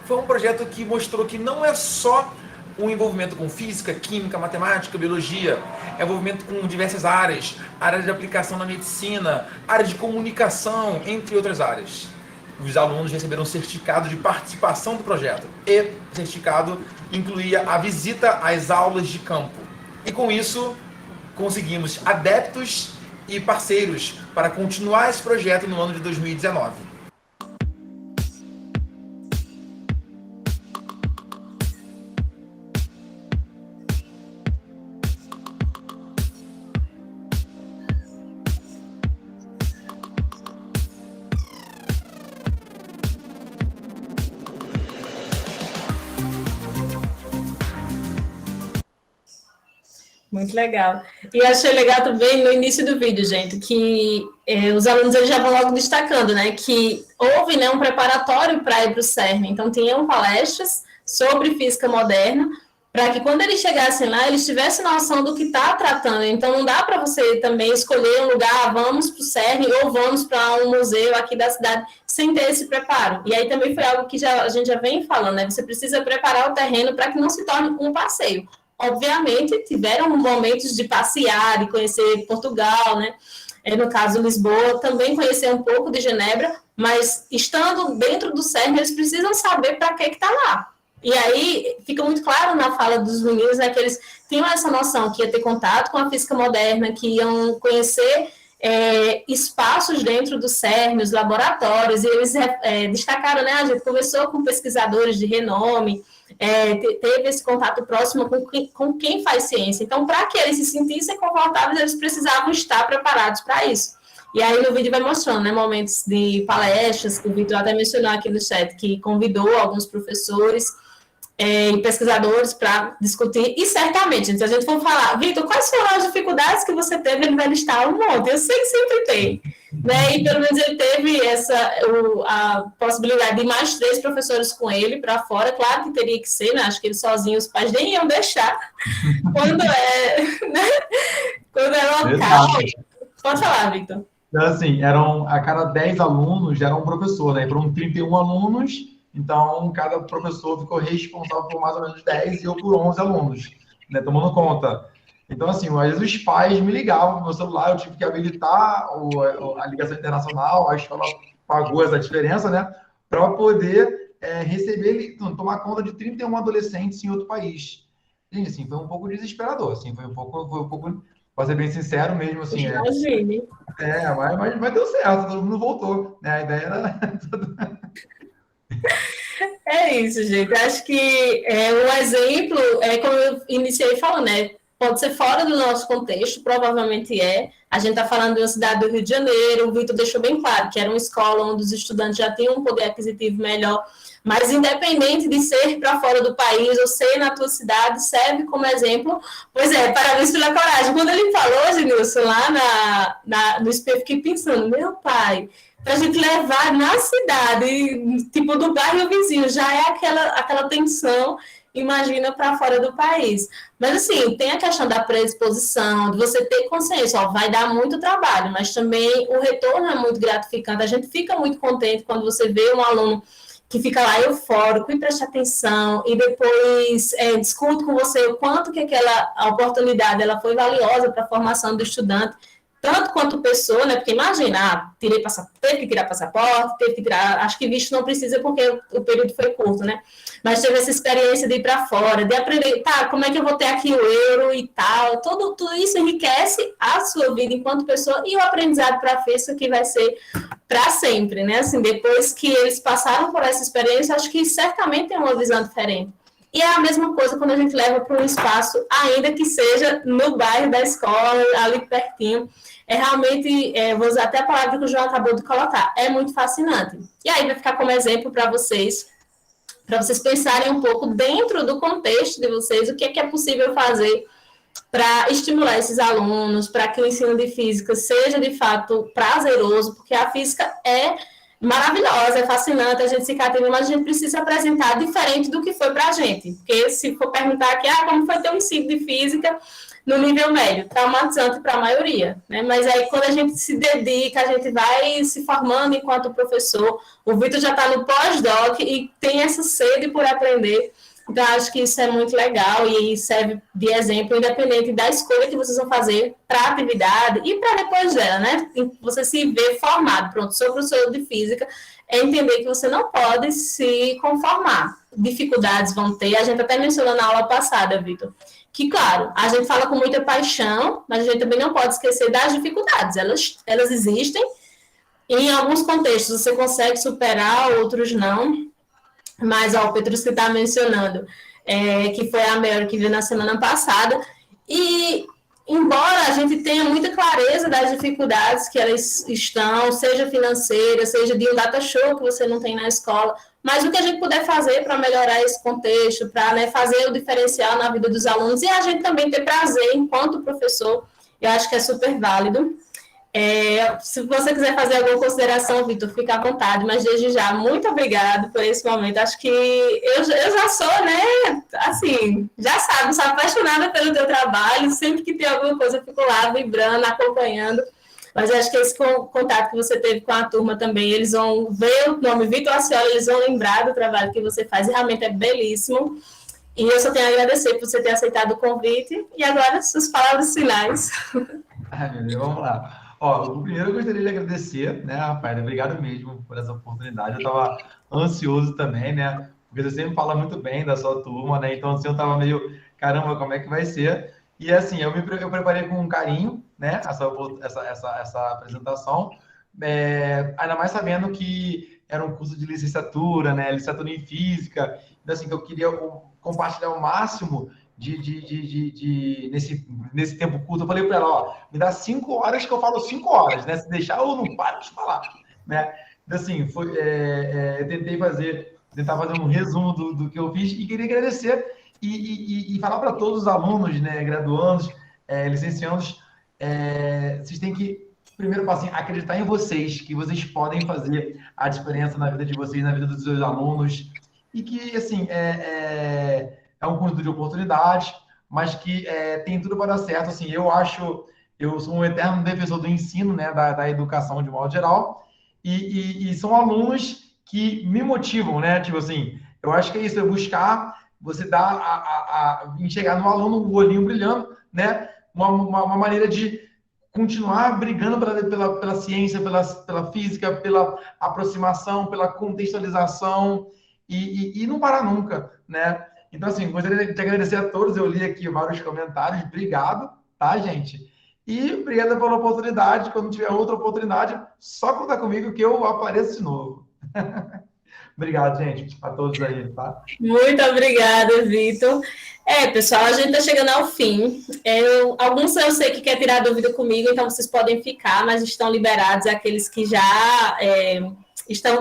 Foi um projeto que mostrou que não é só o envolvimento com física, química, matemática, biologia, é envolvimento com diversas áreas, área de aplicação na medicina, área de comunicação, entre outras áreas. Os alunos receberam um certificado de participação do projeto e o certificado incluía a visita às aulas de campo. E com isso, conseguimos adeptos e parceiros para continuar esse projeto no ano de 2019. Muito legal. E eu achei legal também no início do vídeo, gente, que os alunos eles já vão logo destacando, né, que houve, né, um preparatório para ir para o CERN. Então, tinham palestras sobre física moderna, para que quando eles chegassem lá, eles tivessem noção do que está tratando. Então, não dá para você também escolher um lugar, vamos para o CERN ou vamos para um museu aqui da cidade, sem ter esse preparo. E aí também foi algo que a gente já vem falando, né, você precisa preparar o terreno para que não se torne um passeio. Obviamente, tiveram momentos de passear, de conhecer Portugal, né? No caso, Lisboa, também conhecer um pouco de Genebra, mas estando dentro do CERN, eles precisam saber para que está lá. E aí, fica muito claro na fala dos meninos, né, que eles tinham essa noção que ia ter contato com a física moderna, que iam conhecer espaços dentro do CERN, os laboratórios, e eles destacaram, né, a gente conversou com pesquisadores de renome, teve esse contato próximo com quem faz ciência. Então, para que eles se sentissem confortáveis, eles precisavam estar preparados para isso. E aí no vídeo vai mostrando, né, momentos de palestras, que o Vitor até mencionou aqui no chat, que convidou alguns professores e pesquisadores para discutir, e certamente, se a gente for falar, Vitor, quais foram as dificuldades que você teve? Ele vai listar um monte, eu sei que sempre tem, né? E pelo menos ele teve a possibilidade de mais 3 professores com ele para fora, claro que teria que ser, né? Acho que ele sozinho, os pais nem iam deixar, quando é local. Pode falar, Vitor. Então, assim, a cada 10 alunos era um professor, né? Foram 31 alunos, então cada professor ficou responsável por mais ou menos 10 e eu por 11 alunos, né? Tomando conta. Então, assim, às vezes os pais me ligavam no meu celular, eu tive que habilitar a ligação internacional, a escola pagou essa diferença, né? Para poder receber, tomar conta de 31 adolescentes em outro país. Gente, assim, foi um pouco desesperador, assim, foi um pouco, para ser bem sincero mesmo, assim. Imagine. Mas deu certo, todo mundo voltou, né? A ideia era... É isso, gente. Acho que um exemplo, como eu iniciei falando, né? Pode ser fora do nosso contexto, provavelmente é. A gente está falando de uma cidade do Rio de Janeiro, o Vitor deixou bem claro que era uma escola onde os estudantes já tinham um poder aquisitivo melhor, mas independente de ser para fora do país ou ser na tua cidade, serve como exemplo. Pois parabéns pela coragem. Quando ele falou, Genilson, lá no espelho, fiquei pensando, meu pai, para a gente levar na cidade, tipo, do bairro vizinho, já é aquela tensão, imagina para fora do país. Mas, assim, tem a questão da predisposição, de você ter consciência, vai dar muito trabalho, mas também o retorno é muito gratificante. A gente fica muito contente quando você vê um aluno que fica lá eufórico e presta atenção, e depois discute com você o quanto que a oportunidade ela foi valiosa para a formação do estudante, tanto quanto pessoa, né? Porque imagina, teve que tirar passaporte, teve que tirar, acho que visto não precisa porque o período foi curto, né? Mas teve essa experiência de ir para fora, de aprender, tá, como é que eu vou ter aqui o euro e tal, tudo isso enriquece a sua vida enquanto pessoa e o aprendizado para a FESCA que vai ser para sempre, né? Assim, depois que eles passaram por essa experiência, acho que certamente tem uma visão diferente. E é a mesma coisa quando a gente leva para um espaço, ainda que seja no bairro da escola, ali pertinho. Realmente, vou usar até a palavra que o João acabou de colocar, é muito fascinante. E aí vai ficar como exemplo para vocês pensarem um pouco dentro do contexto de vocês, o que é possível fazer para estimular esses alunos, para que o ensino de física seja, de fato, prazeroso, porque a física é maravilhosa, é fascinante, a gente se cativa, mas a gente precisa apresentar diferente do que foi para a gente. Porque se for perguntar aqui, como foi ter um ensino de física no nível médio, traumatizante para a maioria, né? Mas aí quando a gente se dedica, a gente vai se formando enquanto professor, o Vitor já está no pós-doc e tem essa sede por aprender, então acho que isso é muito legal e serve de exemplo, independente da escolha que vocês vão fazer para a atividade e para depois dela, né? Você se vê formado, pronto, sou professor de física, é entender que você não pode se conformar. Dificuldades vão ter, a gente até mencionou na aula passada, Vitor, que, claro, a gente fala com muita paixão, mas a gente também não pode esquecer das dificuldades. Elas existem, e em alguns contextos você consegue superar, outros não. Mas, o Petrus que está mencionando, que foi a Mary que veio na semana passada, e embora a gente tenha muita clareza das dificuldades que elas estão, seja financeira, seja de um data show que você não tem na escola, mas o que a gente puder fazer para melhorar esse contexto, para, né, fazer o diferencial na vida dos alunos e a gente também ter prazer enquanto professor, eu acho que é super válido. Se você quiser fazer alguma consideração, Vitor, fica à vontade, mas desde já, muito obrigado por esse momento. Acho que eu já sou, né, assim, já sabe, sou apaixonada pelo teu trabalho, sempre que tem alguma coisa eu fico lá vibrando, acompanhando. Mas eu acho que esse contato que você teve com a turma também, eles vão ver o nome Vitor Ascioli, eles vão lembrar do trabalho que você faz, e realmente é belíssimo. E eu só tenho a agradecer por você ter aceitado o convite. E agora, suas palavras finais. Meu Deus, vamos lá. Primeiro eu gostaria de agradecer, né, Rafael? Obrigado mesmo por essa oportunidade. Eu estava ansioso também, né? Porque você sempre fala muito bem da sua turma, né? Então, assim, eu estava meio, caramba, como é que vai ser? E assim, eu preparei com carinho, né, essa apresentação, ainda mais sabendo que era um curso de licenciatura, né, licenciatura em física, então assim, que eu queria compartilhar o máximo nesse tempo curto. Eu falei para ela, me dá 5 horas que eu falo 5 horas, né, se deixar eu não paro de falar, né, então assim, eu tentar fazer um resumo do que eu fiz e queria agradecer e falar para todos os alunos, né, graduandos, licenciandos, vocês têm que, primeiro, assim, acreditar em vocês, que vocês podem fazer a diferença na vida de vocês, na vida dos seus alunos, e que, assim, é um curso de oportunidades, mas que tem tudo para dar certo. Assim, eu sou um eterno defensor do ensino, né, da educação de modo geral, e são alunos que me motivam, né, tipo assim, eu acho que é isso, é buscar você dá enxergar no aluno o olhinho brilhando, né? Uma maneira de continuar brigando pela ciência, pela física, pela aproximação, pela contextualização e não parar nunca, né? Então, assim, gostaria de agradecer a todos. Eu li aqui vários comentários. Obrigado, tá, gente? E obrigado pela oportunidade. Quando tiver outra oportunidade, só contar comigo que eu apareço de novo. Obrigado, gente, a todos aí, tá? Muito obrigada, Vitor. Pessoal, a gente está chegando ao fim. Alguns eu sei que quer tirar dúvida comigo, então vocês podem ficar, mas estão liberados aqueles que já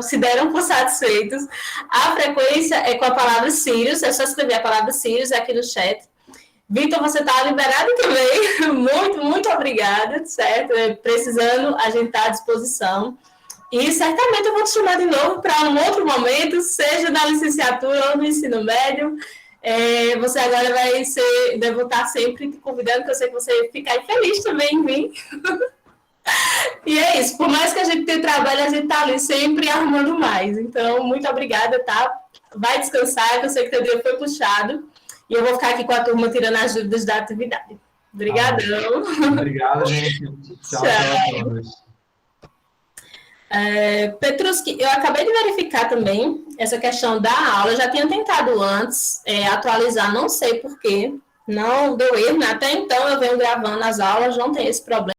se deram por satisfeitos. A frequência é com a palavra Sirius, é só escrever a palavra Sirius aqui no chat. Vitor, você está liberado também. Muito, muito obrigada, certo? Precisando, a gente está à disposição. E certamente eu vou te chamar de novo para um outro momento, seja na licenciatura ou no ensino médio. Você agora devo estar sempre te convidando, porque eu sei que você fica feliz também em mim. E é isso, por mais que a gente tenha trabalho, a gente está ali sempre arrumando mais. Então, muito obrigada, tá? Vai descansar, que eu sei que teu dia foi puxado. E eu vou ficar aqui com a turma tirando as dúvidas da atividade. Obrigadão. Obrigado, gente. Tchau, tchau a todos. Petruski, eu acabei de verificar também essa questão da aula. Eu já tinha tentado antes atualizar, não sei porquê. Não deu erro, né? Até então eu venho gravando as aulas, não tem esse problema.